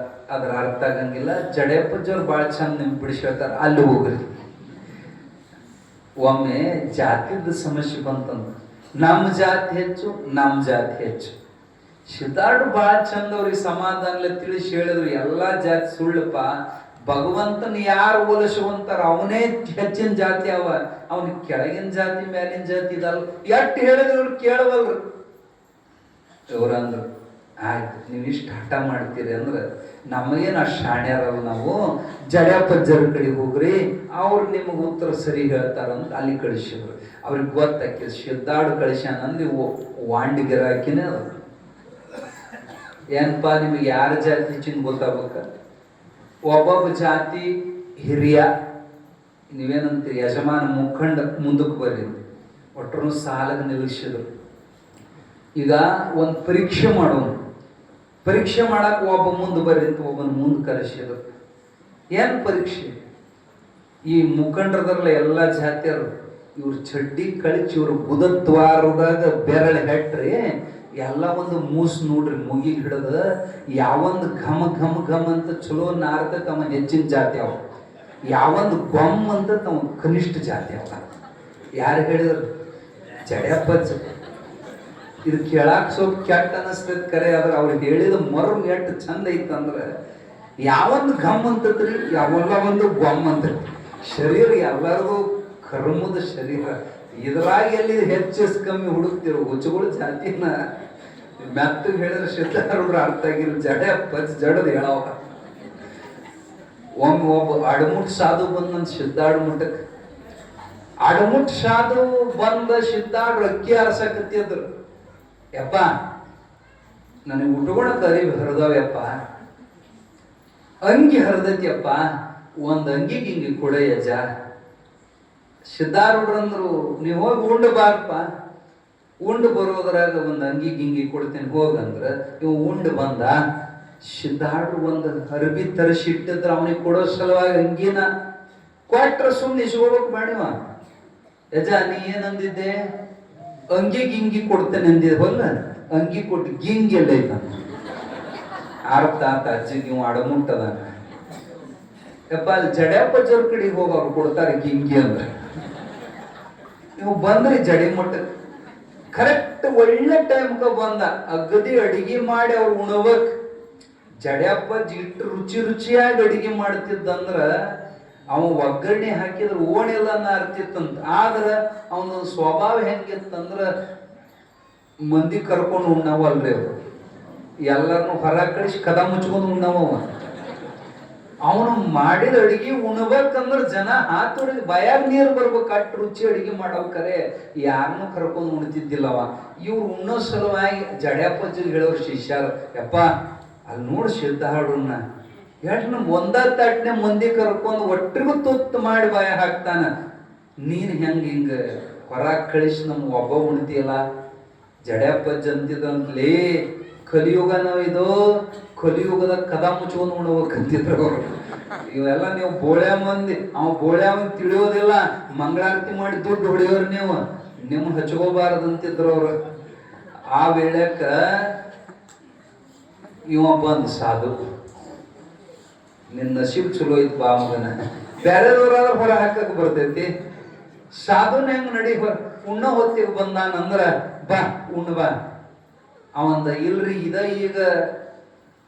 ಅದ್ರ ಅರ್ಥ ಆಗಂಗಿಲ್ಲ, ಜಡೆಯಪ್ಪಜ್ಜವ್ರು ಭಾಳ ಚಂದ ನಿಮ್ಗೆ ಬಿಡಿಸ್ಕೊಳ್ತಾರ, ಅಲ್ಲಿ ಹೋಗ್ರಿ. ಒಮ್ಮೆ ಜಾತಿದ ಸಮಸ್ಯೆ ಬಂತಂದ್ರ ನಮ್ಮ ಜಾತಿ ಹೆಚ್ಚು, ನಮ್ಮ ಜಾತಿ ಹೆಚ್ಚು. ಸಿದ್ಧಾರೂಢರು ಭಾಳ ಚಂದ ಅವ್ರಿಗೆ ಸಮಾಧಾನ ತಿಳಿಸಿ ಹೇಳಿದ್ರು, ಎಲ್ಲಾ ಜಾತಿ ಸುಳ್ಳಪ್ಪ, ಭಗವಂತನ ಯಾರು ಹೋಲಿಸುವಂತಾರ ಅವನೇ ಹೆಚ್ಚಿನ ಜಾತಿ ಅವ, ಅವನಿಗೆ ಕೆಳಗಿನ ಜಾತಿ ಮೇಲಿನ ಜಾತಿ ಇದಲ್ಲ. ಎಟ್ಟು ಹೇಳಿದ್ರು ಕೇಳವಲ್ರು. ಇವ್ರಂದ್ರು ಆಯ್ತು ನೀವು ಇಷ್ಟು ಹಠ ಮಾಡ್ತೀರಿ ಅಂದ್ರೆ ನಮಗೇನು ಅಷ್ಟು ಶಾಣ್ಯಾರಲ್ಲ, ನಾವು ಜಡೆಯಪ್ಪಜ್ಜರ ಕಡೆ ಹೋಗ್ರಿ, ಅವ್ರು ನಿಮಗೆ ಉತ್ತರ ಸರಿ ಹೇಳ್ತಾರಂತ ಅಲ್ಲಿ ಕಳಿಸಿದ್ರು. ಅವ್ರಿಗೆ ಗೊತ್ತಾಕಿ ಸಿದ್ಧಾರೂಢ ಕಳಿಸ್ಯಾನಂದ್ರೆ ವಾಂಡಿ ಗಿರಾಕಿನೇ ಅದು. ಏನಪ್ಪ ನಿಮಗೆ ಯಾರ ಜಾತಿ ಹೆಚ್ಚಿನ ಗೊತ್ತಾಗ್ಬೇಕ? ಒಬ್ಬೊಬ್ಬ ಜಾತಿ ಹಿರಿಯ, ನೀವೇನಂತೀರಿ ಯಜಮಾನ ಮುಖಂಡ ಮುಂದಕ್ಕೆ ಬರ್ರಿ, ಒಟ್ಟರು ಸಾಲಾಗ ನಿಲ್ಲಿಸಿದ್ರು. ಈಗ ಒಂದು ಪರೀಕ್ಷೆ ಮಾಡೋನು, ಪರೀಕ್ಷೆ ಮಾಡಕ್ಕೆ ಒಬ್ಬ ಮುಂದೆ ಬರ್ರಿ ಅಂತ ಒಬ್ಬನ ಮುಂದೆ ಕರೆಸಿದ್ರು. ಏನು ಪರೀಕ್ಷೆ? ಈ ಮುಖಂಡರದ್ರಲ್ಲ ಎಲ್ಲ ಜಾತಿಯರು ಇವ್ರ ಚಡ್ಡಿ ಕಳಿಸಿ ಇವ್ರ ಬುಧದ್ವಾರದಾಗ ಬೆರಳು ಹೆಟ್ರಿ ಎಲ್ಲ ಒಂದು ಮೂಸ್ ನೋಡ್ರಿ ಮುಗಿ ಹಿಡದ ಯಾವೊಂದು ಘಮ ಘಮ ಘಮ ಅಂತ ಚಲೋ ನಾರ್ದ ತಮ್ಮ ಹೆಚ್ಚಿನ ಜಾತಿ ಅವ, ಯಾವೊಂದು ಗೊಮ್ಮ ಅಂತ ತಮ್ಮ ಕನಿಷ್ಠ ಜಾತಿ ಅವ. ಯಾರು ಹೇಳಿದ್ರು? ಜಡೆಯಪ್ಪಜ್ಜ. ಇದು ಕೇಳಾಕ್ ಸ್ವಲ್ಪ ಕೆಟ್ಟ ಅನಿಸ್ತೈತಿ ಕರೆ, ಆದ್ರೆ ಅವ್ರು ಹೇಳಿದ ಮರ್ಮ್ ಎಷ್ಟು ಚಂದ ಐತಂದ್ರೆ ಯಾವೊಂದು ಘಮ್ ಅಂತತ್ರಿ, ಯಾವೆಲ್ಲ ಒಂದು ಗೊಮ್ಮ ಅಂತ. ಶರೀರ ಎಲ್ಲರಿಗೂ ಕರ್ಮದ ಶರೀರ, ಇದ್ರಾಗ ಎಲ್ಲಿ ಹೆಚ್ಚು ಕಮ್ಮಿ ಹುಡುಕ್ತಿರೋ ಹುಚ್ಚುಗಳು ಜಾತಿನ ಮೆತ್ತಗೆ ಹೇಳಿದ್ರೆ ಸಿದ್ಧಾರೂಢರು ಅರ್ಥ ಆಗಿಲ್ಲ, ಜಡೆಯಪ್ಪ ಜಡದ್ ಹೇಳವ. ಒಬ್ಬ ಅಡಮುಟ್ ಸಾಧು ಬಂದ್ ನನ್ ಸಿದ್ಧಾಡ್ಮುಟ್ಟಕ್. ಅಡಮುಟ್ ಸಾಧು ಬಂದ ಸಿದ್ಧಾಡ್ರು ಅಕ್ಕಿ ಅರಸಕತ್ತಿದ್ರು. ಯಪ್ಪ ನನಗೆ ಉಟ್ಕೊಳ ಕರಿಬಿ ಹರಿದವ್ಯಪ್ಪ, ಅಂಗಿ ಹರಿದೈತಿಯಪ್ಪ, ಒಂದ್ ಅಂಗಿಗೆ ಹಿಂಗಿ ಕೊಡ ಯಜ. ಸಿದ್ಧಾರೂಢರಂದ್ರು ನೀವು ಹೋಗಿ ಉಂಡು ಬಾರಪ್ಪ. ಉಂಡು ಬರೋದ್ರಾಗ ಒಂದ್ ಅಂಗಿ ಗಿಂಗಿ ಕೊಡ್ತೇನೆ ಹೋಗಂದ್ರ ಇವ್ ಉಂಡು ಬಂದ. ಸಿದ್ಧಾರೂಢರು ಒಂದ್ ಅರ್ಬಿ ತರಿಸಿಟ್ಟಿದ್ರ ಅವನಿಗೆ ಕೊಡೋ ಸಲುವಾಗಿ ಅಂಗಿನ ಕೊಟ್ರ ಸುಮ್ಮನೆ ಇಸ್ಕೋಬೇಕು ಮಾಡಿವ. ಯಜ ನೀ ಏನಂದಿದ್ದೆ? ಅಂಗಿ ಗಿಂಗಿ ಕೊಡ್ತೇನೆ ಅಂದಿದ್ದೆ. ಹೊಲ್ಲ ಅಂಗಿ ಕೊಟ್ಟು ಗಿಂಗಿ ಎಲ್ಲ ಐತ ಅರ್ಥ ಆತ ಅಜ್ಜಿಗೆ ಇವ್ ಅಡಮುಟ್ಟದ. ಯಪ್ಪ ಅಲ್ಲಿ ಜಡ್ಯಪ್ಪ ಜೋರ್ ಕಡೆಗೆ ಹೋಗ ಅವ್ರು ಕೊಡ್ತಾರೆ ಗಿಂಗಿ ಅಂದ್ರೆ. ನೀವು ಬಂದ್ರಿ ಜಡಿ ಮಟ್ಟ ಕರೆಕ್ಟ್ ಒಳ್ಳೆ ಟೈಮ್ಗ ಬಂದ. ಅಗದಿ ಅಡಿಗೆ ಮಾಡಿ ಅವ್ರು ಉಣಬೇಕ್. ಜಡ್ಯಪ್ಪ ಇಟ್ಟು ರುಚಿ ರುಚಿಯಾಗಿ ಅಡಿಗೆ ಮಾಡ್ತಿದ್ದಂದ್ರ ಅವ ಒಗ್ಗರಣೆ ಹಾಕಿದ್ರೆ ಓಣೆಲ್ಲ ನಾರ್ತಿತ್ತಂತ. ಆದ್ರ ಅವನ ಸ್ವಭಾವ ಹೆಂಗಿತ್ತಂದ್ರ ಮಂದಿ ಕರ್ಕೊಂಡು ಉಣ್ಣವಲ್ರಿ ಅವ್ರು, ಎಲ್ಲರನ್ನು ಹೊರ ಕಳಿಸಿ ಕದ ಮುಚ್ಕೊಂಡು ಉಣ್ಣವ. ಅವನು ಮಾಡಿದ ಅಡಿಗೆ ಉಣ್ಬೇಕಂದ್ರ ಜನ ಹಾತೊಡಿಗೆ ಬಯಾಗ ನೀರು ಬರ್ಬೇಕು, ಅಟ್ಟು ರುಚಿ ಅಡಿಗೆ ಮಾಡವ್ಕರೆ ಯಾರನ್ನೂ ಕರ್ಕೊಂಡು ಉಣ್ತಿದ್ದಿಲ್ಲವ. ಇವ್ರು ಉಣ್ಣೋ ಸಲುವಾಗಿ ಜಡ್ಯಪ್ಪಜ್ಜಿ ಹೇಳೋರು ಶಿಷ್ಯಾರ, ಯಪ್ಪ ಅಲ್ಲಿ ನೋಡಿ ಸಿದ್ಧಾರೂಢರನ್ನ ಎಷ್ಟು ಒಂದ ತಟ್ಟನೆ ಮಂದಿ ಕರ್ಕೊಂಡು ಒಟ್ಟಿಗೂ ತುತ್ತು ಮಾಡಿ ಬಾಯ ಹಾಕ್ತಾನ. ನೀನ್ ಹೆಂಗ ಹಿಂಗ ಹೊರಗೆ ಕಳಿಸಿ ನಮ್ಗೆ ಒಬ್ಬ ಉಣ್ತಿಯಲ್ಲ. ಜಡ್ಯಪ್ಪಜ್ಜಿ ಅಂತಿದ್ರಂತಲೇ ಕಲಿಯುಗ ನಾವಿದು, ಕಲಿಯುಗದ ಕದ ಮುಚ್ಕೊಂಡು ಉಣ್ಬೇಕಂತಿದ್ರು ಅವರು. ಇವೆಲ್ಲ ನೀವು ಬೋಳ್ಯಾ ಮಂದಿ, ಅವ ಬೋಳ್ಯಾ ಮಂದಿ ತಿಳಿಯೋದಿಲ್ಲ. ಮಂಗಳಾರತಿ ಮಾಡಿ ದುಡ್ಡು ಹೊಡೆಯೋರು ನೀವು, ನಿಮ್ ಹಚ್ಕೋಬಾರದಂತಿದ್ರು ಅವ್ರು. ಆ ವೇಳೆಕ ಇವ ಬಂದ್ ಸಾಧು, ನಿನ್ನ ನಸೀಬ್ ಚಲೋ ಐತ್ ಬಾ ಮಗನ, ಬ್ಯಾರೆದವ್ರಾದ್ರೆ ಹೊರ ಹಾಕಕ್ ಬರ್ತೈತಿ. ಸಾಧುನ ಹೆಂಗ್ ನಡಿ ಉಣ್ಣ ಹೊತ್ತಿಗೆ ಬಂದಾನಂದ್ರ ಬಾ ಉಣ್ಣ ಬಾ. ಅವಂದ ಇಲ್ರಿ ಇದ ಈಗ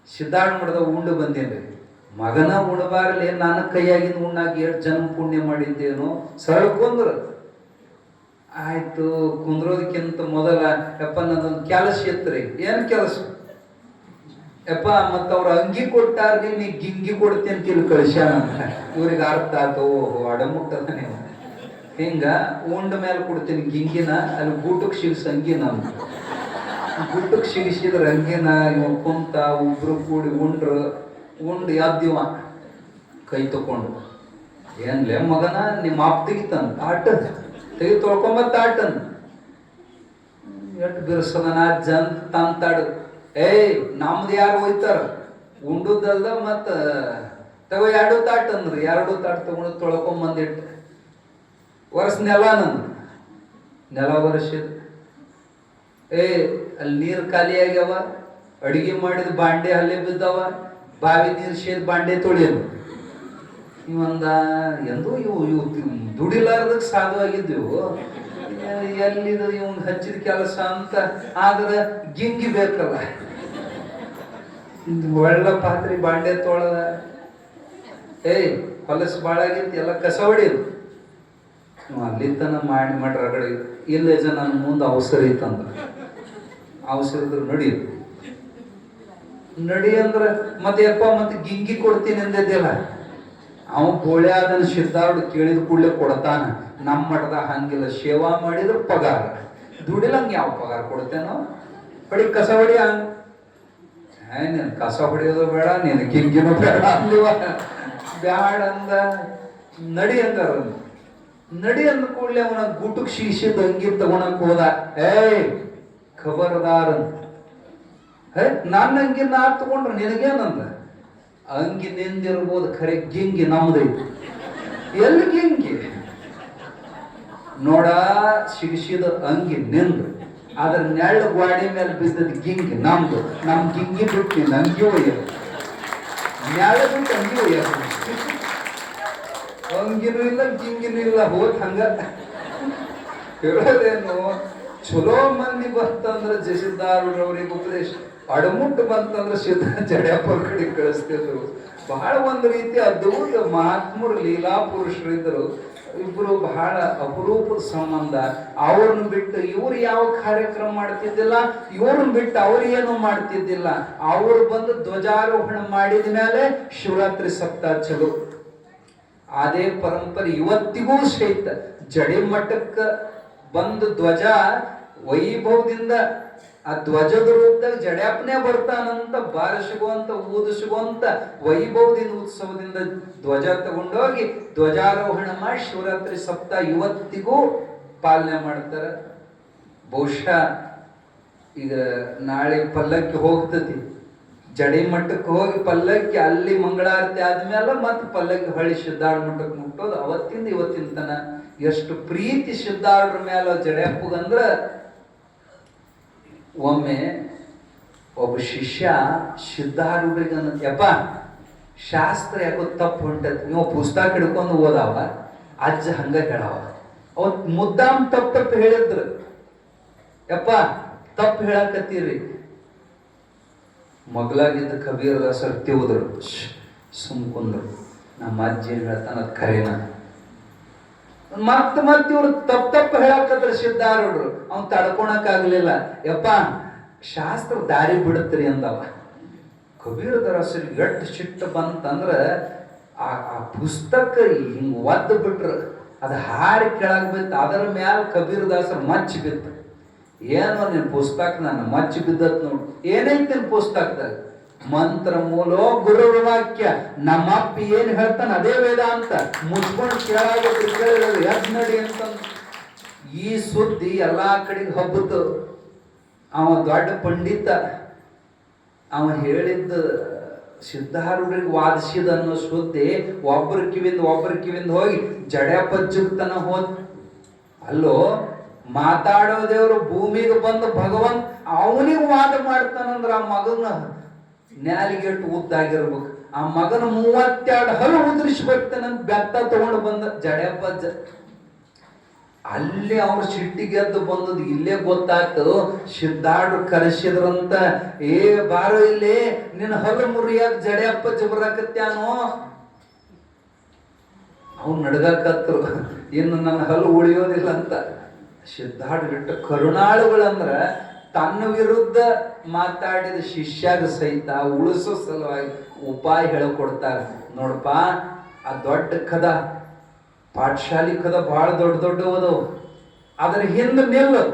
ಸಿದ್ಧಾರ್ಥ ಮಾಡಿದ ಉಂಡು ಬಂದೇನ್ರಿ. ಮಗನ ಉಣಬಾರ್ಲಿ, ನನ್ನ ಕೈಯಾಗಿಂದ ಉಣ್ಣಾಕ ಎಷ್ಟು ಜನ್ಮ ಪುಣ್ಯ ಮಾಡಿದ್ದೇನೋ. ಸರಳ ಕುಂದ್ರ ಆಯ್ತು. ಕುಂದ್ರೋದಕ್ಕಿಂತ ಮೊದಲ ಯಪ್ಪ ನನ್ನೊಂದು ಕೆಲಸ ಇತ್ರಿ. ಏನ್ ಕೆಲಸ? ಯಪ್ಪ ಮತ್ತ ಅವ್ರ ಅಂಗಿ ಕೊಟ್ಟಾರ್ರಿ, ನೀ ಗಿಂಗಿ ಕೊಡ್ತೇನೆ ತಿಳಿ ಕಳಿಸ್ಯಾನ. ಇವ್ರಿಗೆ ಅರ್ಥ ಆತು, ಅಡಮುಟ್ಟದ ನೀವು ಹಿಂಗ ಉಂಡ ಮೇಲೆ ಕೊಡ್ತೀನಿ ಗಿಂಗಿನ, ಅಲ್ಲಿ ಗೂಟಕ್ಕೆ ಸಿಗಿಸ ಅಂಗಿ. ನಾನು ಗುಟ್ಟಕ್ಕೆ ಸಿಗಿಸಿದ್ರ ಅಂಗಿನ ಇವ ಕುಂತ ಉಬ್ರು ಕೂಡಿ ಉಂಡು ಎದ್ದಿವ ಕೈ ತಕೊಂಡು. ಏನ್ಲೆ ಮಗನ ನಿಮ್ಮ ಅಪ್ಪ ತೆಗಿತಾನ ಆಟ ತೆಗಿ ತೊಳ್ಕೊಂಬತ್ತ ಆಟನ್ ಎಟ್ ಬಿರ್ಸದನ ಜಂತ ತಂತಾಡು. ಏಯ್ ನಮ್ದು ಯಾರು ಹೋಯ್ತಾರ ಉಂಡುದಲ್ದ ಮತ್ತ ತಗೋ 2 ತಾಟ್ ಅಂದ್ರಿ. 2 ತಾಟ್ ತಗೊಂಡು ತೊಳ್ಕೊಂಬಂದಿಟ್ಟು ವರ್ಷ ನೆಲ ನಂದು ನೆಲ ವರ್ಷದ. ಅಲ್ಲಿ ನೀರು ಖಾಲಿ ಆಗ್ಯಾವ, ಅಡಿಗೆ ಮಾಡಿದ ಬಾಂಡೆ ಹಲ್ಲೆ ಬಿದ್ದಾವ, ಬಾವಿ ನೀರು ಸೇದ್ ಬಾಂಡೆ ತೊಳಿಯಲು. ಇವಂದ ಎಂದೂ ಇವು ದುಡಿಲಾರ್ದಕ್ಕೆ ಸಾಧುವಾಗಿದ್ದೆವು. ಎಲ್ಲಿದು ಇವ್ನ ಹಚ್ಚಿದ ಕೆಲಸ ಅಂತ. ಆದ್ರೆ ಗಿಂಗಿ ಬೇಕಲ್ಲ, ಒಳ್ಳೆ ಪಾತ್ರೆ ಬಾಂಡೆ ತೊಳೆದ. ಹೊಲಸು ಭಾಳ ಆಗಿತ್ತು, ಎಲ್ಲ ಕಸ ಹೊಡಿಯೋದು. ಅಲ್ಲಿ ತನ ಮಾಡಿ ರಗಡೆ ಇಲ್ಲ ಜನ ನನ್ನ ಮುಂದೆ ಅವಸರ ಇತ್ತಂದ್ರ ಅವಸರ ಇದ್ರು ನಡಿ ಅಂದ್ರ ಮತ್ತೆ ಯಪ್ಪ ಮತ್ತೆ ಗಿಂಗಿ ಕೊಡ್ತೀನಿ ಅಂದಿದ್ದಿಲ್ಲ. ಅವ ಗೋಳ್ಯಾದನ ಸಿದ್ಧಾರ್ಥ ಕೇಳಿದ ಕೂಡಲೇ ಕೊಡ್ತಾನ. ನಮ್ಮ ಮಠದ ಹಂಗಿಲ್ಲ, ಸೇವಾ ಮಾಡಿದ್ರ ಪಗಾರ, ದುಡಿಲಂಗ ಯಾವ ಪಗಾರ ಕೊಡ್ತೇನೋ. ಬಡಿ ಕಸ ಹೊಡಿ ಹಂಗ ನೀನ್ ಕಸ ಹೊಡಿಯೋದು ಬೇಡ, ನೀನ್ ಗಿಂಗಿನೂ ಬೇಡ ಅಂದಿವ. ಬ್ಯಾಡ ಅಂದ ನಡಿ ಅಂದಾರ. ನಡಿ ಅಂದ ಕೂಡಲೇ ಅವನ ಗುಟಕ್ ಶೀಶಿದ ಅಂಗಿ ತಗೊಳಕ್ ಹೋದ. ಖಬರ್ದಾರ ನನ್ನ ಅಂಗಿ ನಾ ತಗೊಂಡ್ರ ನಿನಗೇನಂದ? ಅಂಗಿ ನಿಂದಿರ್ಬೋದು ಖರೆ, ಗಿಂಗಿ ನಮ್ದೈತಿ. ಎಲ್ಲಿ ಗಿಂಗಿ ನೋಡ? ಸಿಗಿಸಿದ ಅಂಗಿ ನಿಂದು, ಅದ್ರ ನೆಳ್ಳ ಗಾಡಿ ಮೇಲೆ ಬಿದ್ದದ ಗಿಂಗಿ ನಮ್ದು. ನಮ್ ಗಿಂಗಿ ಬಿಟ್ಟು ನಿನ್ನ ಅಂಗಿ ಒಯ್ಯ, ನೆಳ ಬಿಟ್ಟು ಅಂಗಿ ಒಯ್ಯ. ಅಂಗಿನೂ ಇಲ್ಲ ಗಿಂಗಿನೂ ಇಲ್ಲ, ಹೋದ್ ಹಂಗ ಹೇಳೋದೇನು. ಚಲೋ ಮಂದಿ ಬಂತಂದ್ರ ಸಿದ್ಧಾರೂಢರವ್ರಿಗೆ ಉಪದೇಶ, ಅಡಮುಟ್ಟು ಬಂತಂದ್ರ ಜಡ್ಯಪ್ಪರ ಕಡೆ ಕಳಿಸ್ತಿದ್ರು. ಬಹಳ ಒಂದು ರೀತಿ ಅದ್ಭುತ ಮಹಾತ್ಮರು ಲೀಲಾ ಪುರುಷರಿದ್ರು. ಇಬ್ರು ಬಹಳ ಅಪರೂಪದ ಸಂಬಂಧ. ಅವ್ರನ್ನ ಬಿಟ್ಟು ಇವ್ರು ಯಾವ ಕಾರ್ಯಕ್ರಮ ಮಾಡ್ತಿದ್ದಿಲ್ಲ, ಇವ್ರನ್ನ ಬಿಟ್ಟು ಅವ್ರು ಏನು ಮಾಡ್ತಿದ್ದಿಲ್ಲ. ಅವ್ರು ಬಂದು ಧ್ವಜಾರೋಹಣ ಮಾಡಿದ ಮೇಲೆ ಶಿವರಾತ್ರಿ ಸಪ್ತಾಹ ಚಲೋ. ಅದೇ ಪರಂಪರೆ ಇವತ್ತಿಗೂ ಸಹಿತ ಜಡಿ ಮಠಕ್ಕ ಬಂದು ಧ್ವಜ ವೈಭವದಿಂದ ಆ ಧ್ವಜದ ರೂಪದಾಗ ಜಡ್ಯಾಪನೆ ಬರ್ತಾನಂತ ಬಾರಿಸಿಗುವಂತ ಊದಿಸುವಂತ ವೈಭವದಿಂದ ಉತ್ಸವದಿಂದ ಧ್ವಜ ತಗೊಂಡೋಗಿ ಧ್ವಜಾರೋಹಣ ಮಾಡಿ ಶಿವರಾತ್ರಿ ಸಪ್ತಾಹ ಇವತ್ತಿಗೂ ಪಾಲನೆ ಮಾಡ್ತಾರ. ಬಹುಶಃ ಈಗ ನಾಳೆ ಪಲ್ಲಕ್ಕಿ ಹೋಗ್ತತಿ, ಜಡಿ ಮಠಕ್ಕೆ ಹೋಗಿ ಪಲ್ಲಕ್ಕಿ ಅಲ್ಲಿ ಮಂಗಳಾರತಿ ಆದ್ಮೇಲೆ ಮತ್ತೆ ಪಲ್ಲಕ್ಕಿ ಹೊಳ್ಳಿ ಸಿದ್ದಾರ್ಥ ಮಠಕ್ಕೆ ಮುಟ್ಟೋದು. ಅವತ್ತಿಂದ ಇವತ್ತಿನ ತನ ಎಷ್ಟು ಪ್ರೀತಿ ಸಿದ್ದಾರ್ಡ್ರ ಮೇಲೆ ಜಡ್ಯಪ್ಪಗಂದ್ರ. ಒಮ್ಮೆ ಒಬ್ಬ ಶಿಷ್ಯ ಸಿದ್ಧಾರೂಢರಿಗೆ ಯಪ್ಪ ಶಾಸ್ತ್ರ ಯಾಕೋ ತಪ್ಪು ಹೊಂಟತ್, ನೀವು ಪುಸ್ತಕ ಹಿಡ್ಕೊಂಡು ಓದಾವ, ಅಜ್ಜ ಹಂಗ ಹೇಳವ. ಅವತ್ ಮುದ್ದಾಮ್ ತಪ್ಪು ಹೇಳಿದ್ರು, ಯಪ್ಪ ತಪ್ಪು ಹೇಳಕತ್ತೀರಿ. ಮಗ್ಲಾಗಿದ್ದ ಕಬೀರದಾಸರು ತಿವುದ್ರು, ಸುಮ್ಕೊಂಡ್ರು. ನಮ್ಮ ಅಜ್ಜಿ ಏನ್ ಹೇಳ್ತಾನ ಅದ್ ಖರೇನ. ಮತ್ ಇವ್ರು ತಪ್ಪು ಹೇಳಕತ್ರ ಸಿದ್ಧಾರೂಢರು. ಅವ್ನ್ ತಡ್ಕೊಳಕ್ ಆಗ್ಲಿಲ್ಲ. ಯಪ್ಪ ಶಾಸ್ತ್ರ ದಾರಿ ಬಿಡುತ್ರಿ ಅಂದವ. ಕಬೀರದಾಸರಿಗೆ ಎಟ್ಟು ಸಿಟ್ಟು ಬಂತಂದ್ರ ಆ ಪುಸ್ತಕ ಹಿಂಗ್ ಒದ್ದು ಬಿಟ್ರು, ಅದು ಹಾರಿ ಕೆಳಗ್ ಬಿತ್ತು. ಅದರ ಮ್ಯಾಲ ಕಬೀರದಾಸರು ಮಚ್ಚಿ ಬಿತ್ತು. ಏನು ನಿನ್ ಪುಸ್ತಕ ನನ್ನ ಮಚ್ಚಿ ಬಿದ್ದತ್ ನೋಡು. ಏನೈತಿ ನಿನ್ ಪುಸ್ತಕದಾಗ? ಮಂತ್ರ ಮೂಲೋ ಗುರು ವಾಕ್ಯ. ನಮ್ಮಪ್ಪ ಏನ್ ಹೇಳ್ತಾನ ಅದೇ ವೇದಾಂತ. ಮುಚ್ಕೊಂಡು ಕೇಳಾಗ ಎದ್ ನಡಿ ಅಂತ. ಈ ಸುದ್ದಿ ಎಲ್ಲಾ ಕಡೆಗೆ ಹಬ್ಬತ್ತು. ಅವ ದೊಡ್ಡ ಪಂಡಿತ. ಅವ ಹೇಳಿದ್ದ ಸಿದ್ಧಾರೂಢರಿಗೆ ವಾದಿಸಿದ ಅನ್ನೋ ಸುದ್ದಿ ಒಬ್ಬರ ಕಿವಿಂದ ಹೋಗಿ ಜಡ್ಯಾಪಜ್ಜತನ ಹೋದ್. ಅಲ್ಲೋ ಮಾತಾಡೋ ದೇವ್ರು ಭೂಮಿಗೆ ಬಂದು ಭಗವಂತ ಅವನಿಗೆ ವಾದ ಮಾಡ್ತಾನಂದ್ರ ಆ ಮಗನ ನ್ಯಾಲಿಗೆಟ್ಟು ಉದ್ದಾಗಿರ್ಬೇಕು. ಆ ಮಗನ 32 ಹಲ್ಲು ಉದುರಿಸಿ ಬರ್ತಾನಂತ ಬೆತ್ತ ತಗೊಂಡು ಬಂದ ಜಡ್ಯಾಪಜ್ಜ. ಅಲ್ಲಿ ಅವ್ರ ಸಿಟ್ಟಿಗೆದ್ದು ಬಂದದ್ದು ಇಲ್ಲೇ ಗೊತ್ತಾಗ್ತದ. ಸಿದ್ಧಾರ್ಢ ಕರೆಸಿದ್ರಂತ, ಏ ಬಾರೋ ಇಲ್ಲಿ, ನಿನ್ನ ಹಲ್ಲು ಮುರಿಯಾಕ ಜಡ್ಯಾಪಜ್ಜ ಬರಾಕತ್ಯಾನೋ. ಅವ್ನು ನಡ್ಗಾಕತ್ರು, ಇನ್ನು ನನ್ನ ಹಲ್ಲು ಉಳಿಯೋದಿಲ್ಲ ಅಂತ. ಸಿದ್ಧಾರ್ಢ ಬಿಟ್ಟು ಕರುಣಾಳುಗಳಂದ್ರ ತನ್ನ ವಿರುದ್ಧ ಮಾತಾಡಿದ ಶಿಷ್ಯಾಗ ಸಹಿತ ಉಳಿಸೋ ಸಲುವಾಗಿ ಉಪಾಯ ಹೇಳ್ಕೊಡ್ತಾರ. ನೋಡಪ್ಪ, ಆ ದೊಡ್ಡ ಕದ ಪಾಠಶಾಲಿ ಕದ ಬಹಳ ದೊಡ್ಡ ಹೋದವು. ಅದ್ರ ಹಿಂದ ನಿಲ್ಲು.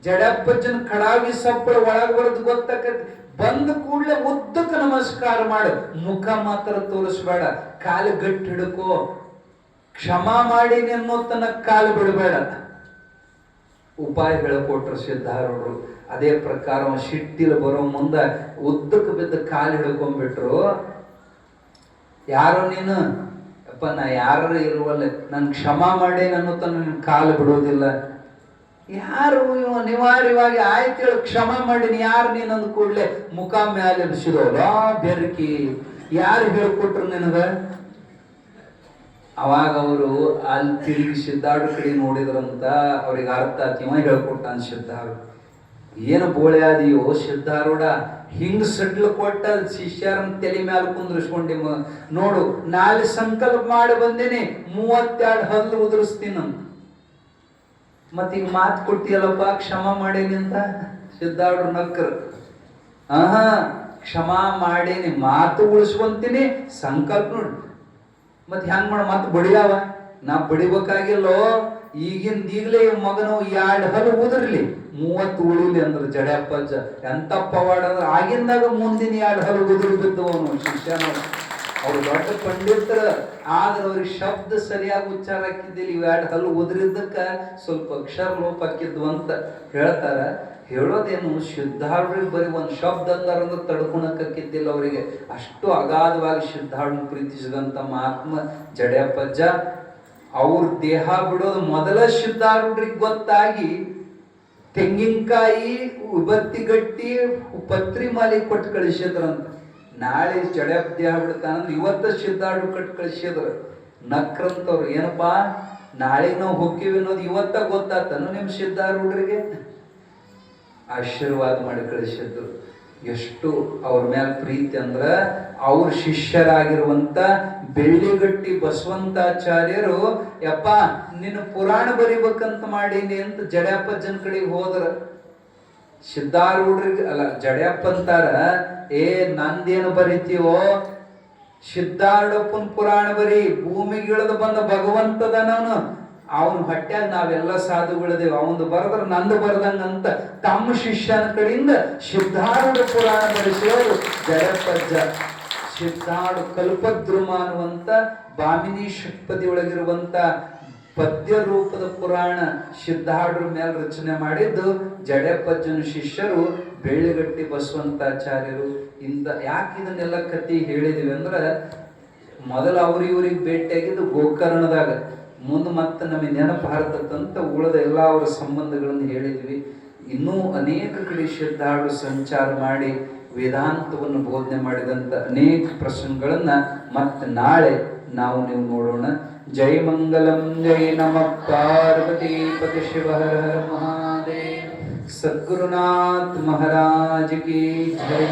ಜಡ್ಯಾಪಜ್ಜನ ಕಡಾವಿ ಸಪ್ಪಳ ಒಳಗ್ ಬರೋದು ಗೊತ್ತಾಕತಿ. ಬಂದ ಕೂಡಲೇ ಉದ್ದಕ್ಕೆ ನಮಸ್ಕಾರ ಮಾಡು. ಮುಖ ಮಾತ್ರ ತೋರಿಸ್ಬೇಡ. ಕಾಲು ಗಟ್ಟಿ ಹಿಡ್ಕೋ. ಕ್ಷಮಾ ಮಾಡಿ ನಿನ್ನೋ ತನಕ ಕಾಲು ಬಿಡಬೇಡ. ಉಪಾಯ ಹೇಳ್ಕೊಟ್ರು ಸಿದ್ಧಾರೂಢರು. ಅದೇ ಪ್ರಕಾರ ಶಿಟ್ಟಿಲ್ ಬರೋ ಮುಂದ ಉದ್ದಕ್ಕೆ ಬಿದ್ದ ಕಾಲು ಹಿಡ್ಕೊಂಡ್ಬಿಟ್ರು. ಯಾರೋ ನೀನು? ಅಪ್ಪ ನಾ ಯಾರು ಇರುವಲ್ಲ, ನನ್ ಕ್ಷಮಾ ಮಾಡಿ ನನ್ನ ತನ್ನ ಕಾಲು ಬಿಡೋದಿಲ್ಲ. ಯಾರು ಇವ? ನಿವಾರ್ಯವಾಗಿ ಆಯ್ತು ಹೇಳು, ಕ್ಷಮಾ ಮಾಡಿನಿ. ಯಾರು ನೀನಂದ್ ಕೂಡ್ಲೆ ಮುಖ ಮ್ಯಾಲೆ ಎಬ್ಸಿದವಲ್ಲ ಬೆರಕಿ. ಯಾರು ಹೇಳ್ಕೊಟ್ರು ನಿನಗ? ಅವಾಗ ಅವರು ಅಲ್ಲಿ ತಿರುಗಿ ಸಿದ್ಧಾರ್ಢ ಕಡೆ ನೋಡಿದ್ರಂತ. ಅವ್ರಿಗೆ ಅರ್ಥ ಆತಿವ ಹೇಳ್ಕೊಟ್ಟಾನ ಸಿದ್ಧಾರ್ಢ. ಏನು ಬೋಳೆ ಆದಿಯೋ ಸಿದ್ಧಾರೂಢ, ಹಿಂಗ್ ಸಡ್ಲು ಕೊಟ್ಟ ಶಿಷ್ಯರನ್ನ ತಲೆ ಮ್ಯಾಲ ಕುಂದ್ರಿಸ್ಕೊಂಡಿ. ನೋಡು, ನಾಳೆ ಸಂಕಲ್ಪ ಮಾಡಿ ಬಂದೇನೆ 32 ಹಲ್ಲು ಉದುರಿಸ್ತೀನಂತ. ಮತ್ ಈಗ ಮಾತು ಕೊಟ್ಟಿಯಲ್ಲಪ್ಪ ಕ್ಷಮಾ ಮಾಡೇನಿ ಅಂತ. ಸಿದ್ಧಾರ್ಢ ನಕ್ಕರು. ಕ್ಷಮಾ ಮಾಡೇನಿ, ಮಾತು ಉಳಿಸ್ಕೊಂತೀನಿ, ಸಂಕಲ್ಪ ನೋಡಿ. ಮತ್ ಹೆಂಗ್ ಮಾಡ? ಮತ್ ಬಡಿಯಾವ? ನಾ ಬಡಿಬೇಕಾಗಿಲ್ಲೋ. ಈಗಲೇ ಮಗನು 2 ಹಲ್ಲು ಉದುರ್ಲಿ, 30 ಉಳಿಲಿ ಅಂದ್ರ ಜಡ್ಯಾಪಜ್ಜ. ಎಂತ ಪವಾಡ ಅಂದ್ರ ಆಗಿಂದಾಗ ಮುಂದಿನ 2 ಹಲ್ಲು ಉದುರು ಬಿದ್ದವನು ಶಿಷ್ಯನ. ಅವ್ರು ದೊಡ್ಡ ಪಂಡಿತರ, ಆದ್ರೆ ಅವ್ರಿಗೆ ಶಬ್ದ ಸರಿಯಾಗಿ ಉಚ್ಚಾರ ಹಾಕಿದ್ದಿಲ್ಲ. 2 ಹಲ್ಲು ಉದುರಿದ್ದಕ್ಕ ಸ್ವಲ್ಪ ಅಕ್ಷರ ಲೋಪ ಹಾಕಿದ್ವು ಅಂತ ಹೇಳ್ತಾರ. ಹೇಳೋದೇನು, ಸಿದ್ಧಾರ್ಢರಿಗೆ ಬರೀ ಒಂದು ಶಬ್ದ ಅಂತಾರಂದ್ರೆ ತಡ್ಕೊಳಕ್ಕಿದ್ದಿಲ್ಲ ಅವರಿಗೆ. ಅಷ್ಟು ಅಗಾಧವಾಗಿ ಸಿದ್ಧಾರ್ಢ ಪ್ರೀತಿಸಿದಂತ ಮಹಾತ್ಮ ಜಡ್ಯಾಪಜ್ಜ. ಅವ್ರ ದೇಹ ಬಿಡೋದು ಮೊದಲ ಸಿದ್ಧಾರೂಢರಿಗೆ ಗೊತ್ತಾಗಿ ತೆಂಗಿನಕಾಯಿ ಉಬತ್ತಿ ಗಟ್ಟಿ ಪತ್ರಿ ಮಾಲಿ ಕೊಟ್ಟು ಕಳಿಸಿದ್ರಂತ. ನಾಳೆ ಜಡ್ಯಾಪ ದೇಹ ಬಿಡ್ತಾನಂದ್ರೆ ಇವತ್ತ ಸಿದ್ಧಾರ್ಢ ಕೊಟ್ಟು ಕಳಿಸಿದ್ರು. ನಕ್ರಂತವ್ರು, ಏನಪ್ಪಾ ನಾಳೆಗೆ ನಾವು ಹೋಗ್ತೀವಿ ಅನ್ನೋದು ಇವತ್ತ ಗೊತ್ತಾತನು ನಿಮ್ ಸಿದ್ಧಾರೂಢರಿಗೆ? ಆಶೀರ್ವಾದ ಮಾಡಿ ಕಳಿಸಿದ್ರು. ಎಷ್ಟು ಅವ್ರ ಮೇಲೆ ಪ್ರೀತಿ ಅಂದ್ರ ಅವ್ರ ಶಿಷ್ಯರಾಗಿರುವಂತ ಬೆಳ್ಳಿಗಟ್ಟಿ ಬಸವಂತಾಚಾರ್ಯರು ಯಪ್ಪ ನಿನ್ನ ಪುರಾಣ ಬರಿಬೇಕಂತ ಮಾಡೀನಿ ಅಂತ ಜಡ್ಯಪ್ಪಜ್ಜನ ಕಡೆಗೆ ಹೋದ್ರ. ಸಿದ್ಧಾರೂಢ್ರಿಗೆ ಅಲ್ಲ, ಜಡ್ಯಪ್ಪ ಅಂತಾರ, ಏ ನಂದೇನು ಬರಿತೀವೋ, ಸಿದ್ಧಾರೂಢಪ್ಪನ ಪುರಾಣ ಬರಿ, ಭೂಮಿಗೆ ಇಳಿದು ಬಂದ ಭಗವಂತದನವನು, ಅವನ ಹೊಟ್ಯಾಗ ನಾವೆಲ್ಲ ಸಾಧುಗಳಿದೇವೆ, ಅವನು ಬರದ್ರ ನಂದು ಬರ್ದಂಗಂತ ತಮ್ಮ ಶಿಷ್ಯನ ಕಡೆಯಿಂದ ಸಿದ್ಧಾರೂಢ ಪುರಾಣ ಬರೆಸಿದವರು ಜಡಪ್ಪಜ್ಜ. ಸಿದ್ಧಾರೂಢ ಕಲ್ಪದ್ರುಮ ಅನ್ನುವಂತ ಬಾಮಿನಿ ಷಟ್ಪದಿ ಒಳಗಿರುವಂತ ಪದ್ಯ ರೂಪದ ಪುರಾಣ ಸಿದ್ಧಾರೂಢರ ಮೇಲೆ ರಚನೆ ಮಾಡಿದ್ದು ಜಡಪ್ಪಜ್ಜನ ಶಿಷ್ಯರು ಬೆಳ್ಳಿಗಟ್ಟಿ ಬಸವಂತಾಚಾರ್ಯರು. ಯಾಕೆ ಇದನ್ನೆಲ್ಲ ಕತಿ ಹೇಳಿದಿವಿ ಅಂದ್ರ, ಮೊದಲು ಇವ್ರಿಗೆ ಭೇಟಿಯಾಗಿದ್ದು ಗೋಕರ್ಣದಾಗ, ಮುಂದೆ ಮತ್ತೆ ನಮಗೆ ನೆನಪು ಹಾರ್ತಕ್ಕಂಥ ಉಳಿದ ಎಲ್ಲ ಅವರ ಸಂಬಂಧಗಳನ್ನು ಹೇಳಿದ್ವಿ. ಇನ್ನೂ ಅನೇಕ ಕಡೆ ಸಿದ್ಧಾರೂಢ ಸಂಚಾರ ಮಾಡಿ ವೇದಾಂತವನ್ನು ಬೋಧನೆ ಮಾಡಿದಂಥ ಅನೇಕ ಪ್ರಸಂಗಗಳನ್ನ ಮತ್ತೆ ನಾಳೆ ನೀವು ನೋಡೋಣ. ಜೈ ಮಂಗಲಂ, ಜೈ ನಮಃ ಪಾರ್ವತಿ ಪತಿ ಶಿವ ಹರ ಹರ ಮಹಾದೇವ. ಸದ್ಗುರುನಾಥ ಮಹಾರಾಜ್ ಕಿ ಜೈ.